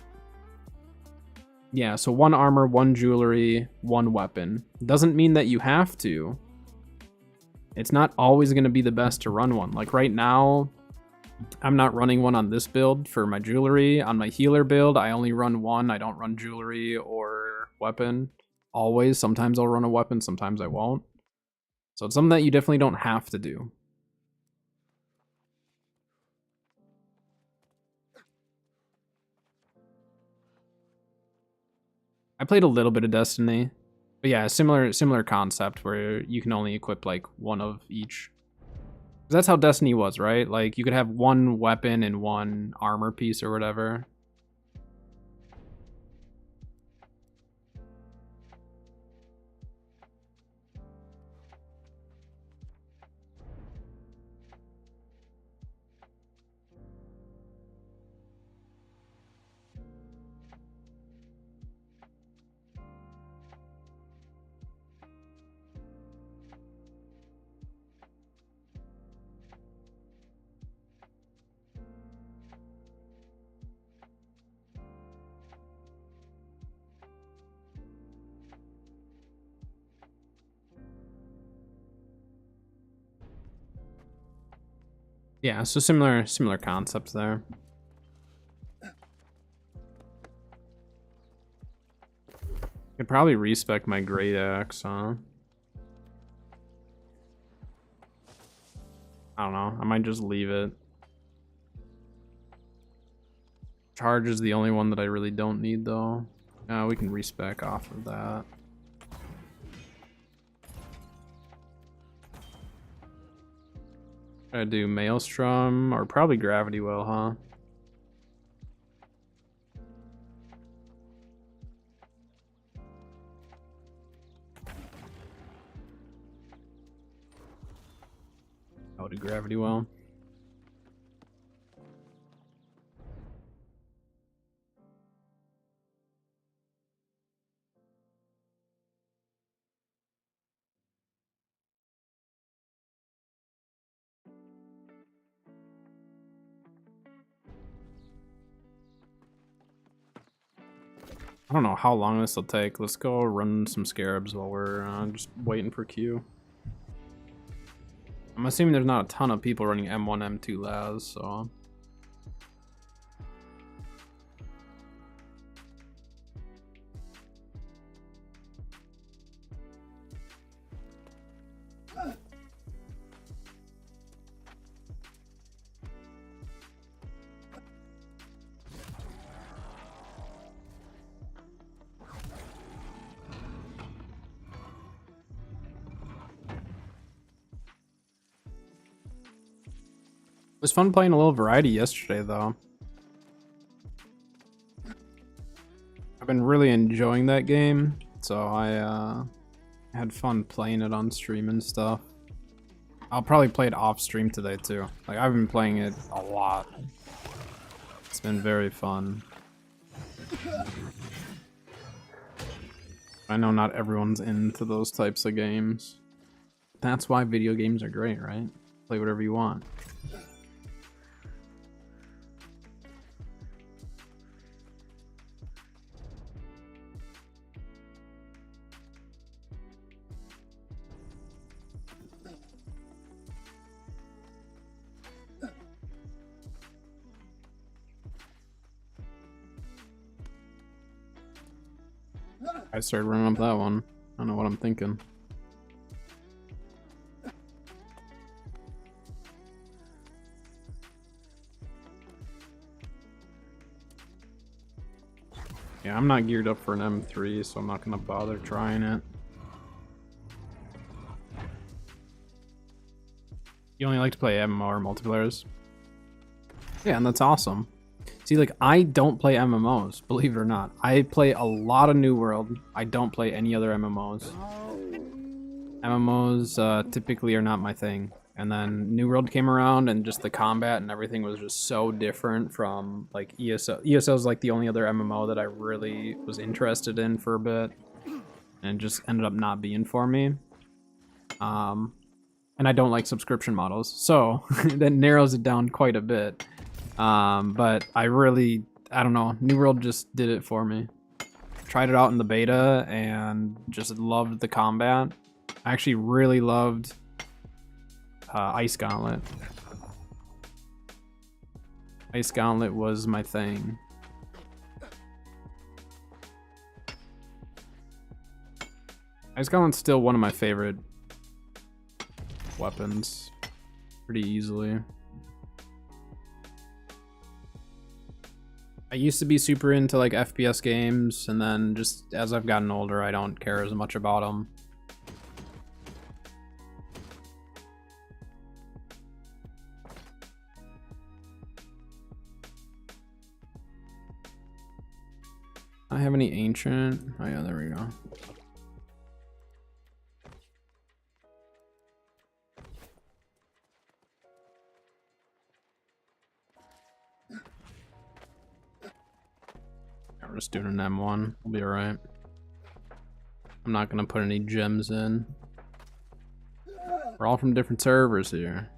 Yeah, so 1 armor, 1 jewelry, 1 weapon. Doesn't mean that you have to. It's not always going to be the best to run one. Like, right now, I'm not running one on this build for my jewelry. On my healer build, I only run 1. I don't run jewelry or weapon. Always. Sometimes I'll run a weapon, sometimes I won't. So it's something that you definitely don't have to do. I played a little bit of Destiny. But yeah, similar concept where you can only equip, like, 1 of each. That's how Destiny was, right? Like, you could have 1 weapon and 1 armor piece or whatever. Yeah, so similar concepts there. Could probably respec my great axe, huh? I don't know. I might just leave it. Charge is the only one that I really don't need, though. We can respec off of that. Gotta do Maelstrom or probably Gravity Well, huh? I'll do Gravity Well. I don't know how long this will take. Let's go run some scarabs while we're just waiting for Q. I'm assuming there's not a ton of people running M1, M2 Laz, so... It was fun playing a little variety yesterday, though. I've been really enjoying that game, so I had fun playing it on stream and stuff. I'll probably play it off stream today, too. Like, I've been playing it a lot. It's been very fun. I know not everyone's into those types of games. That's why video games are great, right? Play whatever you want. I started running up that one. I don't know what I'm thinking. Yeah, I'm not geared up for an M3, so I'm not gonna bother trying it. You only like to play MMO or multiplayers? Yeah, and that's awesome. See, like, I don't play MMOs, believe it or not. I play a lot of New World. I don't play any other MMOs. MMOs typically are not my thing. And then New World came around, and just the combat and everything was just so different from, like, ESO. ESO is, like, the only other MMO that I really was interested in for a bit. And just ended up not being for me. And I don't like subscription models. So, that narrows it down quite a bit. But I don't know, New World just did it for me. Tried it out in the beta and just loved the combat. I actually really loved Ice Gauntlet. Ice Gauntlet was my thing. Ice Gauntlet's still one of my favorite weapons, pretty easily. I used to be super into like FPS games, and then just as I've gotten older, I don't care as much about them. I have any ancient? Oh yeah, there we go. We're just doing an M1. We'll be alright. I'm not gonna put any gems in. We're all from different servers here.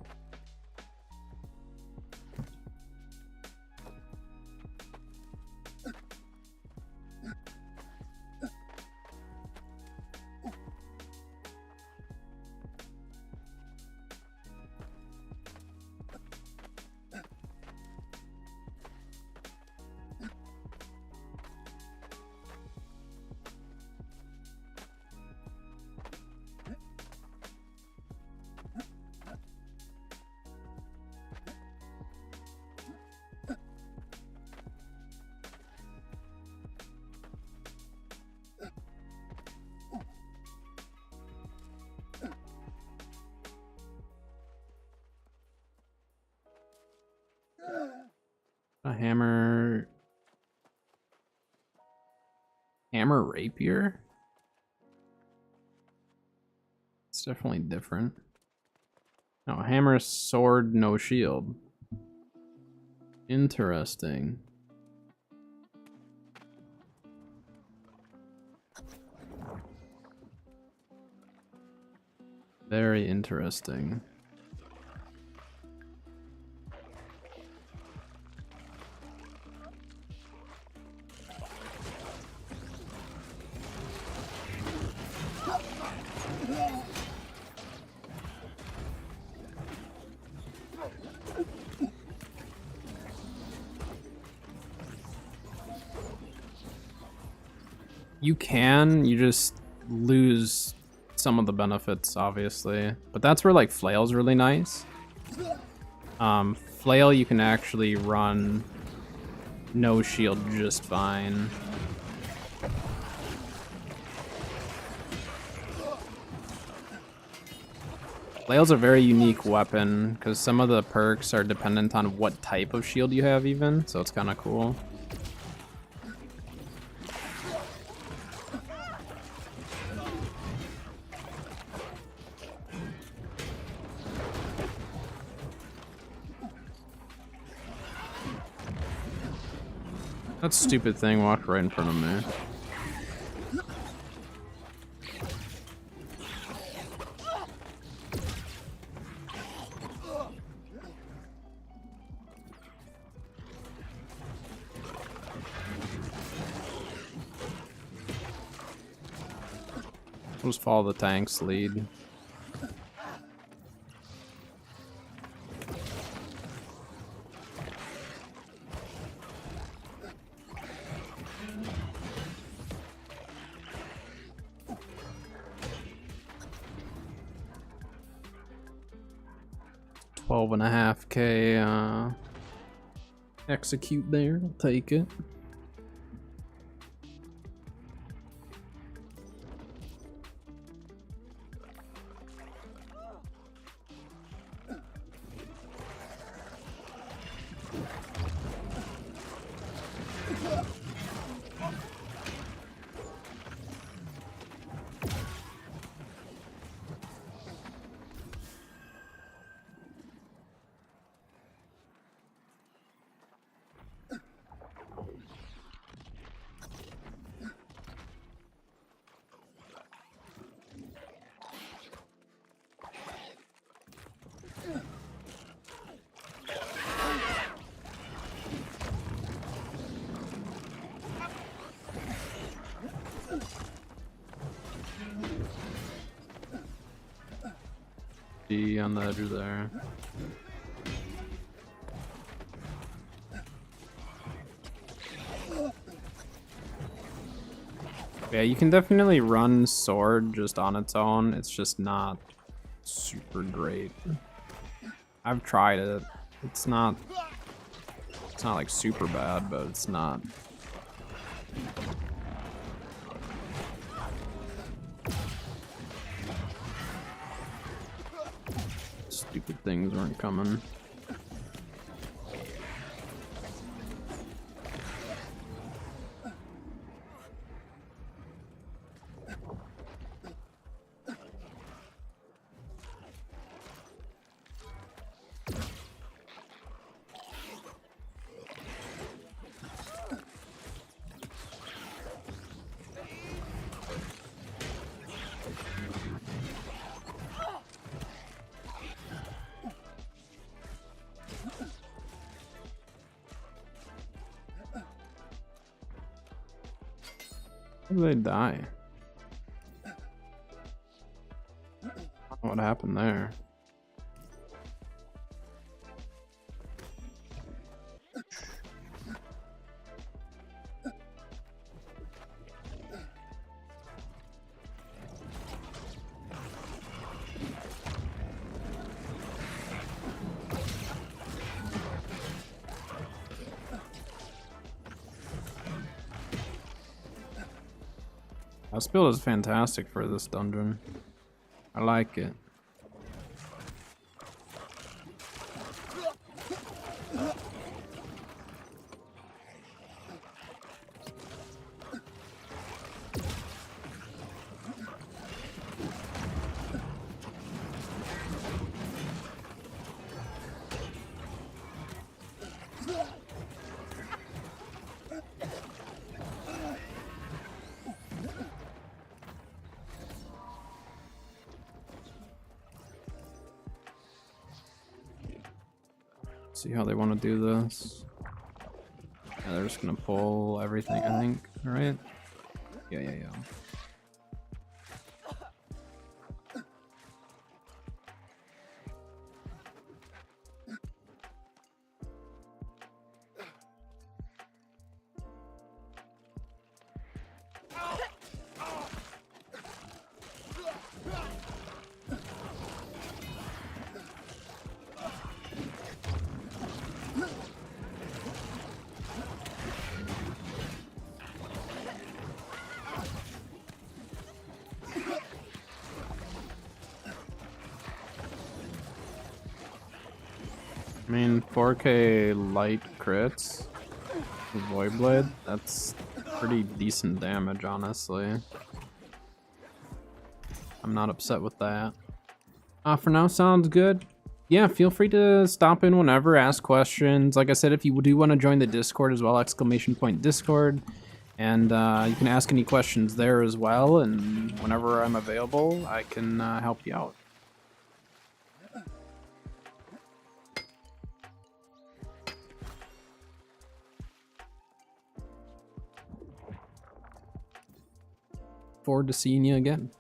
A hammer. Hammer rapier? It's definitely different. No, hammer, sword, no shield. Interesting. Very interesting. You can, you just lose some of the benefits, obviously. But that's where, like, Flail's really nice. Flail, you can actually run no shield just fine. Flail's a very unique weapon, because some of the perks are dependent on what type of shield you have even, so it's kind of cool. That stupid thing walked right in front of me. Just follow the tank's lead. $12.5K execute there. I'll take it. On the edge of there. Yeah, you can definitely run sword just on its own. It's just not super great. I've tried it. It's not like super bad, but it's not. Stupid things weren't coming. How did they die? I don't know what happened there. This build is fantastic for this dungeon. I like it. See how they want to do this. Yeah, they're just gonna pull everything, I think, right? Yeah. I mean, 4K light crits with Void Blade, that's pretty decent damage, honestly. I'm not upset with that. For now, sounds good. Yeah, feel free to stop in whenever, ask questions. Like I said, if you do want to join the Discord as well, !Discord. And you can ask any questions there as well, and whenever I'm available, I can help you out. Forward to seeing you again.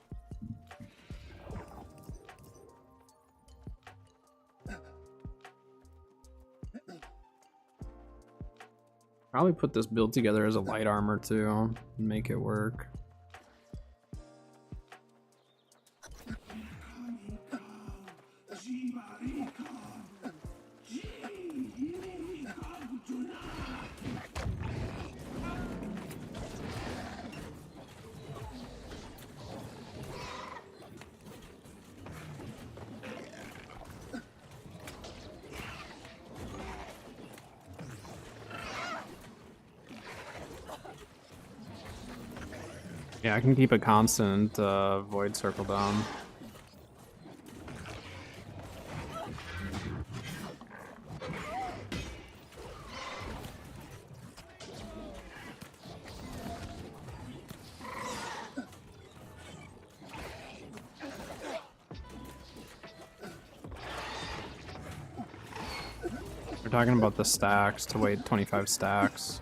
Probably put this build together as a light armor too, and make it work. Yeah, I can keep a constant void circle down. We're talking about the stacks to wait 25 stacks.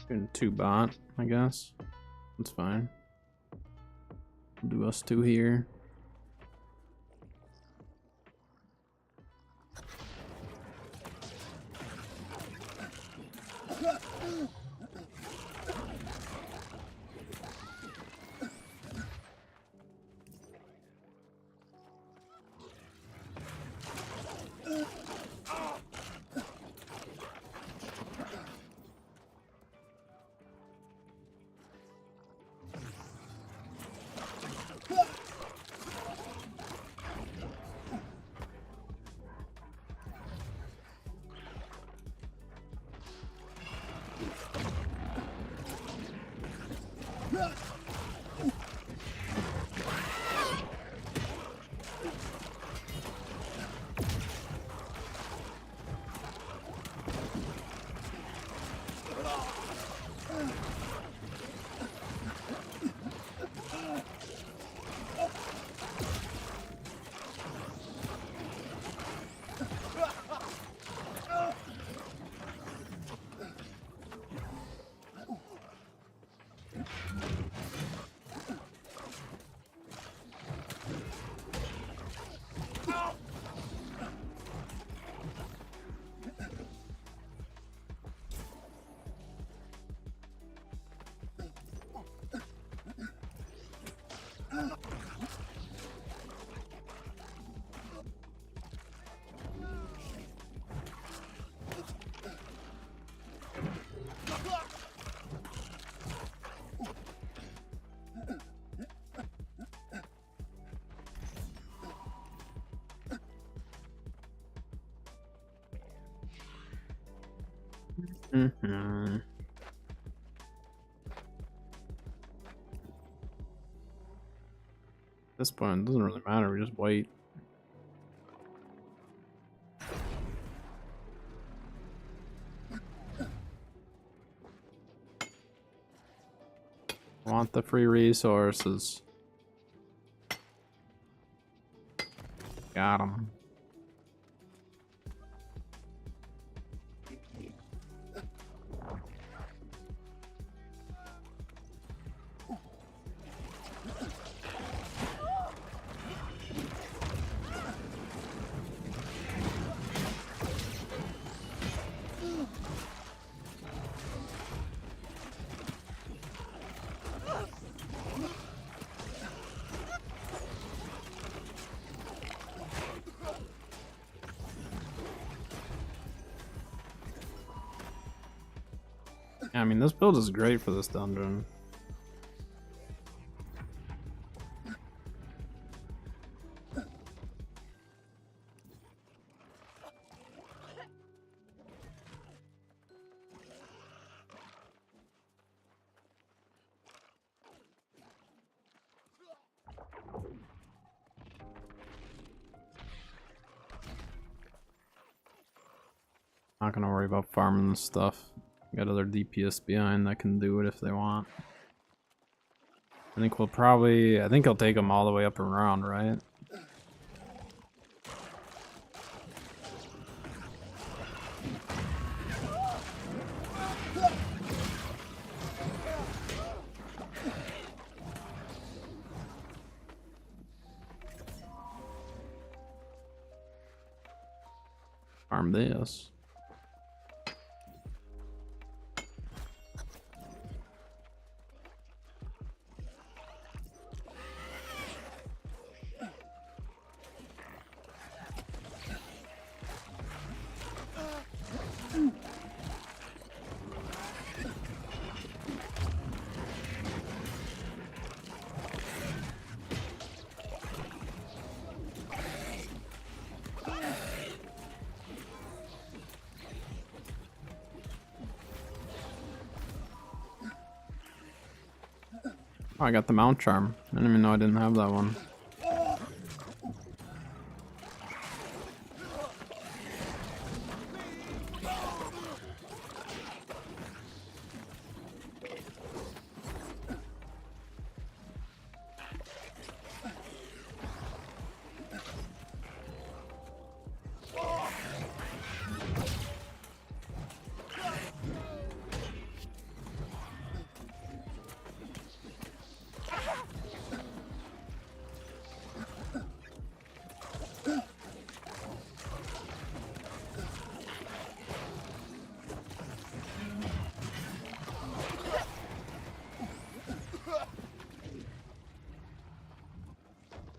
Doing 2 bot, I guess. That's fine. We'll do us 2 here. Mm-hmm. At this point, it doesn't really matter. We just wait. Want the free resources. Got him. I mean, this build is great for this dungeon. Not gonna worry about farming this stuff. Got other DPS behind that can do it if they want. I think we'll probably... I think I'll take them all the way up and around, right? Farm this. Oh, I got the Mount Charm. I didn't even know I didn't have that one.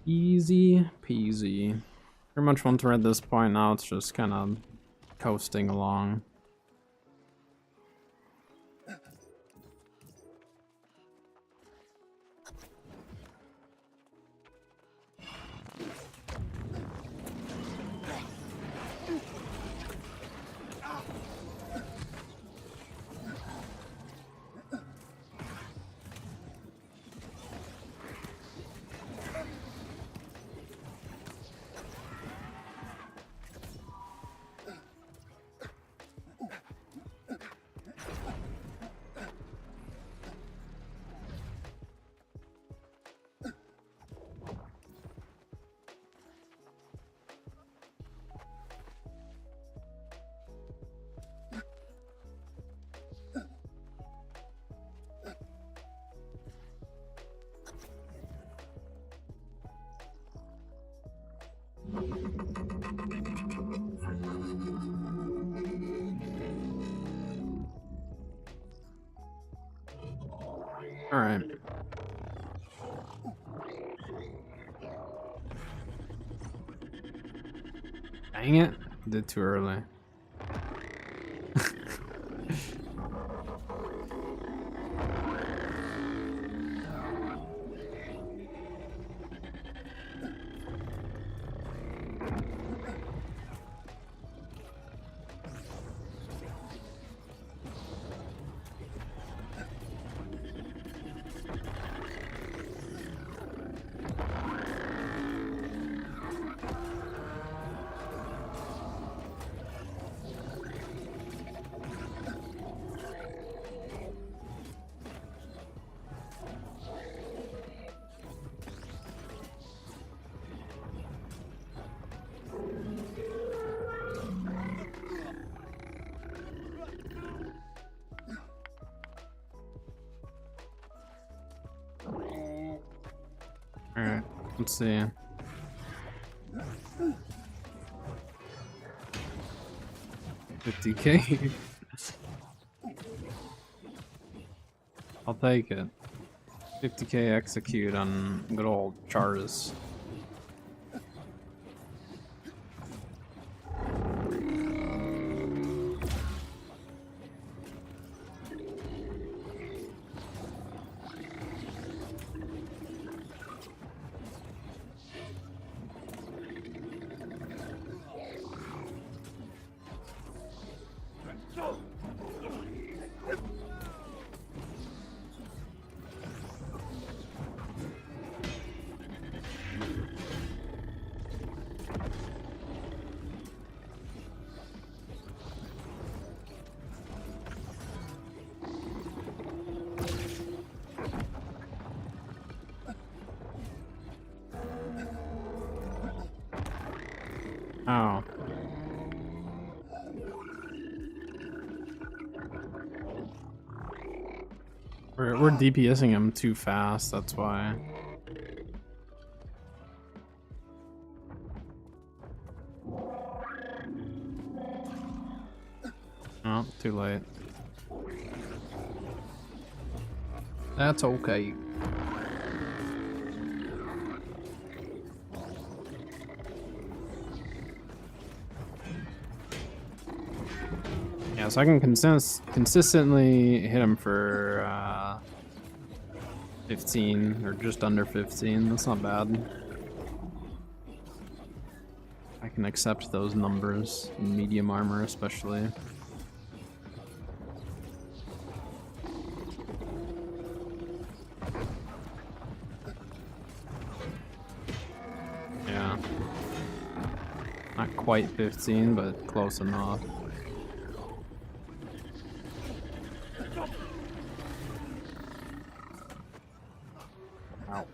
Easy peasy. Pretty much once we're at this point now, it's just kind of coasting along. All right. Dang it. Did too early. Let's see. $50K. I'll take it. 50K execute on good old Charizard. Oh. We're DPSing him too fast, that's why. Oh, too late. That's okay. Yeah, so I can consistently hit him for 15 or just under 15. That's not bad. I can accept those numbers in medium armor, especially. Yeah. Not quite 15, but close enough. Ow.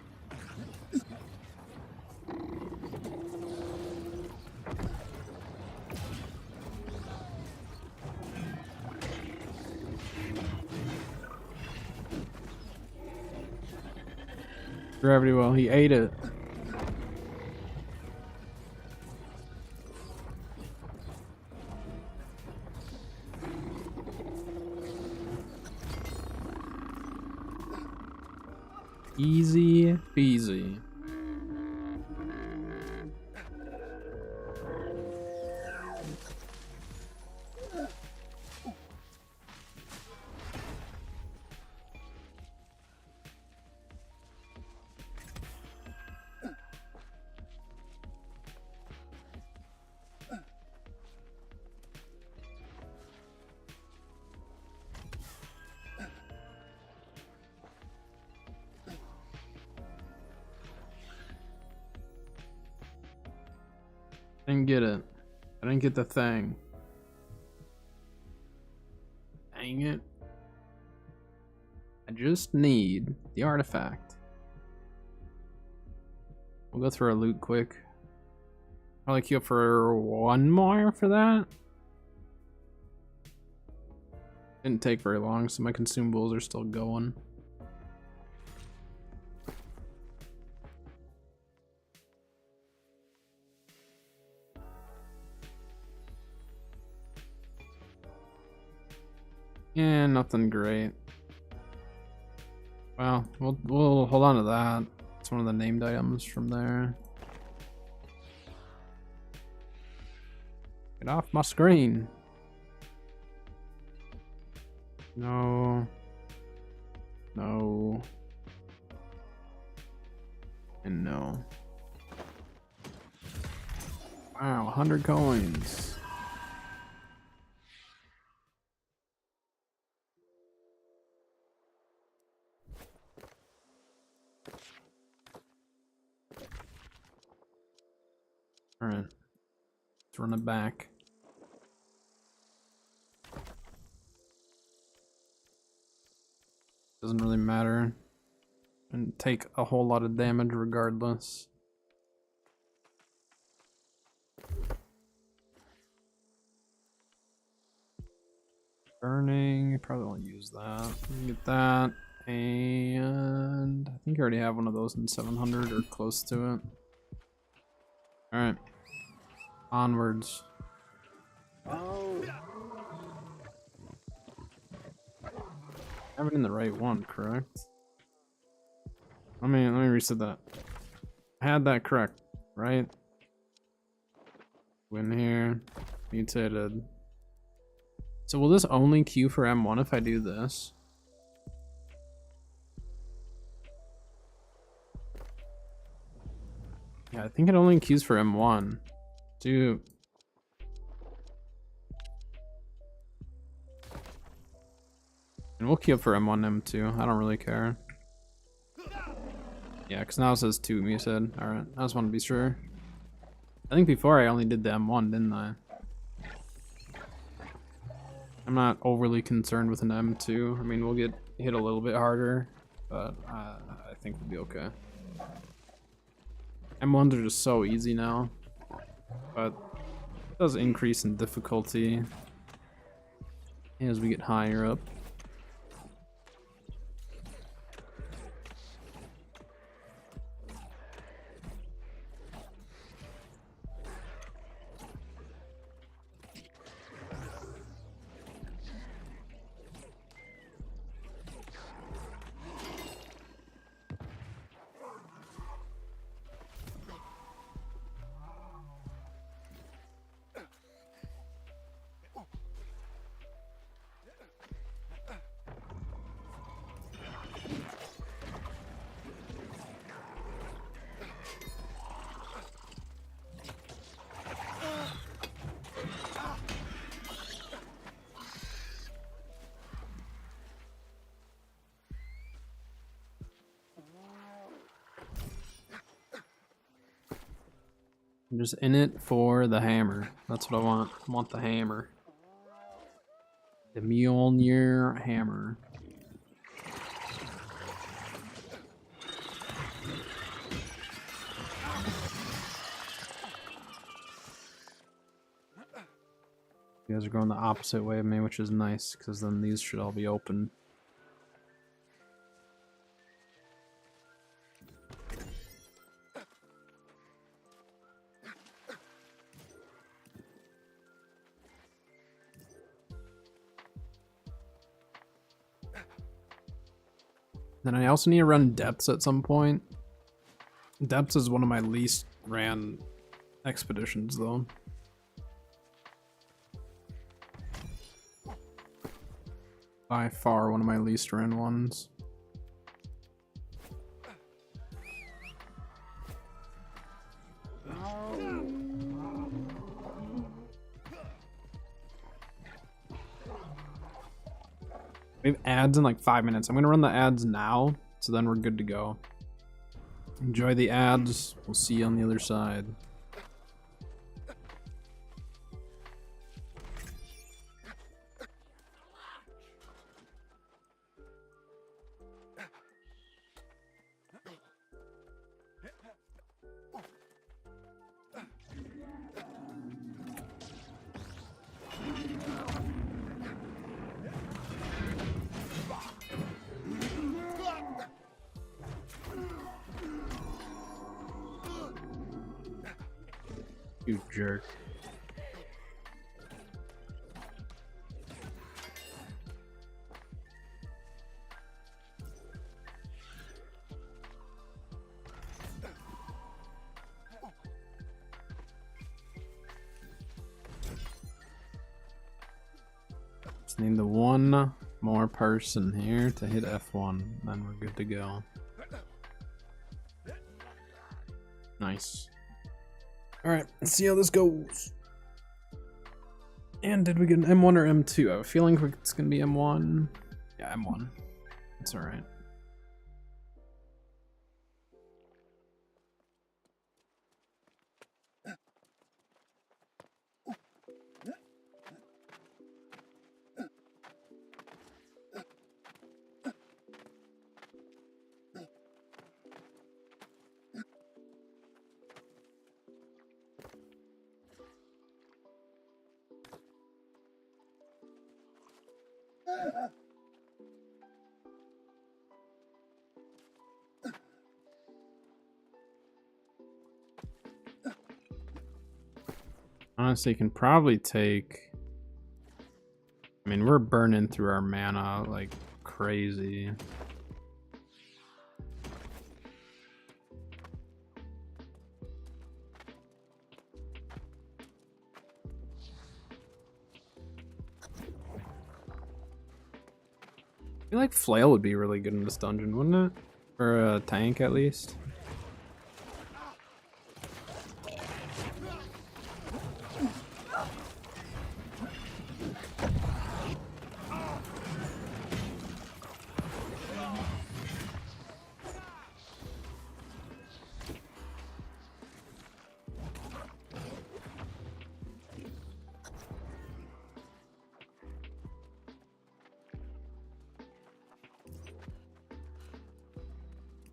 Gravity well, he ate it. Easy peasy. Didn't get it. I didn't get the thing. Dang it. I just need the artifact. We'll go through our loot quick. Probably queue up for one more for that. Didn't take very long, so my consumables are still going. Yeah, nothing great. Well, we'll hold on to that. It's one of the named items from there. Get off my screen. No. No. And no. Wow, 100 coins. Alright. Let's run it back. Doesn't really matter. And take a whole lot of damage regardless. Burning, probably won't use that. Get that, And I think I already have one of those in 700 or close to it. Alright. Onwards. Oh. I have it in the right one, correct? Let me reset that. I had that correct, right? Win here. Mutated. So will this only queue for M1 if I do this? Yeah, I think it only queues for M1. Dude. And we'll queue up for M1, M2. I don't really care. Yeah, because now it says 2, you said. Alright, I just want to be sure. I think before I only did the M1, didn't I? I'm not overly concerned with an M2. I mean, we'll get hit a little bit harder, but I think we'll be okay. M1s are just so easy now, but it does increase in difficulty as we get higher up. I'm just in it for the hammer. That's what I want. I want the hammer. The Mjolnir hammer. You guys are going the opposite way of me, which is nice, because then these should all be open. Then I also need to run depths at some point. Depths is one of my least ran expeditions, though. By far one of my least ran ones. We have ads in like 5 minutes. I'm gonna run the ads now, so then we're good to go. Enjoy the ads. We'll see you on the other side. You jerk. Just need the one more person here to hit F1, then we're good to go. Nice. Alright, let's see how this goes. And did we get an M1 or M2? I have a feeling it's gonna be M1. Yeah, M1. It's alright. Honestly, can probably take... I mean, we're burning through our mana like crazy. I feel like Flail would be really good in this dungeon, wouldn't it? Or a tank, at least.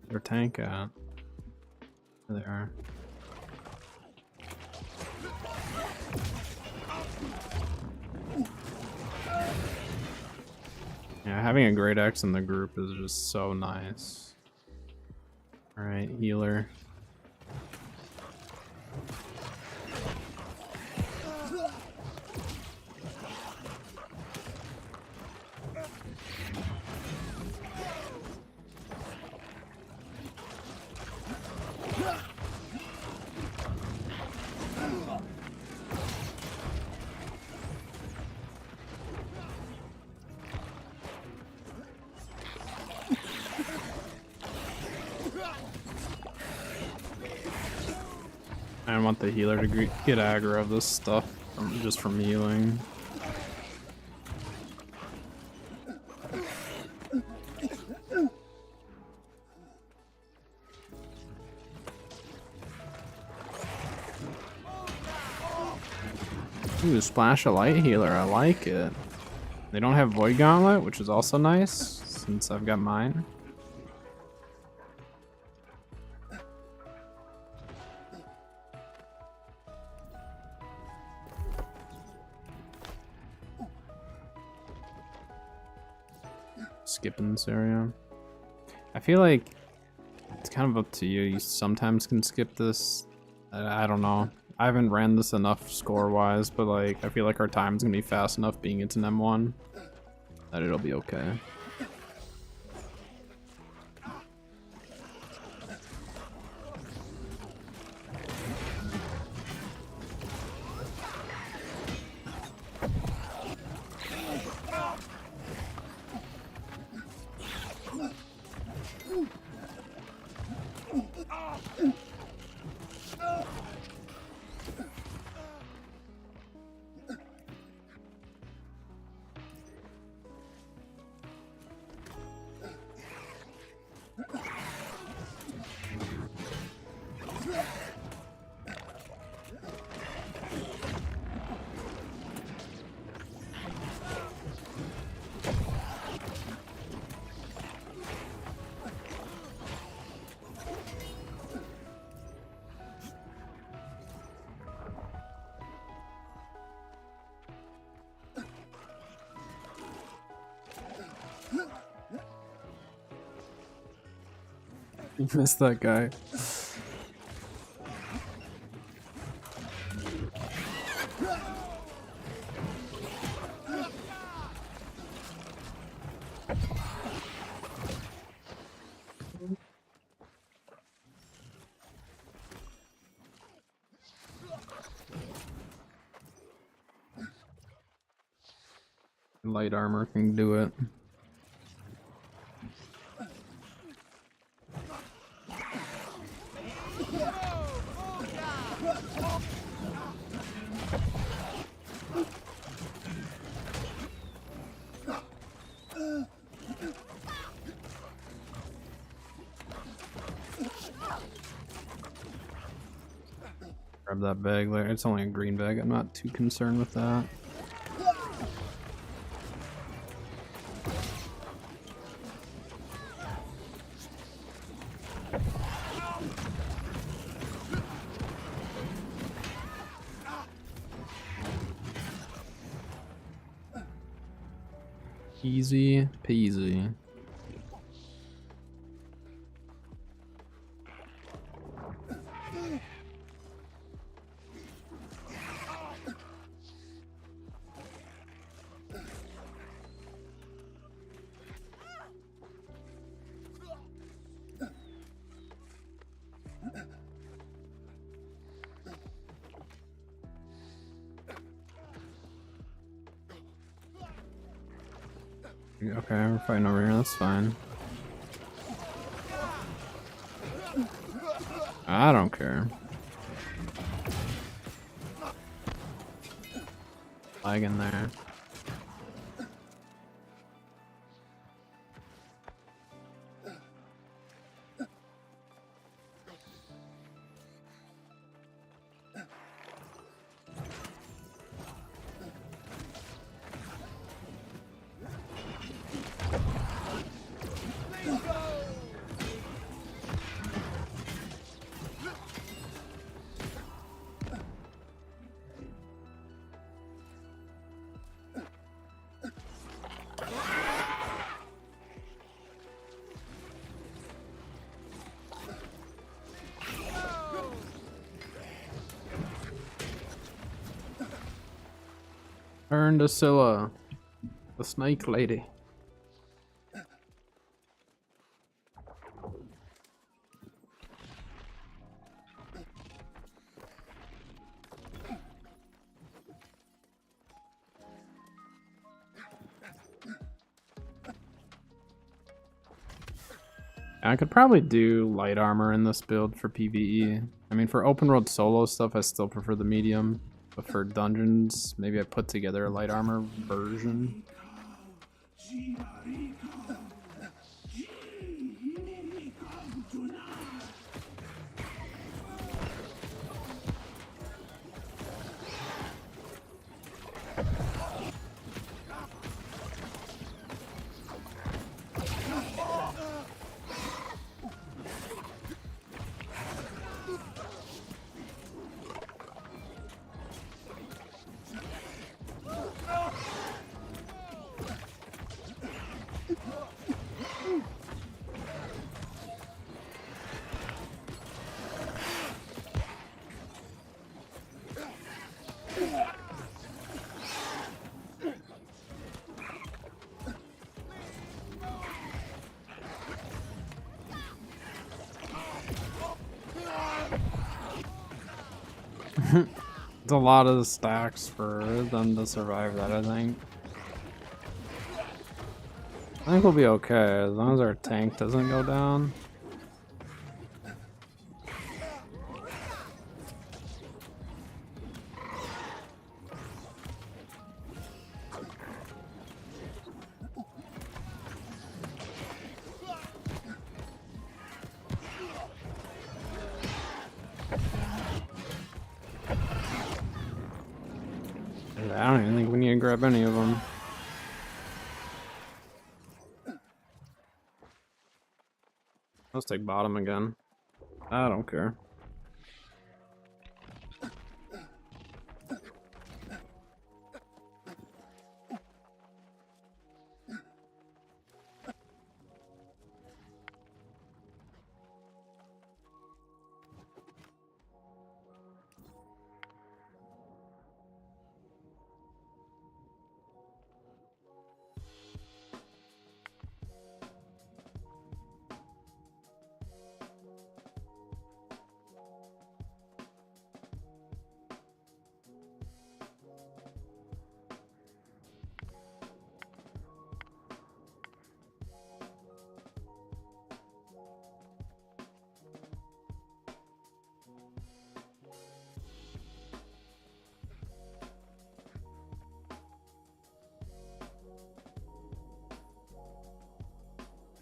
Their tank at? There they are. Yeah, having a Great Axe in the group is just so nice. Alright, healer. I want the healer to get aggro of this stuff just from healing. Ooh, Splash of Light healer, I like it. They don't have Void Gauntlet, which is also nice, since I've got mine. Skipping this area. I feel like it's kind of up to you. You sometimes can skip this. I don't know. I haven't ran this enough score-wise, but like I feel like our time's gonna be fast enough being it's an M1 that it'll be okay. You missed that guy. Light armor can do it. Grab that bag there. It's only a green bag. I'm not too concerned with that. Easy peasy. Okay, we're fighting over here, that's fine. I don't care. Lag in there. Turn to Scylla, the snake lady. I could probably do light armor in this build for PvE. I mean, for open world solo stuff, I still prefer the medium. But for dungeons, maybe I put together a light armor version. It's a lot of stacks for them to survive that, I think. I think we'll be okay as long as our tank doesn't go down. I don't even think we need to grab any of them. Let's take bottom again. I don't care.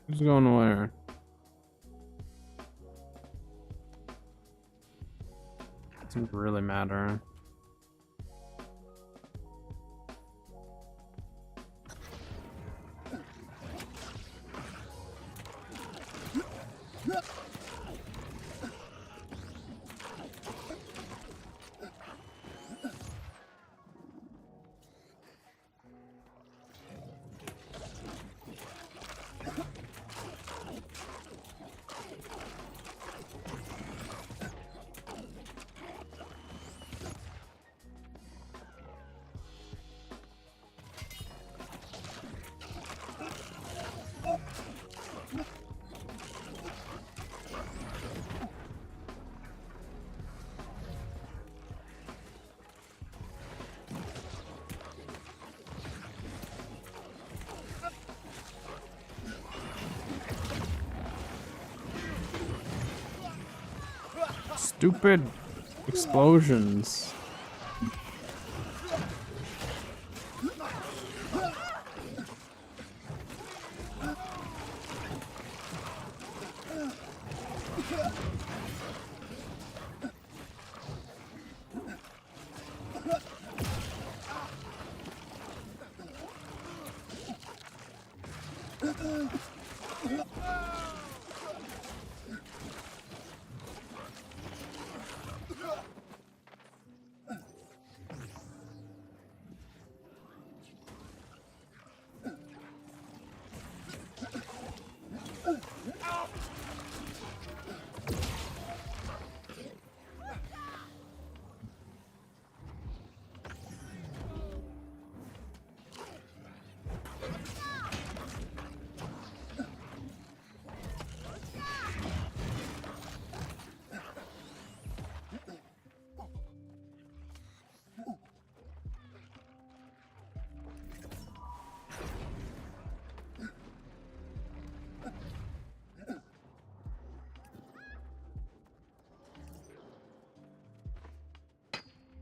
Who's going where? Doesn't really matter. Stupid explosions.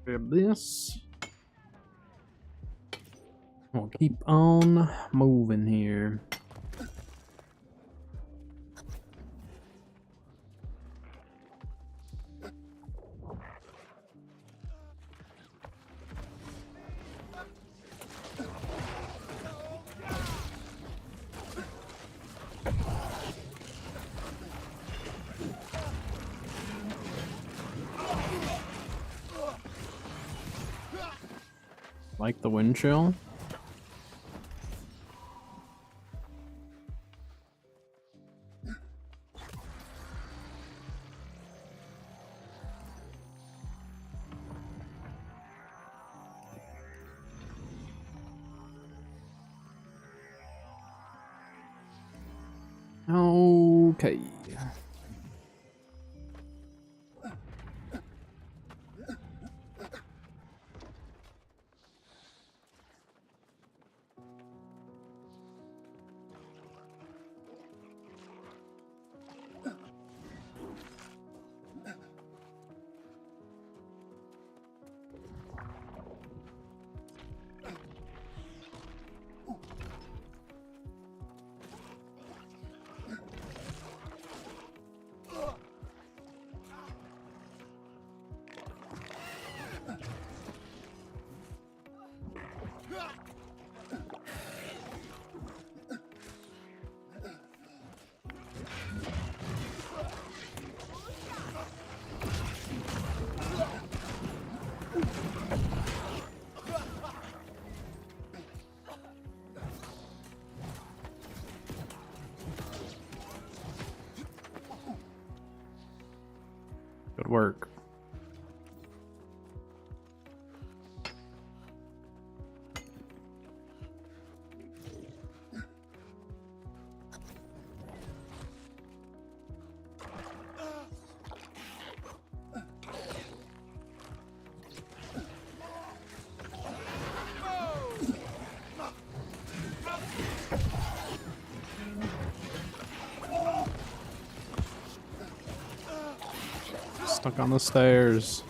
Grab this. We'll keep on moving here. Like the wind chill. Okay. Good work. Stuck on the stairs.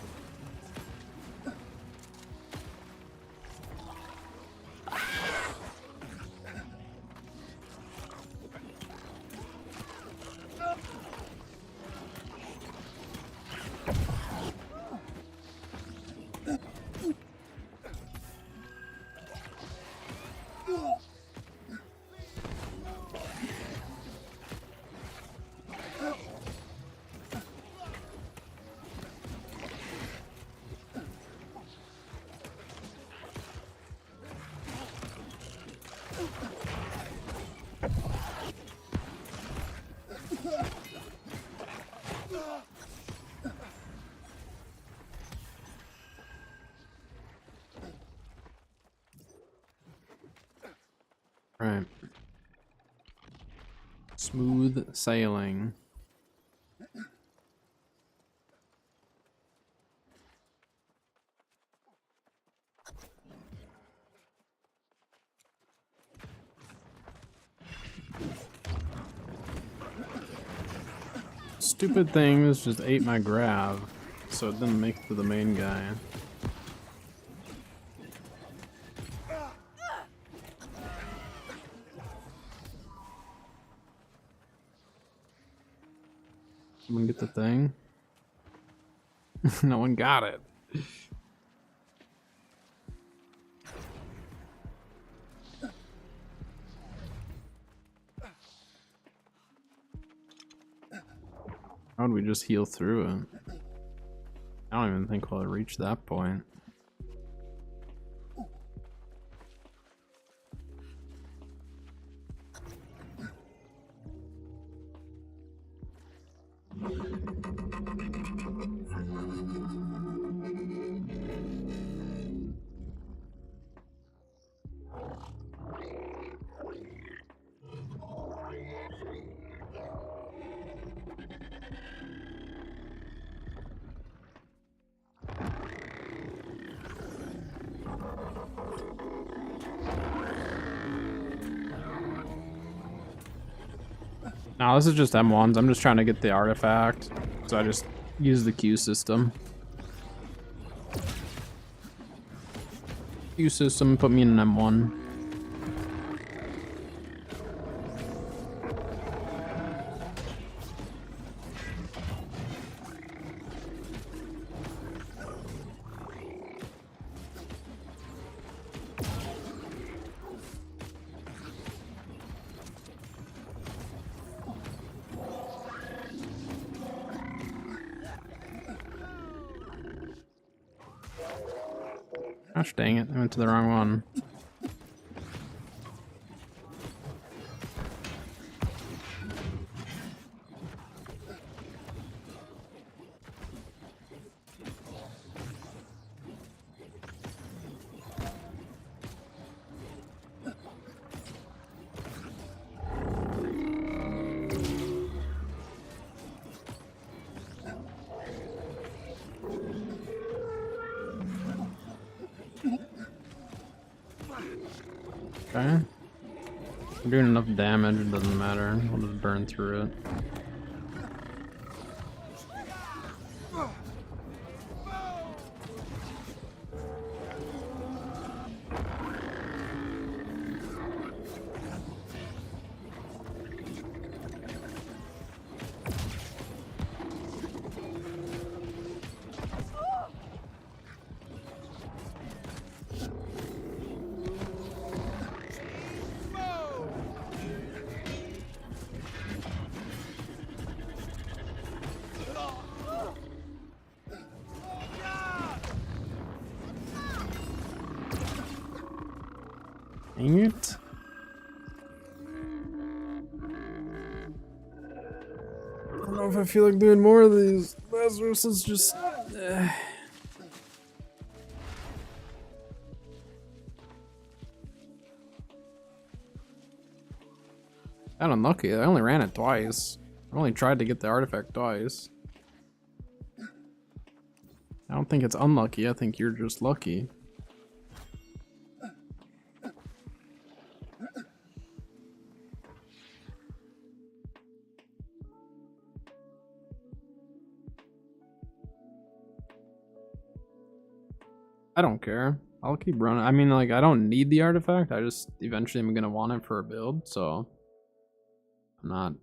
Right. Smooth sailing. Stupid things just ate my grav. so it didn't make it to the main guy. Someone get the thing? No one got it. How would we just heal through it? I don't even think we'll reach that point. No, this is just M1s. I'm just trying to get the artifact. So I just use the Q system. Q system put me in an M1. Gosh dang it, I went to the wrong one. Okay. I'm doing enough damage, it doesn't matter. We'll just burn through it. Dang it. I don't know if I feel like doing more of these. Lazarus is just... I'm unlucky. I only ran it twice. I only tried to get the artifact twice. I don't think it's unlucky. I think you're just lucky. I don't care. I'll keep running. I mean, like, I don't need the artifact. I just eventually am gonna want it for a build, so I'm not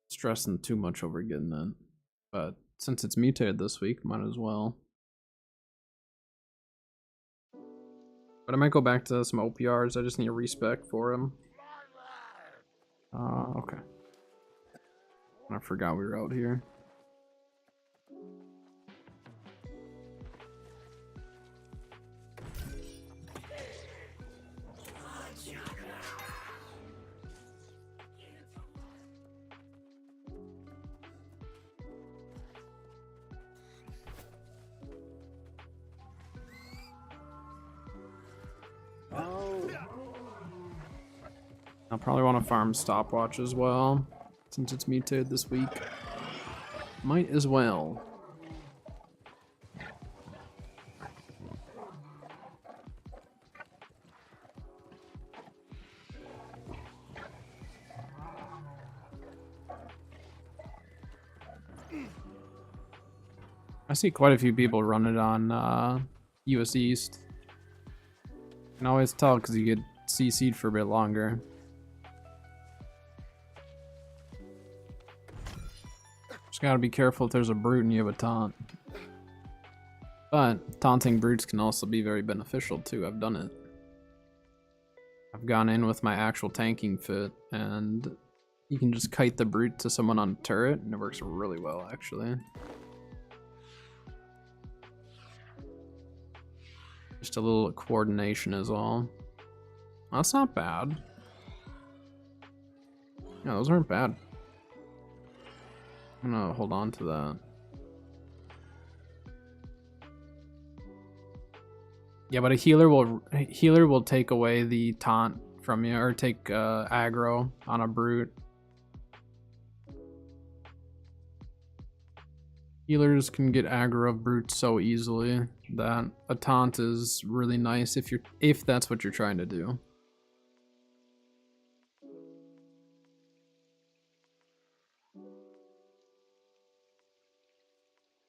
stressing too much over getting it. But since it's mutated this week, might as well. But I might go back to some OPRs. I just need a respec for him. Okay. I forgot we were out here. I'll probably want to farm stopwatch as well, since it's mutated this week. Might as well. I see quite a few people run it on US East. You can always tell because you get CC'd for a bit longer. Just gotta be careful if there's a brute and you have a taunt. But taunting brutes can also be very beneficial too. I've done it. I've gone in with my actual tanking fit and you can just kite the brute to someone on a turret and it works really well actually. Just a little coordination is all. That's not bad. Yeah, those aren't bad. I'm gonna hold on to that. Yeah, but a healer will take away the taunt from you, or take aggro on a brute. Healers can get aggro of brutes so easily that a taunt is really nice if that's what you're trying to do.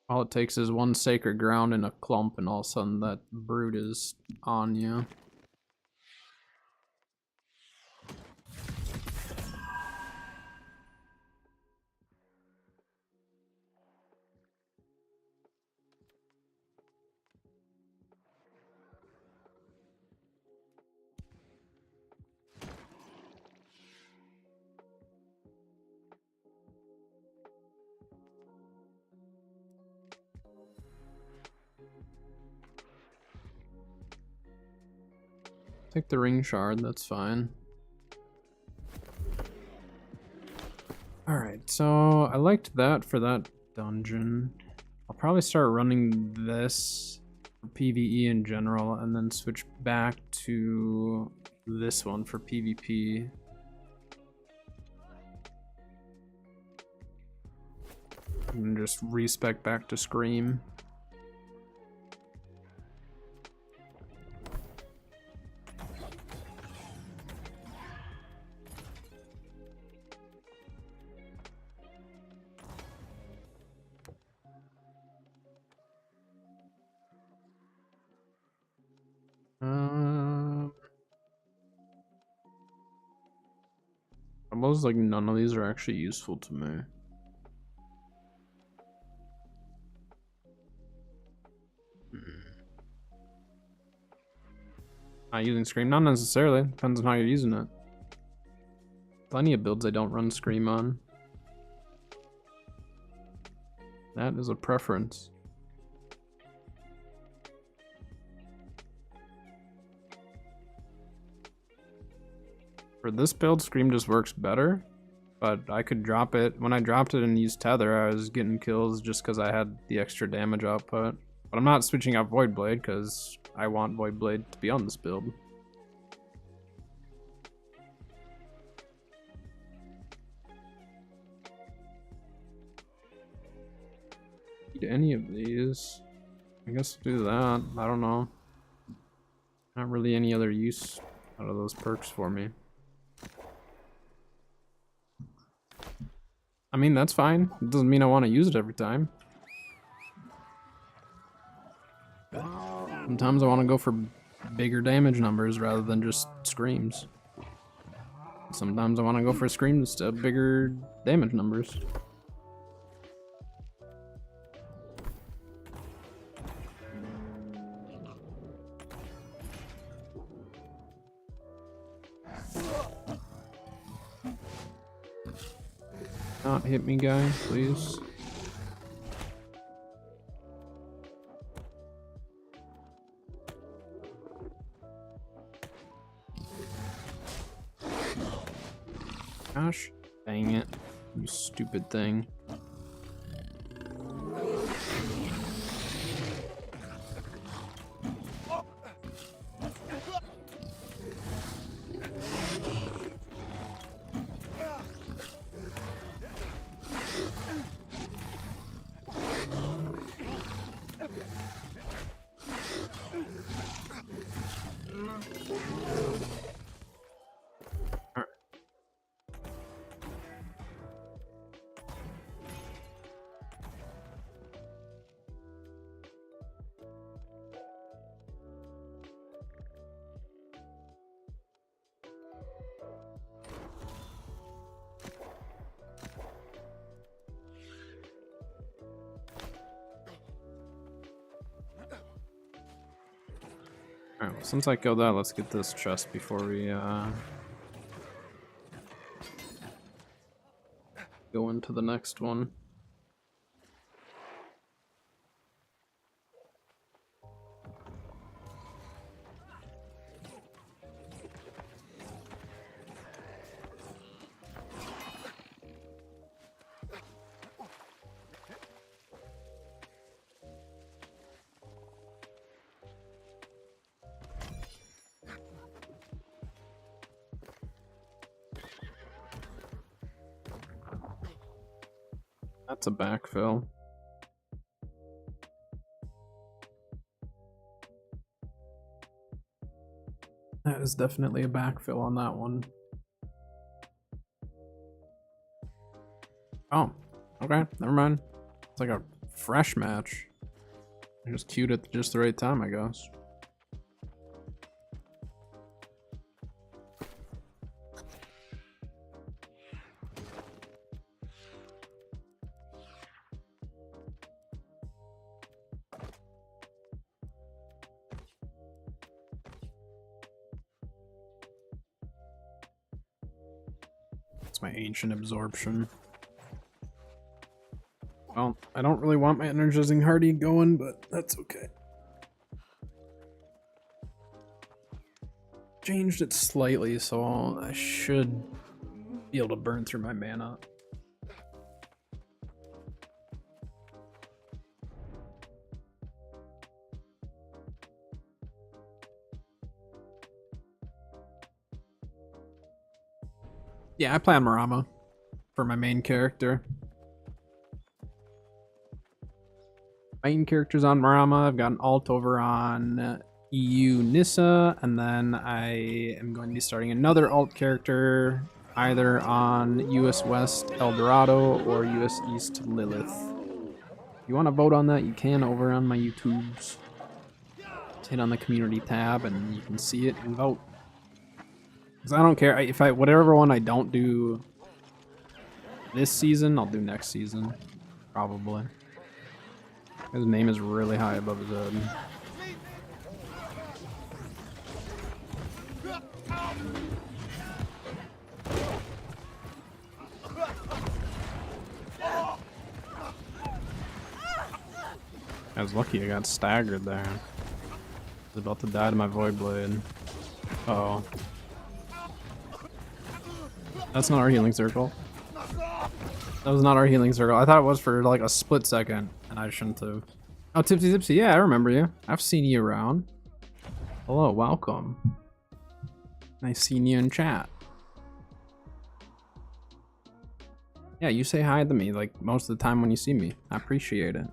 All it takes is one sacred ground and a clump, and all of a sudden that brute is on you. Take the ring shard, that's fine. Alright, so I liked that for that dungeon. I'll probably start running this for PvE in general and then switch back to this one for PvP. And just respec back to Scream. Almost like none of these are actually useful to me. Not using Scream? Not necessarily. Depends on how you're using it. Plenty of builds I don't run Scream on. That is a preference. For this build, Scream just works better, but I could drop it. When I dropped it and used Tether, I was getting kills just because I had the extra damage output. But I'm not switching out Voidblade because I want Voidblade to be on this build. Need any of these? I guess do that. I don't know. Not really any other use out of those perks for me. I mean, that's fine. It doesn't mean I want to use it every time. Sometimes I want to go for bigger damage numbers rather than just screams. Sometimes I want to go for screams to bigger damage numbers. Not hit me, guy, please. Gosh, dang it, you stupid thing. Alright, well, since I killed that, let's get this chest before we go into the next one. That's a backfill. That is definitely a backfill on that one. Oh, okay, never mind. It's like a fresh match. I just queued at just the right time, I guess. It's my ancient absorption. Well, I don't really want my energizing hardy going, but that's okay. Changed it slightly, so I should be able to burn through my mana. Yeah, I play on Marama for my main character. Main character's on Marama. I've got an alt over on EU Nissa, and then I am going to be starting another alt character either on US West Eldorado or US East Lilith. If you want to vote on that, you can over on my YouTubes. Just hit on the community tab and you can see it and vote. Because I don't care if whatever one I don't do this season, I'll do next season, probably. His name is really high above his head. I was lucky I got staggered there. I was about to die to my Void Blade. Uh oh. That's not our healing circle. That was not our healing circle. I thought it was for like a split second, and I shouldn't have. Oh, Tipsy Tipsy, yeah, I remember you. I've seen you around. Hello, welcome. Nice seeing you in chat. Yeah, you say hi to me like most of the time when you see me. I appreciate it.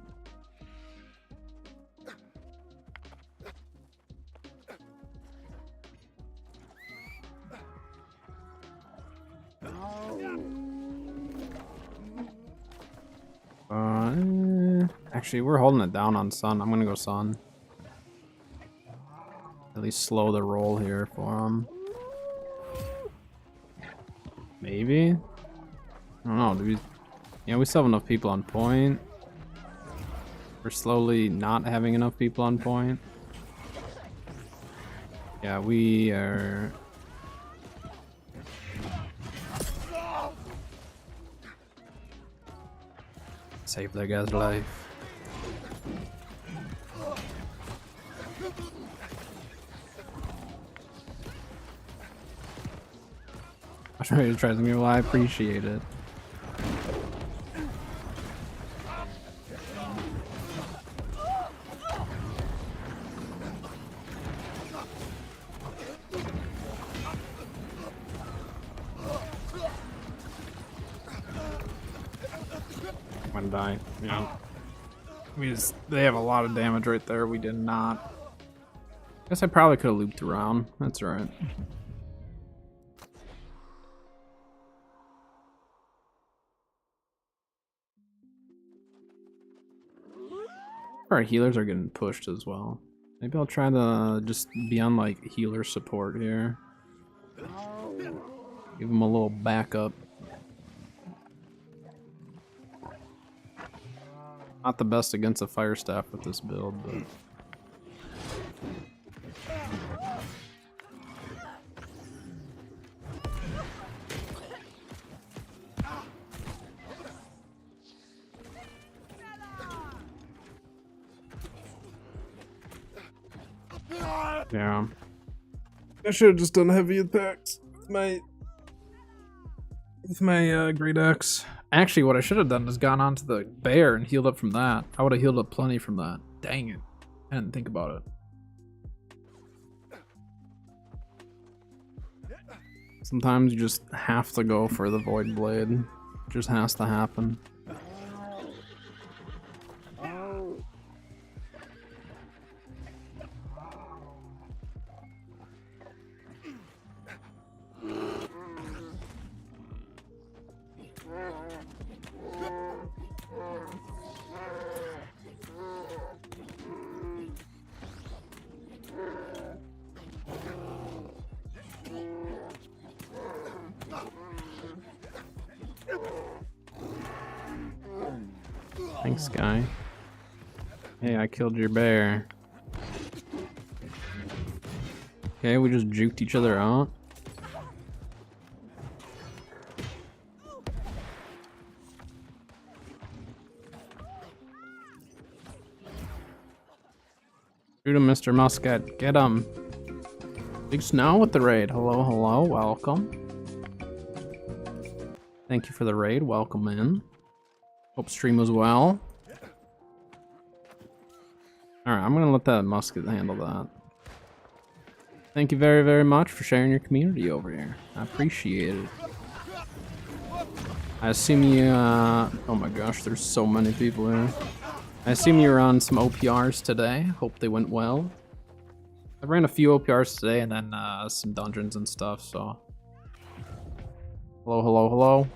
Actually, we're holding it down on Sun. I'm gonna go Sun. At least slow the roll here for him. Maybe? I don't know. Do we... Yeah, we still have enough people on point. We're slowly not having enough people on point. Yeah, we are... Save that guy's life. I'm trying to try something. Well, I appreciate it. I'm gonna die. Yeah. They have a lot of damage right there. We did not. Guess I probably could have looped around. That's right. Our healers are getting pushed as well. Maybe I'll try to just be on like healer support here. Give them a little backup. Not the best against a fire staff with this build, but Yeah. I should have just done heavy attacks with my Great Axe. Actually, what I should have done is gone onto the bear and healed up from that. I would have healed up plenty from that. Dang it. I didn't think about it. Sometimes you just have to go for the Void Blade. It just has to happen. Thanks, guy. Hey, I killed your bear. Okay, we just juked each other out. Shoot him, Mr. Muscat. Get him. Big Snow with the raid. Hello, hello. Welcome. Thank you for the raid. Welcome in. Hope stream was well. Alright, I'm gonna let that musket handle that. Thank you very, very much for sharing your community over here. I appreciate it. I assume you, oh my gosh, there's so many people here. I assume you were on some OPRs today. Hope they went well. I ran a few OPRs today and then some dungeons and stuff, so. Hello, hello, hello.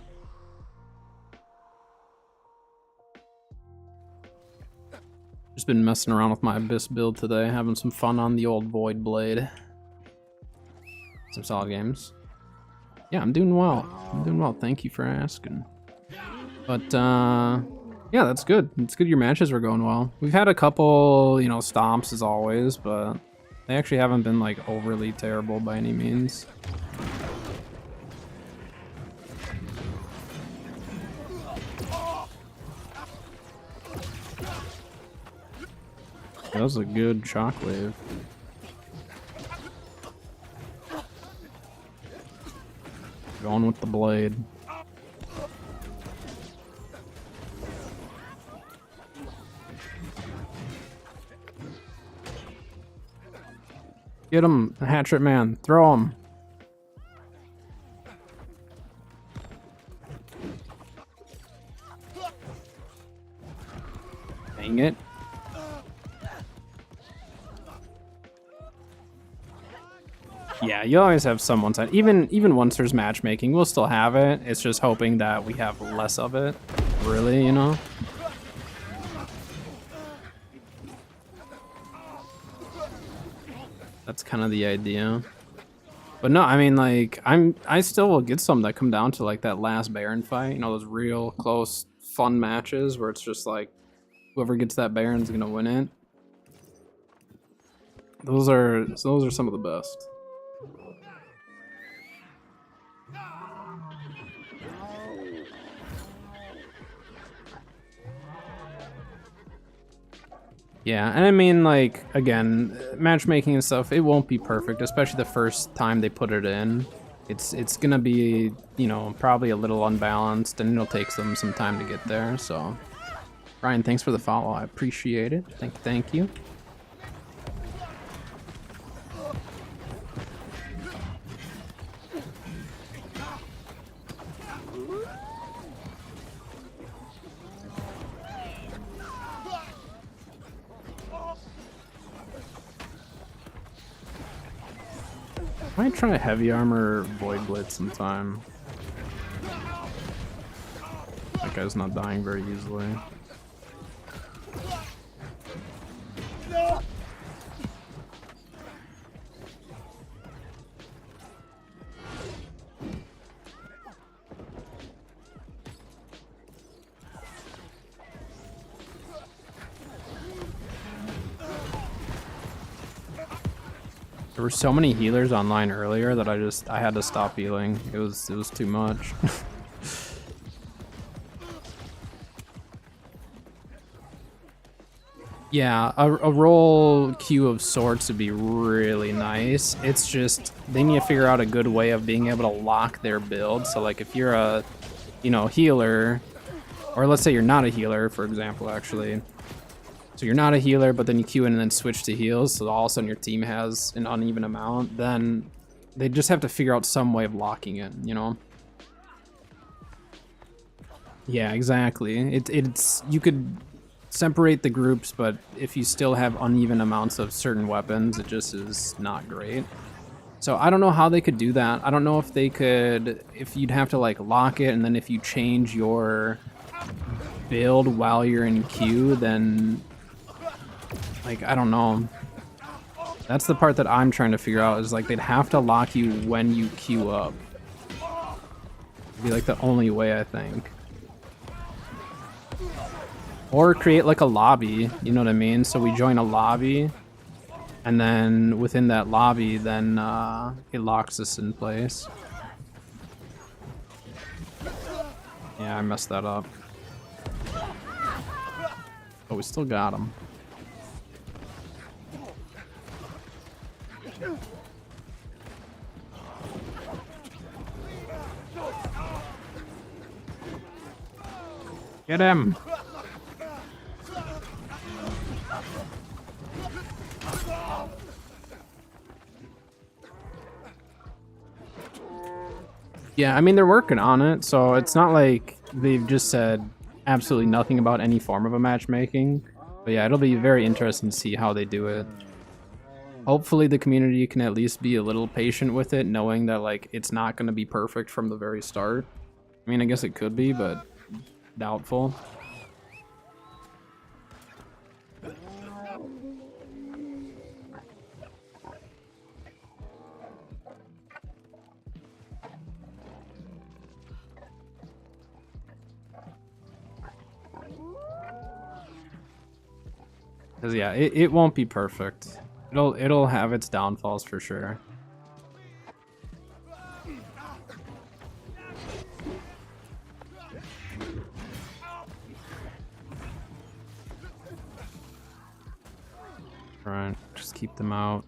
Just been messing around with my Abyss build today, having some fun on the old Void Blade. Some solid games. Yeah, I'm doing well. I'm doing well. Thank you for asking. But yeah, that's good. It's good your matches were going well. We've had a couple, you know, stomps as always, but they actually haven't been like overly terrible by any means. That was a good shockwave. Going with the blade. Get him, the hatchet man. Throw him. Dang it. Yeah, you always have some one side. Even once there's matchmaking, we'll still have it. It's just hoping that we have less of it. Really, you know? That's kind of the idea. But no, I mean, like, I still will get some that come down to like that last Baron fight. You know, those real close, fun matches where it's just like whoever gets that Baron's gonna win it. Those are some of the best. Yeah, and I mean, like, again, matchmaking and stuff, it won't be perfect, especially the first time they put it in. It's gonna be, you know, probably a little unbalanced, and it'll take them some time to get there, so. Ryan, thanks for the follow, I appreciate it. Thank you. I might try heavy armor Void Blitz sometime. That guy's not dying very easily. There were so many healers online earlier that I had to stop healing. It was too much. Yeah, a roll queue of sorts would be really nice. It's just they need to figure out a good way of being able to lock their build. So like if you're a, you know, healer, or let's say you're not a healer, for example, actually. So you're not a healer, but then you queue in and then switch to heals, so all of a sudden your team has an uneven amount, then they just have to figure out some way of locking it, you know? Yeah, exactly. It's you could separate the groups, but if you still have uneven amounts of certain weapons, it just is not great. So I don't know how they could do that. I don't know if they could, if you'd have to like lock it, and then if you change your build while you're in queue, then like, I don't know. That's the part that I'm trying to figure out, is like they'd have to lock you when you queue up. It'd be like the only way, I think. Or create like a lobby, you know what I mean? So we join a lobby, and then within that lobby, then it locks us in place. Yeah, I messed that up. But we still got him. Get him! Yeah, I mean, they're working on it, so it's not like they've just said absolutely nothing about any form of a matchmaking. But yeah, it'll be very interesting to see how they do it. Hopefully the community can at least be a little patient with it, knowing that like it's not going to be perfect from the very start. I mean, I guess it could be, but doubtful. Because yeah, it won't be perfect. It'll have its downfalls for sure. Right, just keep them out.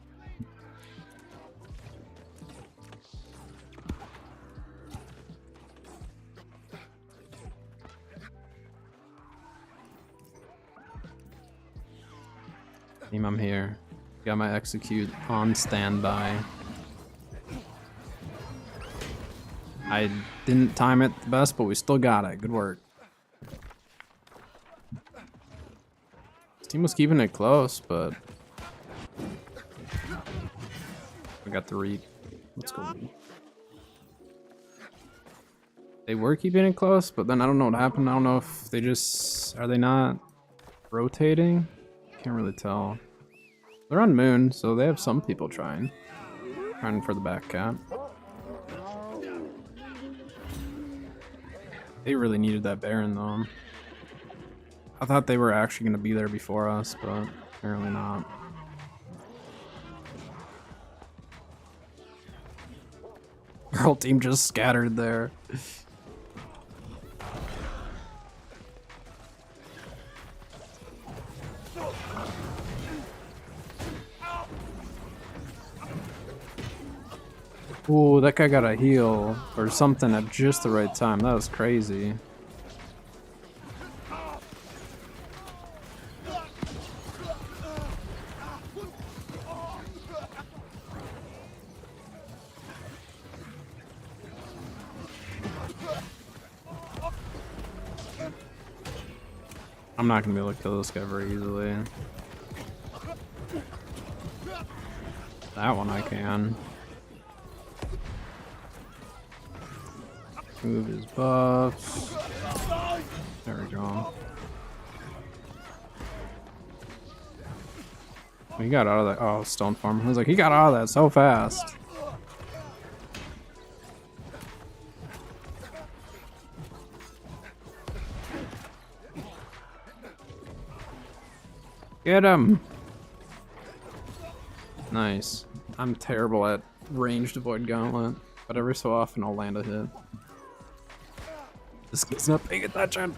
Team, I'm here. Got my execute on standby. I didn't time it the best, but we still got it. Good work. This team was keeping it close, but we got the read. Let's go. They were keeping it close, but then I don't know what happened. I don't know if they just... Are they not rotating? Can't really tell. They're on Moon, so they have some people trying. Trying for the back cap. They really needed that Baron, though. I thought they were actually going to be there before us, but apparently not. Our whole team just scattered there. Ooh, that guy got a heal or something at just the right time. That was crazy. I'm not gonna be able to kill this guy very easily. That one I can. Move his buffs. There we go. He got out of that. Oh, stone farm. I was like, he got out of that so fast. Get him! Nice. I'm terrible at ranged Void Gauntlet, but every so often I'll land a hit. This guy's not paying attention.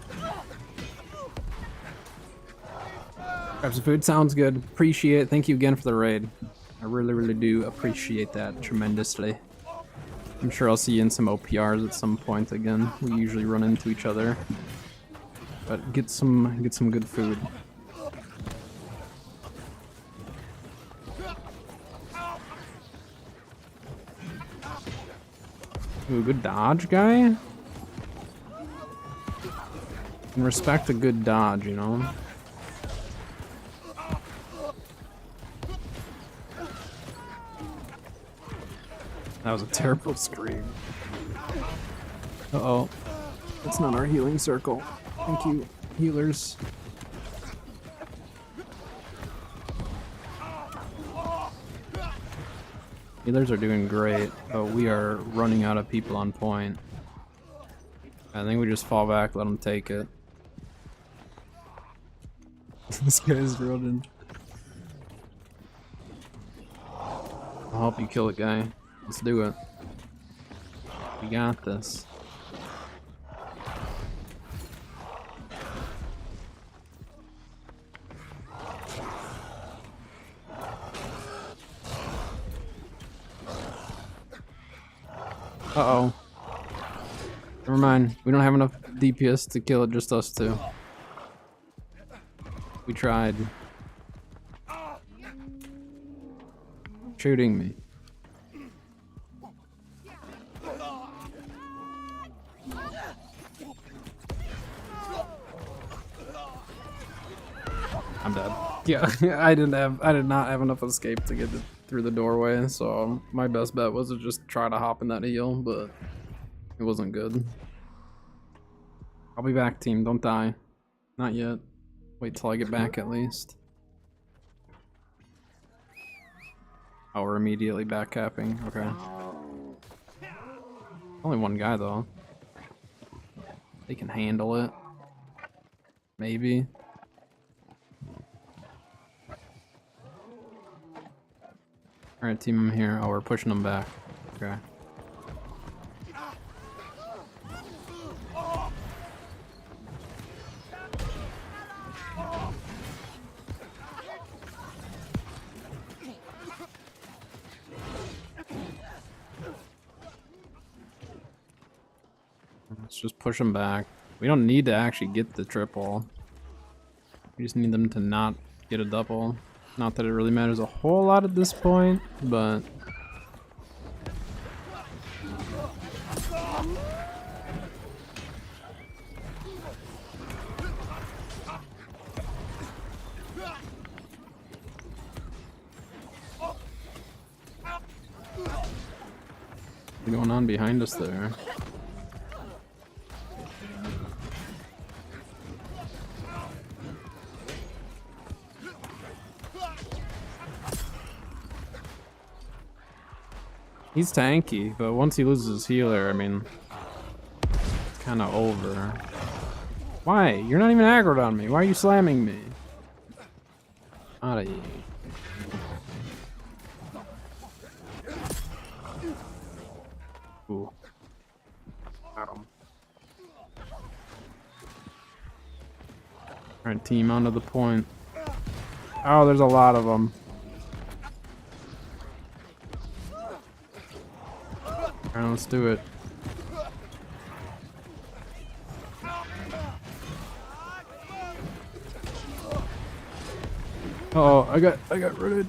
Grab some food, sounds good. Appreciate it. Thank you again for the raid. I really, really do appreciate that tremendously. I'm sure I'll see you in some OPRs at some point again. We usually run into each other. But get some good food. Ooh, good dodge, guy. And respect a good dodge, you know? That was a terrible scream. Uh-oh. That's not our healing circle. Thank you, healers. Healers are doing great, but we are running out of people on point. I think we just fall back, let them take it. This guy's running. I'll help you kill it, guy. Let's do it. We got this. Uh-oh. Never mind. We don't have enough DPS to kill it, just us two. We tried. Shooting me. I'm dead. Yeah, I did not have enough escape to get through the doorway, so my best bet was to just try to hop in that heal, but it wasn't good. I'll be back, team. Don't die. Not yet. Wait till I get back at least. Oh, we're immediately back capping. Okay. Only one guy though. They can handle it. Maybe. Alright, team, I'm here. Oh, we're pushing them back. Okay. Let's just push them back. We don't need to actually get the triple. We just need them to not get a double. Not that it really matters a whole lot at this point, but... What's going on behind us there? He's tanky, but once he loses his healer, I mean, it's kind of over. Why? You're not even aggroed on me. Why are you slamming me? Out of here. Ooh. Got him. Alright, team, onto the point. Oh, there's a lot of them. Alright, let's do it. Oh, I got rooted.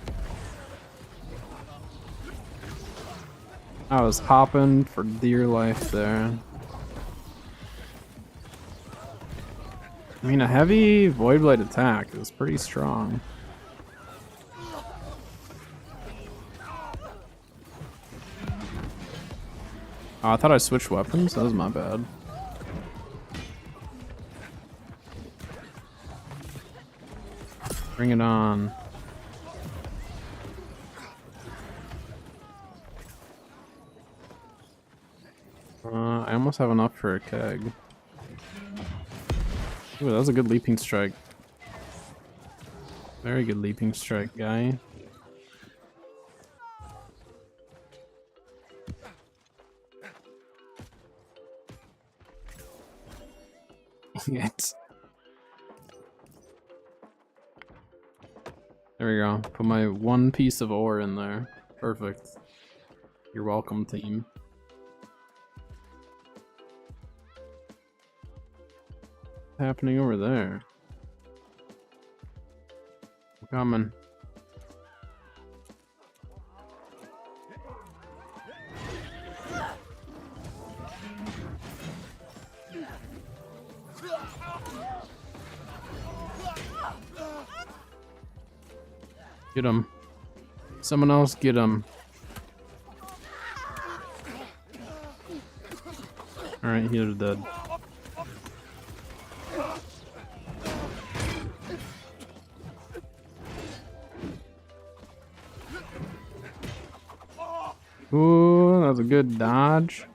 I was hopping for dear life there. I mean, a heavy Void Blade attack is pretty strong. Oh, I thought I switched weapons. That was my bad. Bring it on. I almost have enough for a keg. Ooh, that was a good leaping strike. Very good leaping strike, guy. Yes. There we go. Put my one piece of ore in there. Perfect. You're welcome, team. What's happening over there? I'm coming. Get him. Someone else get him. Alright, he's dead. Ooh, that was a good dodge.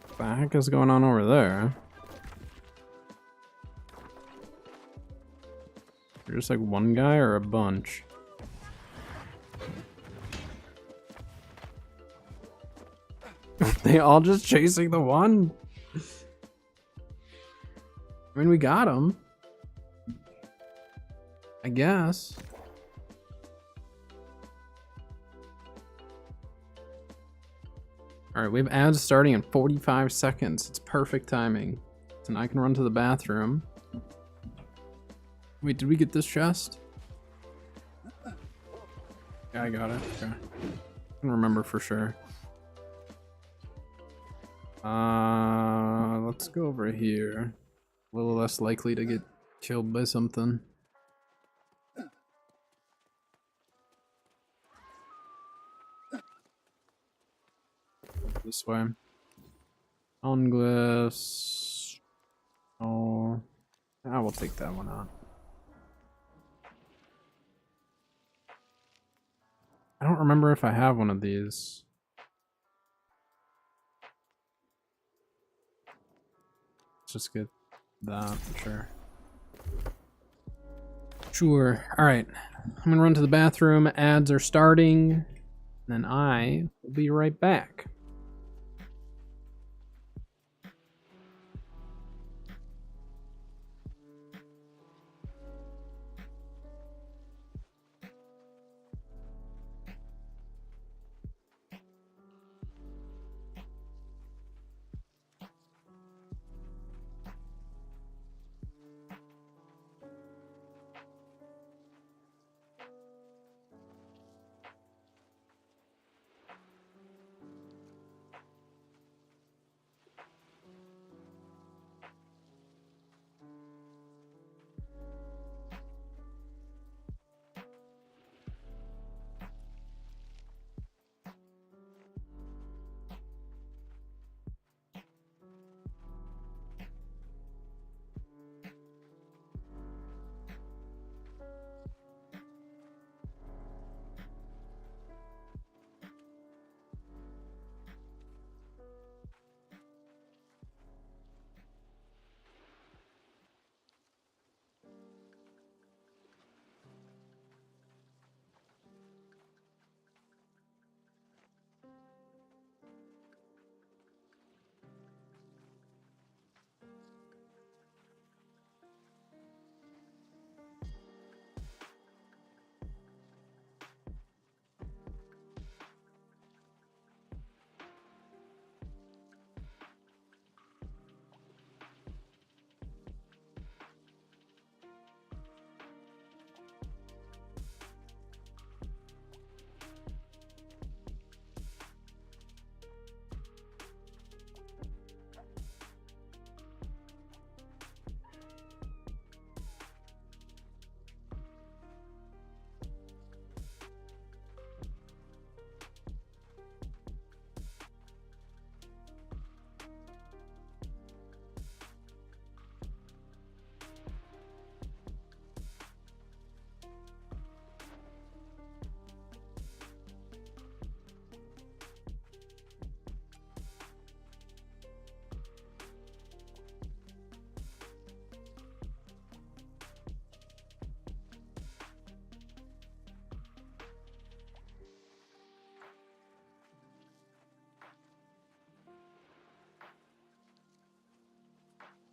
What the heck is going on over there? There's just like one guy or a bunch? They all just chasing the one? I mean, we got him. I guess. Alright, we have ads starting in 45 seconds. It's perfect timing. So now I can run to the bathroom. Wait, did we get this chest? Yeah, I got it. Okay. I can remember for sure. Let's go over here. A little less likely to get killed by something. This way. Onglyphs. Oh, I will take that one out. I don't remember if I have one of these. Let's just get that, sure. Sure. Alright. I'm gonna run to the bathroom. Ads are starting. Then I will be right back.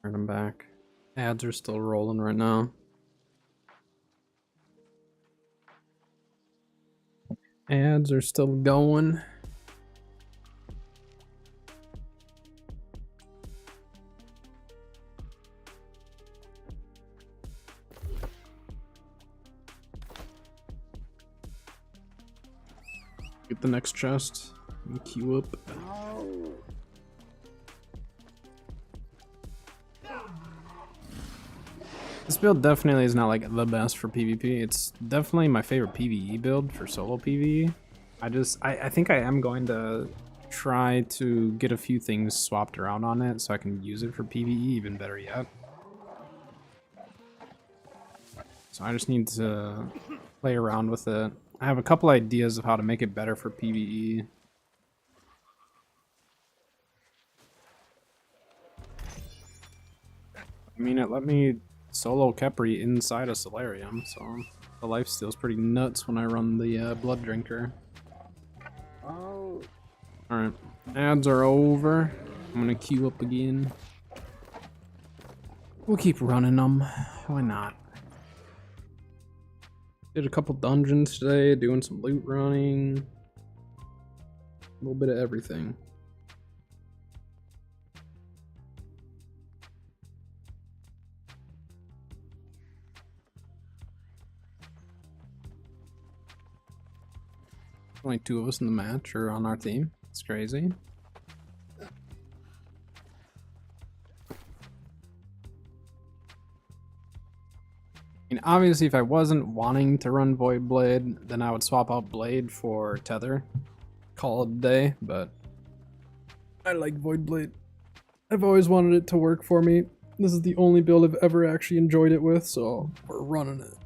Turn them back. Ads are still rolling right now. Ads are still going. Get the next chest and queue up. This build definitely is not like the best for PvP. It's definitely my favorite PvE build for solo PvE. I think I am going to try to get a few things swapped around on it so I can use it for PvE even better yet. So I just need to play around with it. I have a couple ideas of how to make it better for PvE. I mean, it let me solo Khepri inside a Solarium, so the lifesteal's pretty nuts when I run the Blood Drinker. Oh. Alright, ads are over. I'm gonna queue up again. We'll keep running them. Why not? Did a couple dungeons today, doing some loot running. A little bit of everything. Only 2 of us in the match or on our team. It's crazy. I mean, obviously, if I wasn't wanting to run Void Blade, then I would swap out Blade for Tether. Call it a day, but I like Void Blade. I've always wanted it to work for me. This is the only build I've ever actually enjoyed it with, so we're running it.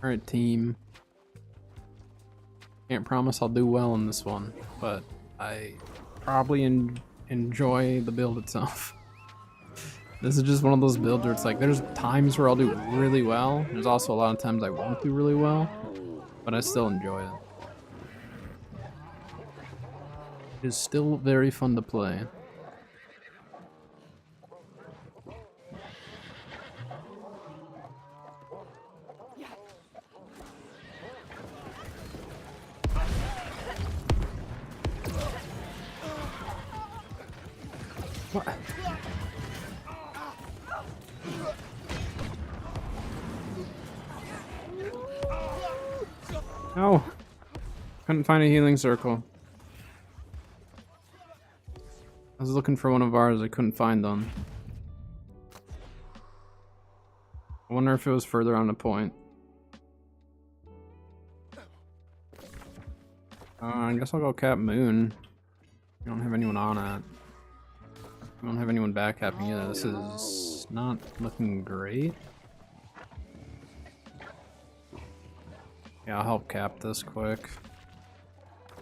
Alright, team. Can't promise I'll do well in this one, but I probably enjoy the build itself. This is just one of those builds where it's like, there's times where I'll do really well. There's also a lot of times I won't do really well, but I still enjoy it. It is still very fun to play. What? No! Couldn't find a healing circle. I was looking for one of ours, I couldn't find them. I wonder if it was further on the point. I guess I'll go Cap Moon. We don't have anyone on it. We don't have anyone back capping either. This is not looking great. Yeah, I'll help cap this quick.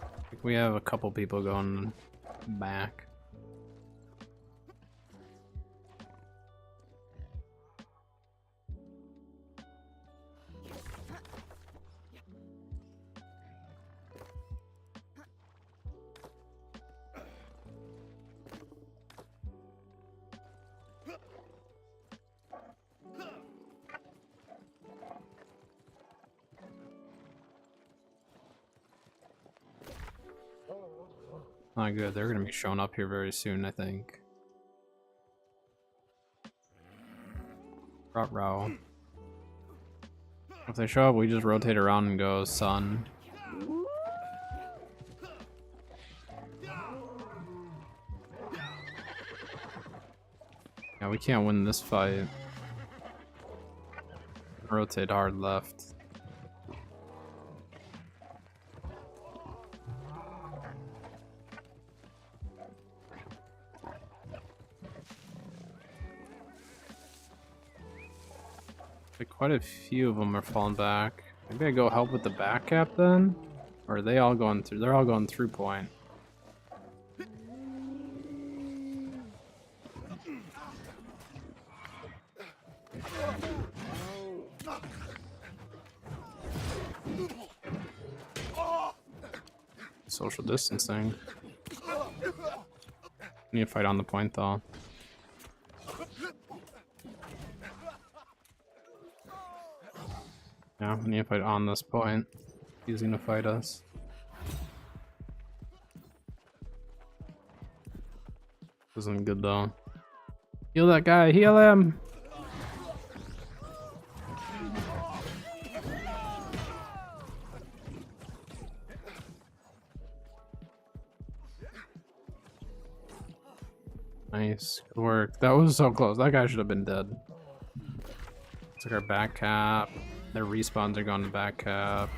I think we have a couple people going back. Not good, they're gonna be showing up here very soon, I think. Row. If they show up, we just rotate around and go Sun. Yeah, we can't win this fight. Rotate hard left. like quite a few of them are falling back. Maybe I go help with the back cap then? Or are they all going through? They're all going through point. Social distancing. Need to fight on the point though. Yeah, we need to fight on this point. He's gonna fight us. Isn't good though. Heal that guy, heal him! Nice, good work. That was so close. That guy should have been dead. Took our back cap. Their respawns are going to back cap.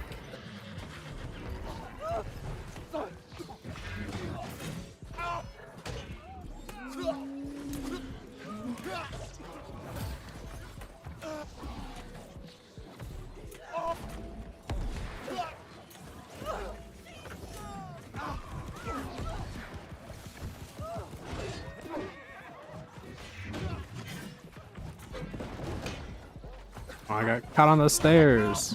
Oh, I got caught on the stairs.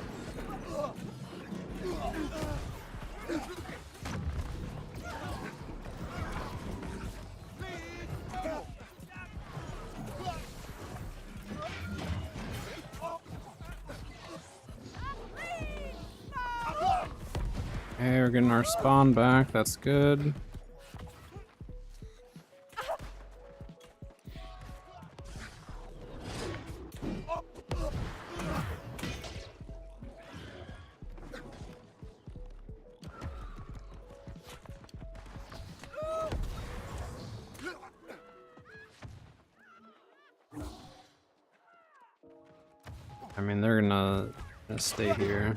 Hey, we're getting our spawn back. That's good. I mean, they're gonna stay here.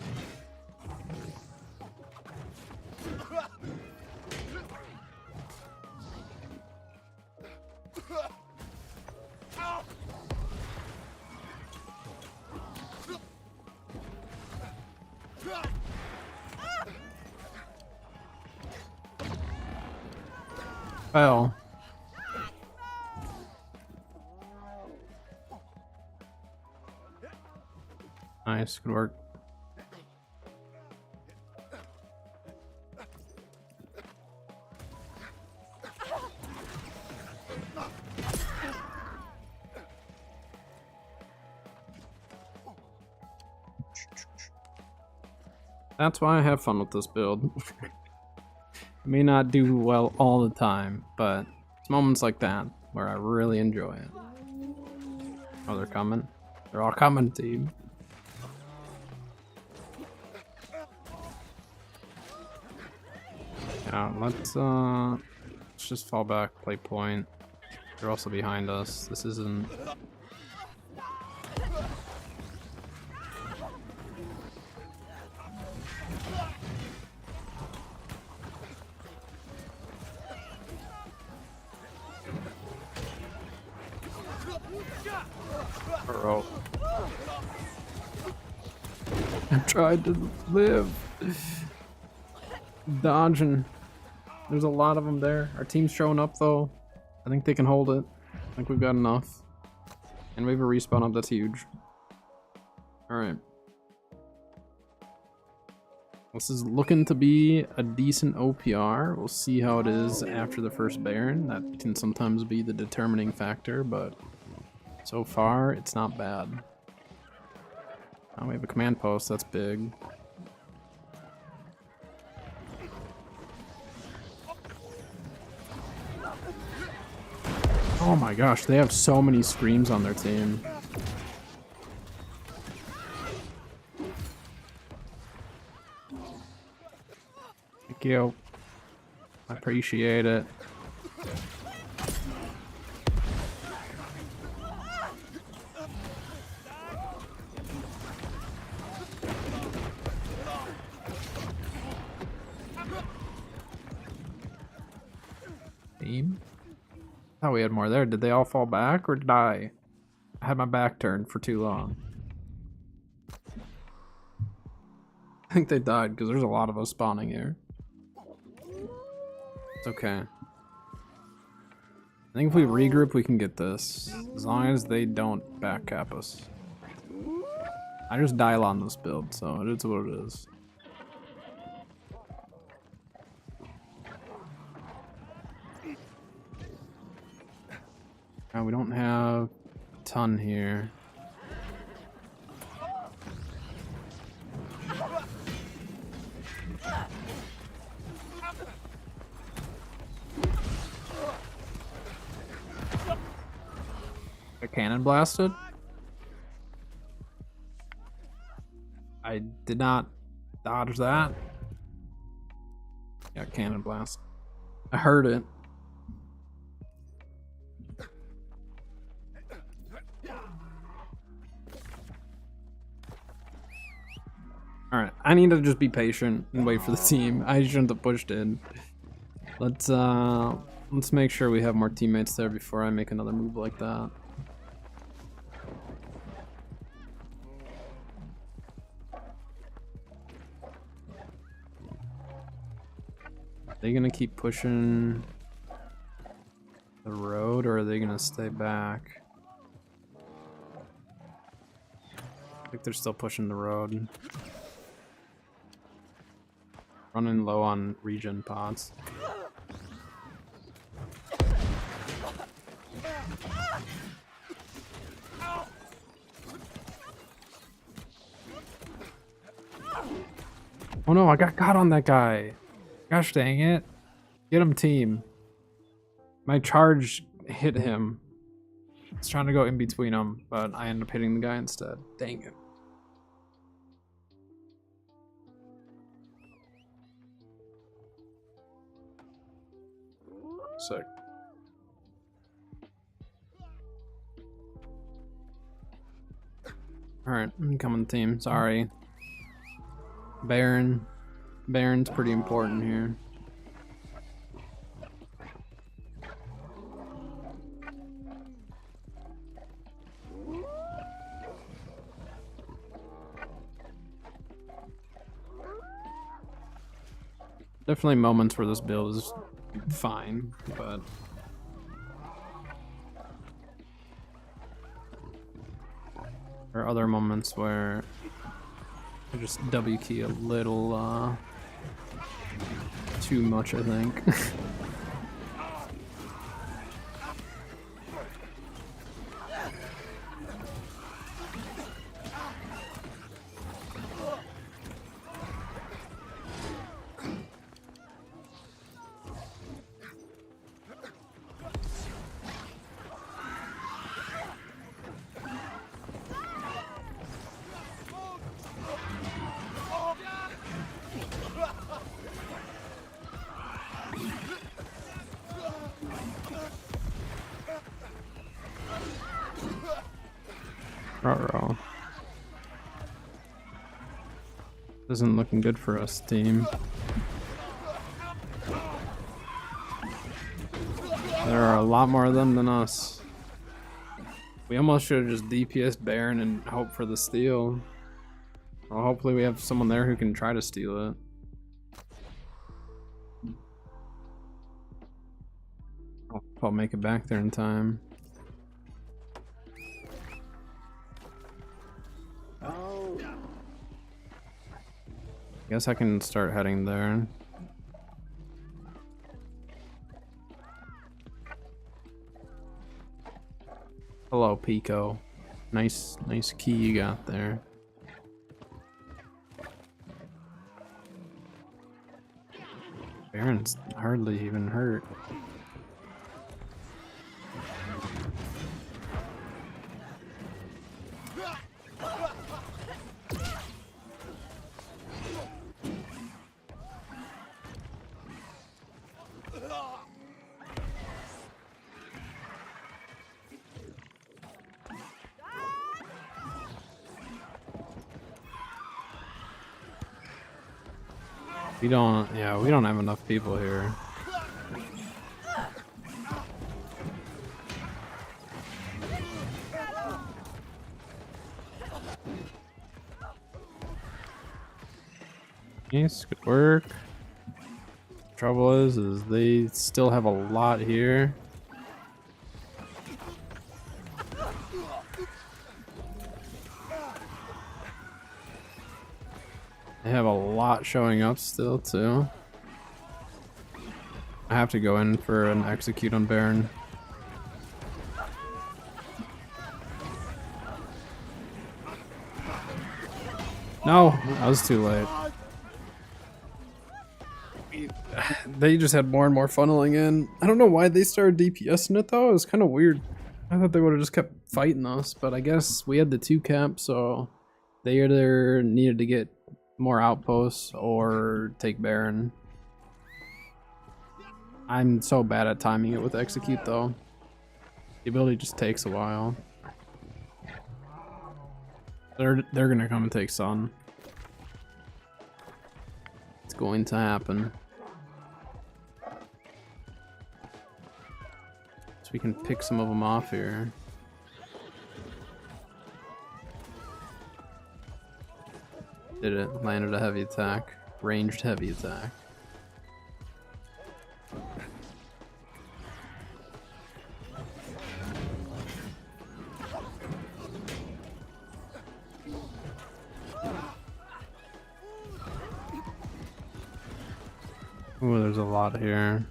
Well. Nice, good work. That's why I have fun with this build. May not do well all the time, but it's moments like that where I really enjoy it. Oh, they're coming. They're all coming, team. Yeah, let's just fall back, play point. They're also behind us. This isn't... Bro. I tried to live. Dodging. There's a lot of them there. Our team's showing up though. I think they can hold it. I think we've got enough. And we have a respawn up, that's huge. Alright. This is looking to be a decent OPR. We'll see how it is after the first Baron. That can sometimes be the determining factor, but so far it's not bad. Now we have a command post, that's big. Oh my gosh, they have so many screams on their team. Thank you. I appreciate it. Team? I thought we had more there. Did they all fall back or did I had my back turned for too long? I think they died because there's a lot of us spawning here. It's okay. I think if we regroup, we can get this. As long as they don't backcap us. I just dial on this build, so it is what it is. Now, we don't have a ton here. A cannon blasted? I did not dodge that. Yeah, cannon blast. I heard it. Alright, I need to just be patient and wait for the team. I shouldn't have pushed in. Let's make sure we have more teammates there before I make another move like that. Are they gonna keep pushing the road, or are they gonna stay back? I think they're still pushing the road. Running low on regen pods. Oh no, I got caught on that guy. Gosh dang it. Get him, team. My charge hit him. I was trying to go in between them, but I ended up hitting the guy instead. Dang it. Sick. Alright, incoming team. Sorry. Baron. Baron's pretty important here. Definitely moments where this build is fine, but there are other moments where I just W key a little too much, I think. Uh-oh. Isn't looking good for us, team. There are a lot more of them than us. We almost should have just DPS Baron and hope for the steal. Well, hopefully we have someone there who can try to steal it. Hope I'll make it back there in time. Guess I can start heading there. Hello, Pico. Nice key you got there. Baron's hardly even hurt. We don't have enough people here. Nice, good work. Trouble is they still have a lot here. They have a lot showing up still too. I have to go in for an execute on Baron. No, I was too late. They just had more and more funneling in. I don't know why they started DPSing it though. It was kind of weird. I thought they would have just kept fighting us, but I guess we had the 2 cap, so they either needed to get more outposts or take Baron. I'm so bad at timing it with execute though. The ability just takes a while. They're gonna come and take Sun. It's going to happen. So we can pick some of them off here. Did it? Landed a heavy attack. Ranged heavy attack. Ooh, there's a lot here.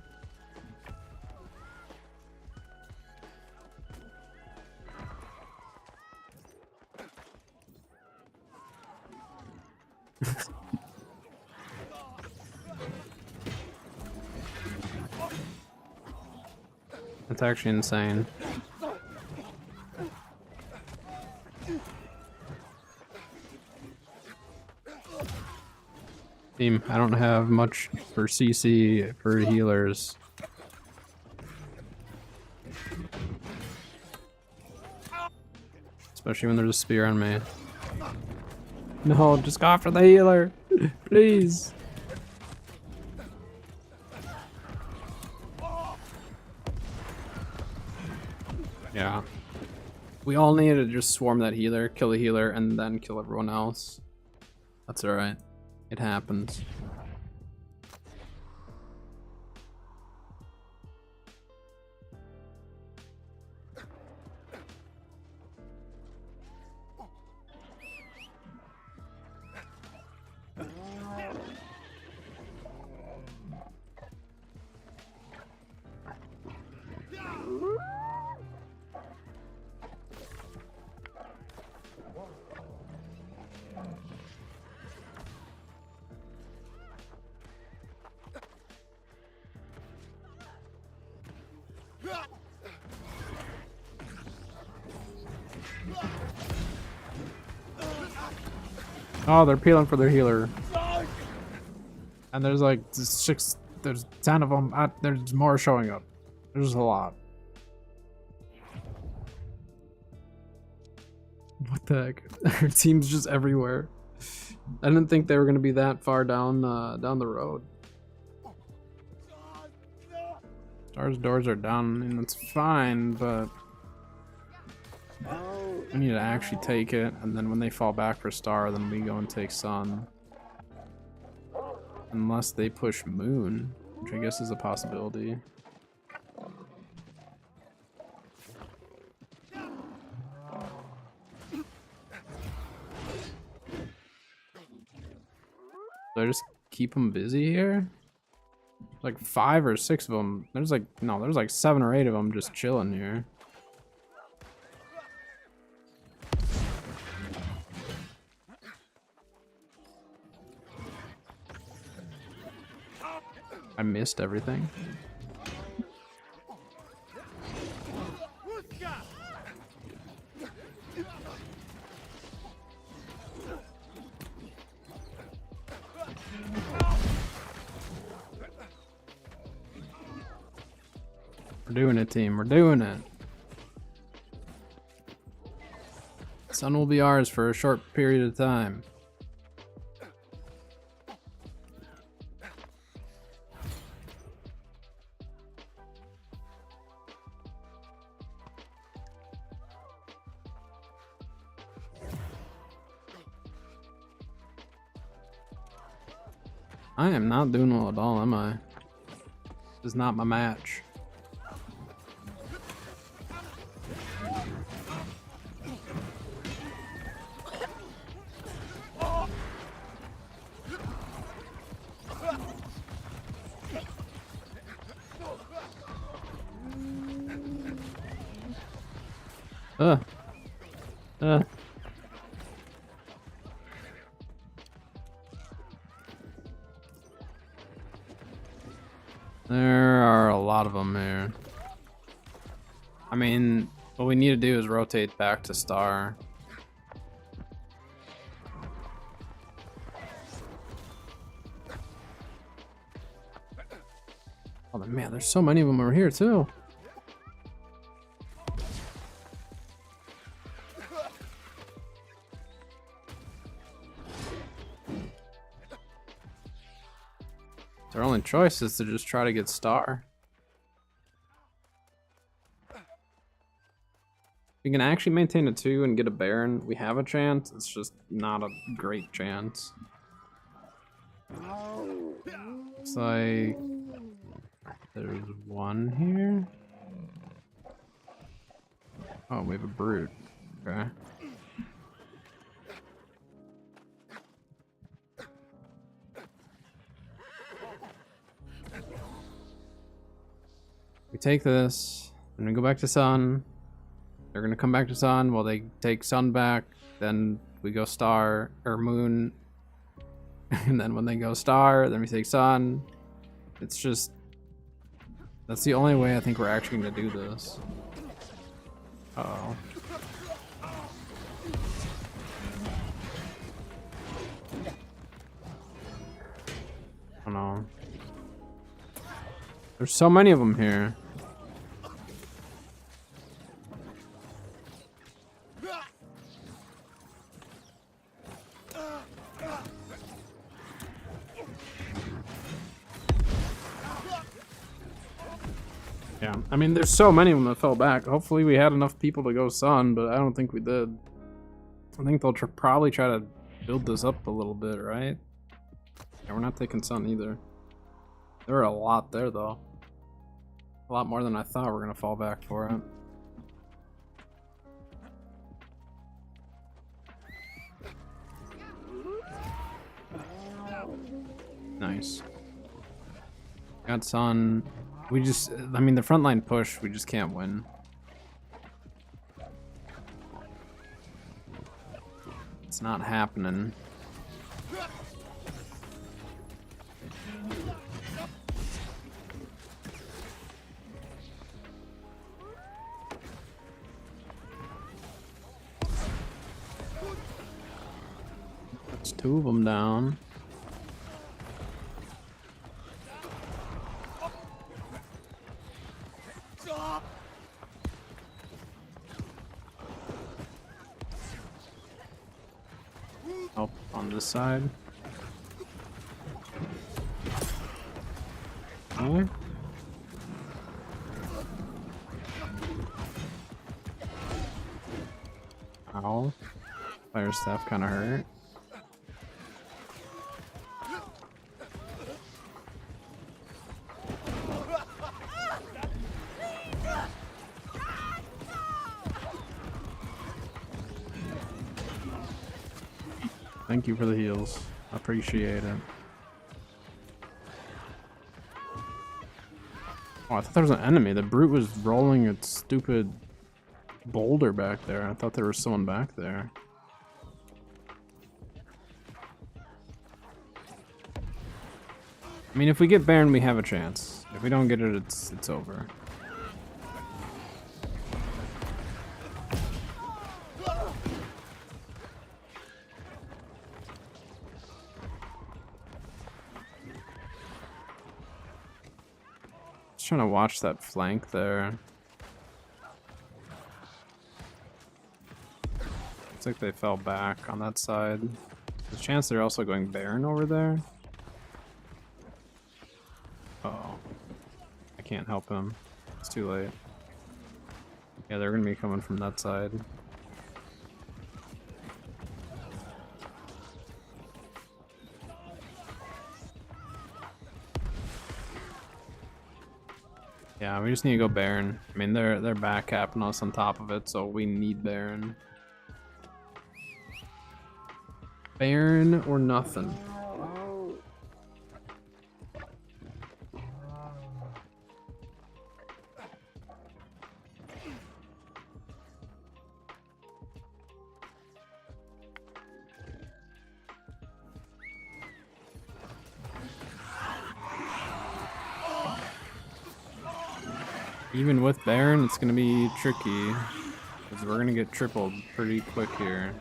That's actually insane. Team, I don't have much for CC for healers. Especially when there's a spear on me. No, just go after the healer. Please. Yeah. We all need to just swarm that healer, kill the healer, and then kill everyone else. That's alright. It happens. Oh, they're peeling for their healer. And there's like 6, there's 10 of them. There's more showing up. There's a lot. What the heck? Our team's just everywhere. I didn't think they were gonna be that far down the road. Star's doors are down, and it's fine, but we need to actually take it, and then when they fall back for Star, then we go and take Sun. Unless they push Moon, which I guess is a possibility. So I just keep them busy here? Like 5 or 6 of them. There's like 7 or 8 of them just chilling here. I missed everything. We're doing it, team. We're doing it. Sun will be ours for a short period of time. I am not doing well at all, am I? This is not my match. Uh. There are a lot of them here. I mean, what we need to do is rotate back to star. Oh man, there's so many of them over here too. Their only choice is to just try to get star. If we can actually maintain a 2 and get a Baron, we have a chance. It's just not a great chance. Looks like there's one here. Oh, we have a Brute. Okay. We take this, and we go back to Sun. They're gonna come back to Sun while they take Sun back. Then we go Star or Moon, and then when they go Star, then we take Sun. It's just that's the only way I think we're actually gonna do this. Uh-oh. Oh no. There's so many of them here. Yeah, I mean, there's so many of them that fell back. Hopefully we had enough people to go Sun, but I don't think we did. I think they'll probably try to build this up a little bit, right? Yeah, we're not taking Sun either. There are a lot there, though. A lot more than I thought were gonna fall back for it. Nice. Got Sun. We just, I mean, the frontline push, we just can't win. It's not happening. That's 2 of them down. Help on this side. Okay. Ow. Fire staff kind of hurt. Thank you for the heals. Appreciate it. Oh, I thought there was an enemy. The Brute was rolling its stupid boulder back there. I thought there was someone back there. I mean, if we get Baron, we have a chance. If we don't get it, it's over. Just trying to watch that flank there. Looks like they fell back on that side. There's a chance they're also going Baron over there. Uh-oh. I can't help him. It's too late. Yeah, they're gonna be coming from that side. Yeah, we just need to go Baron. I mean, they're back capping us on top of it, so we need Baron. Baron or nothing. Even with Baron, it's gonna be tricky, because we're gonna get tripled pretty quick here.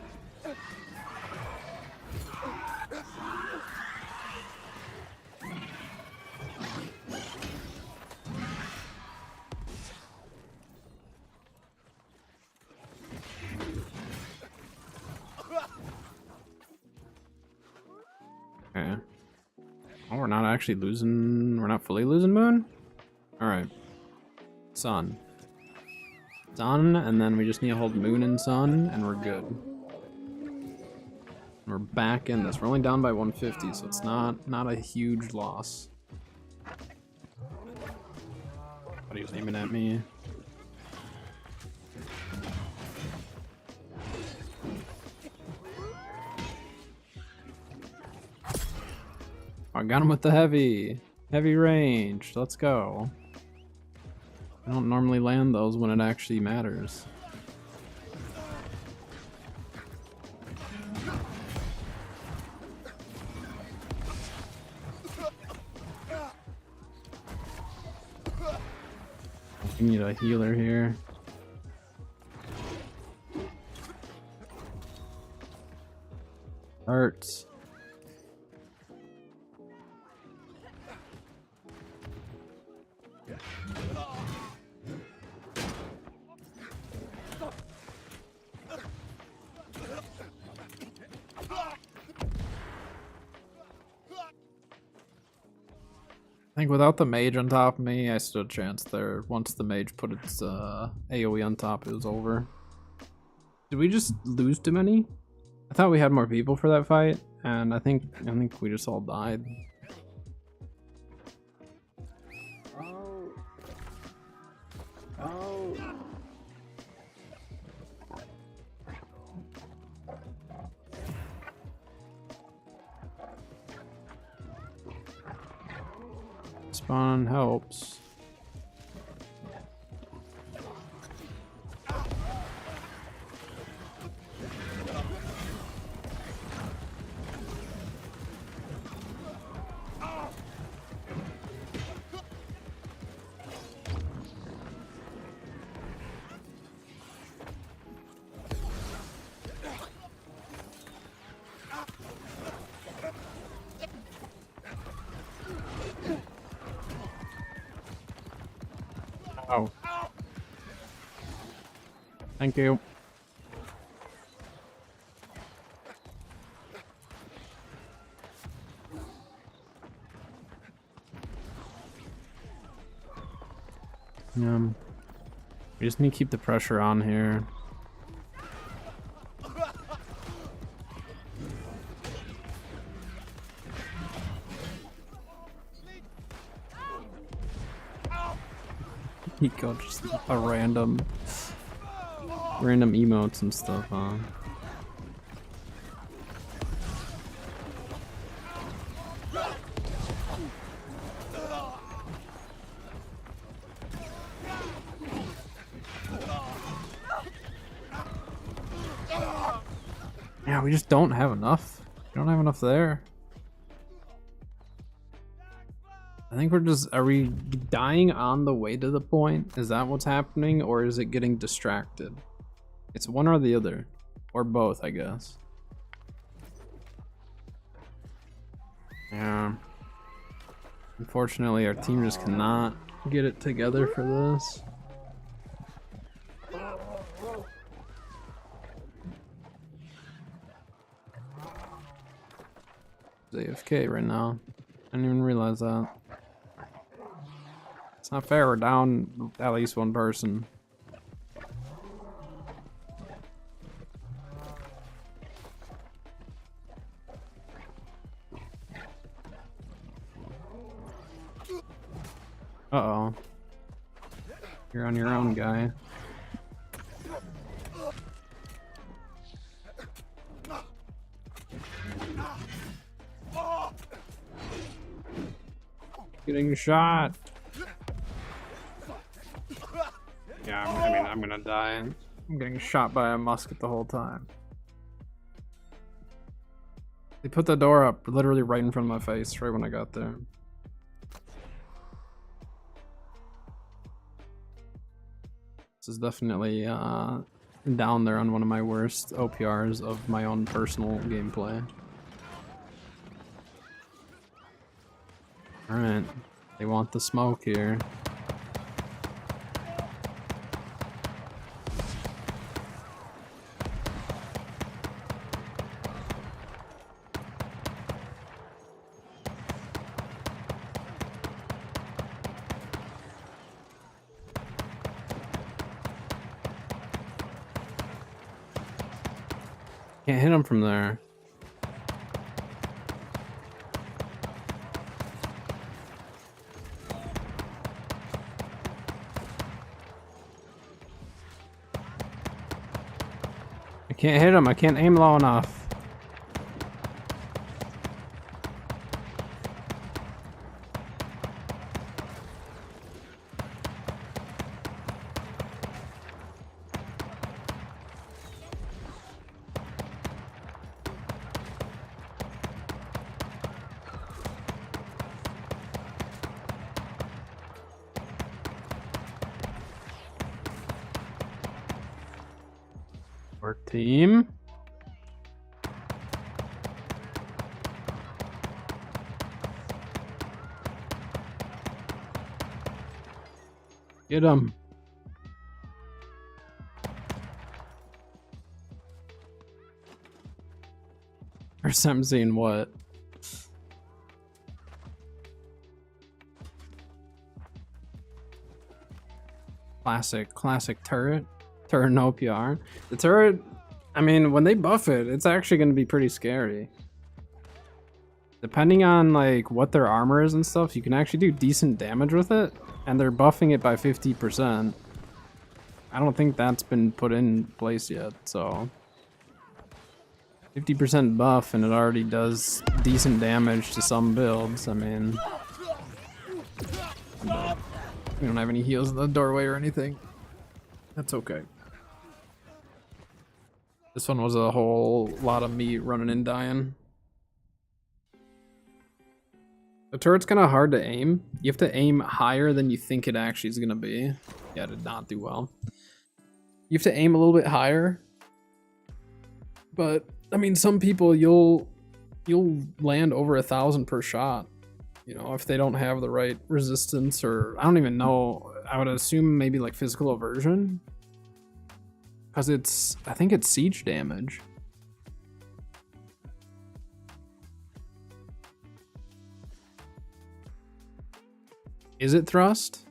Okay. Oh, we're not actually losing, we're not fully losing Moon? Alright. Sun. Sun, and then we just need to hold Moon and Sun, and we're good. We're back in this. We're only down by 150, so it's not a huge loss. But he was aiming at me. I got him with the heavy range. Let's go. I don't normally land those when it actually matters. We need a healer here. Hurts. I think without the mage on top of me, I stood a chance there. Once the mage put its AoE on top, it was over. Did we just lose too many? I thought we had more people for that fight, and I think we just all died. Spawn helps. Oh. Thank you. We just need to keep the pressure on here. Eco just a random emotes and stuff, huh? Yeah, we just don't have enough. We don't have enough there. I think are we dying on the way to the point? Is that what's happening, or is it getting distracted? It's one or the other, or both, I guess. Yeah. Unfortunately, our team just cannot get it together for this. AFK right now. I didn't even realize that. It's not fair, we're down at least one person. Uh-oh. You're on your own, guy. Getting shot. Yeah, I mean, I'm gonna die. I'm getting shot by a musket the whole time. They put the door up literally right in front of my face right when I got there. This is definitely down there on one of my worst OPRs of my own personal gameplay. Alright, they want the smoke here. Can't hit him from there. I can't hit him. I can't aim low enough. Our team. Get him. Or I'm seeing what? Classic turret. Turret no OPR. The turret, I mean, when they buff it, it's actually going to be pretty scary. Depending on like what their armor is and stuff, you can actually do decent damage with it, and they're buffing it by 50%. I don't think that's been put in place yet, so 50% buff and it already does decent damage to some builds. I mean, we don't have any heals in the doorway or anything. That's okay. This one was a whole lot of me running and dying. The turret's kind of hard to aim. You have to aim higher than you think it actually is going to be. Yeah, it did not do well. You have to aim a little bit higher. But, I mean, some people, you'll land over 1,000 per shot. You know, if they don't have the right resistance, or I don't even know. I would assume maybe like physical aversion. Because I think it's siege damage. Is it thrust?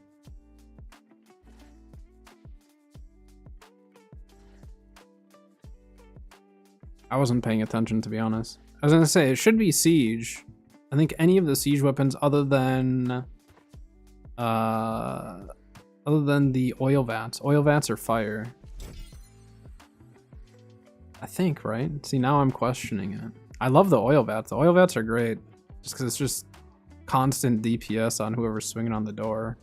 I wasn't paying attention, to be honest. I was gonna say, it should be siege. I think any of the siege weapons other than the oil vats. Oil vats are fire. I think, right? See, now I'm questioning it. I love the oil vats. The oil vats are great. Just because it's just constant DPS on whoever's swinging on the door.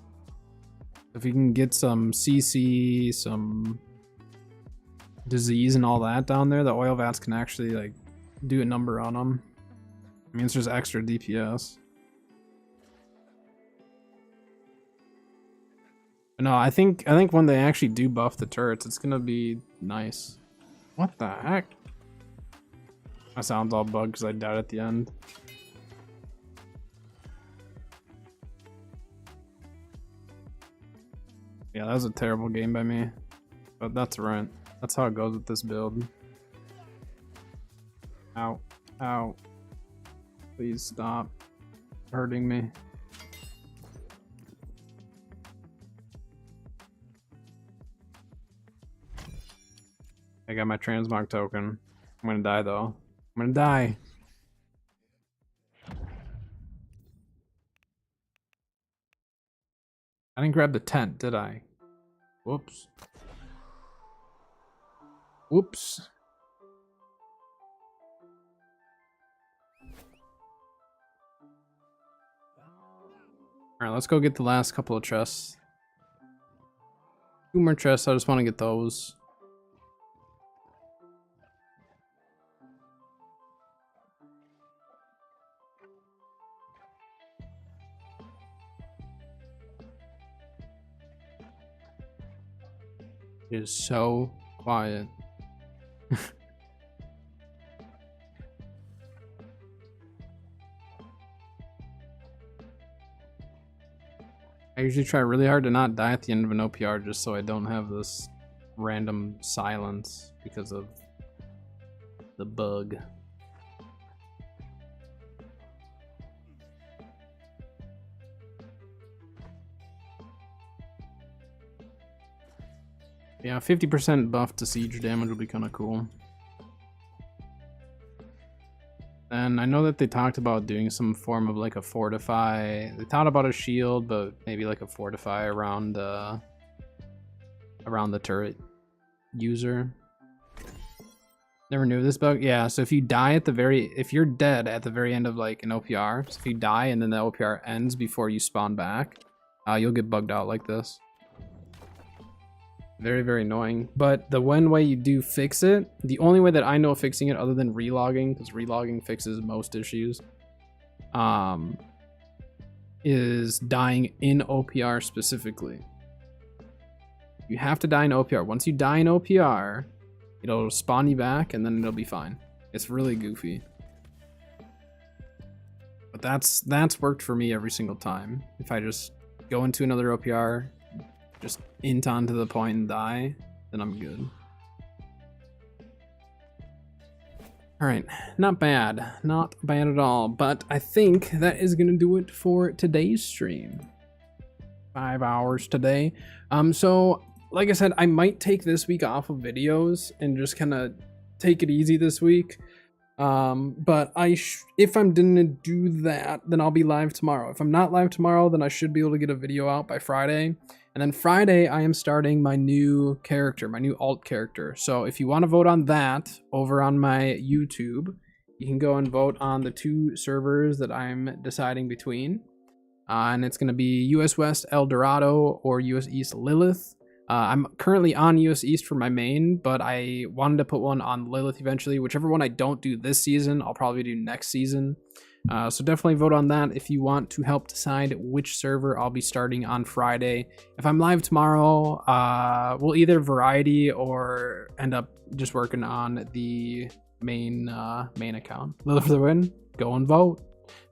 If you can get some CC, some disease and all that down there, the oil vats can actually like do a number on them. I mean, it's just extra DPS. But no, I think when they actually do buff the turrets, it's gonna be nice. What the heck? My sound's all bugged because I died at the end. Yeah, that was a terrible game by me. But that's right. That's how it goes with this build. Ow. Ow. Please stop hurting me. I got my transmog token. I'm gonna die though. I'm gonna die. I didn't grab the tent, did I? Whoops. Whoops. Alright, let's go get the last couple of chests. 2 more chests, I just want to get those. It is so quiet. I usually try really hard to not die at the end of an OPR just so I don't have this random silence because of the bug. Yeah, 50% buff to siege damage would be kind of cool. And I know that they talked about doing some form of like a fortify. They thought about a shield, but maybe like a fortify around the turret user. Never knew this bug. Yeah, so if you die at if you're dead at the very end of like an OPR, so if you die and then the OPR ends before you spawn back, you'll get bugged out like this. Very, very annoying. But the one way you do fix it, the only way that I know of fixing it other than relogging, because relogging fixes most issues, is dying in OPR specifically. You have to die in OPR. Once you die in OPR, it'll spawn you back and then it'll be fine. It's really goofy. But that's worked for me every single time. If I just go into another OPR, just int onto the point and die, then I'm good. Alright, not bad. Not bad at all. But I think that is going to do it for today's stream. 5 hours today. So, like I said, I might take this week off of videos and just kind of take it easy this week. But if I'm gonna do that, then I'll be live tomorrow. If I'm not live tomorrow, then I should be able to get a video out by Friday. And then Friday, I am starting my new character, my new alt character. So if you want to vote on that over on my YouTube, you can go and vote on the 2 servers that I'm deciding between. And it's going to be US West El Dorado or US East Lilith. I'm currently on US East for my main, but I wanted to put one on Lilith eventually. Whichever one I don't do this season, I'll probably do next season. So definitely vote on that if you want to help decide which server I'll be starting on Friday. If I'm live tomorrow, we'll either variety or end up just working on the main account. Lilith for the win. Go and vote.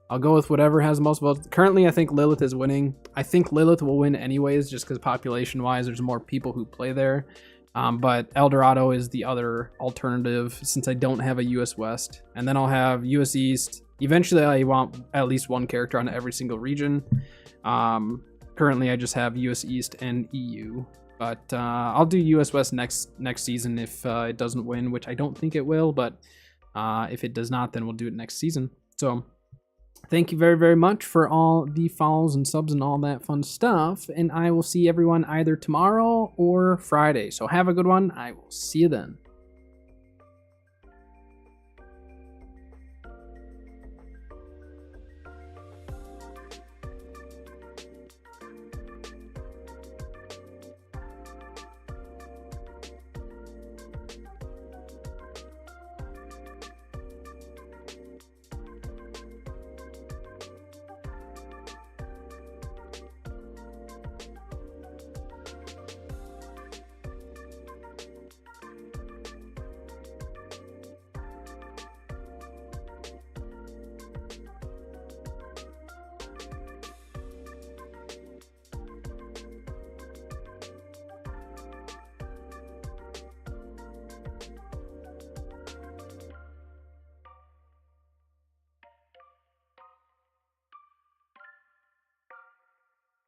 I'll go with whatever has the most votes. Currently, I think Lilith is winning. I think Lilith will win anyways, just because population-wise, there's more people who play there. But El Dorado is the other alternative since I don't have a US West. And then I'll have US East. Eventually, I want at least 1 character on every single region. Currently, I just have US East and EU. But I'll do US West next season if it doesn't win, which I don't think it will. But if it does not, then we'll do it next season. So thank you very, very much for all the follows and subs and all that fun stuff. And I will see everyone either tomorrow or Friday. So have a good one. I will see you then.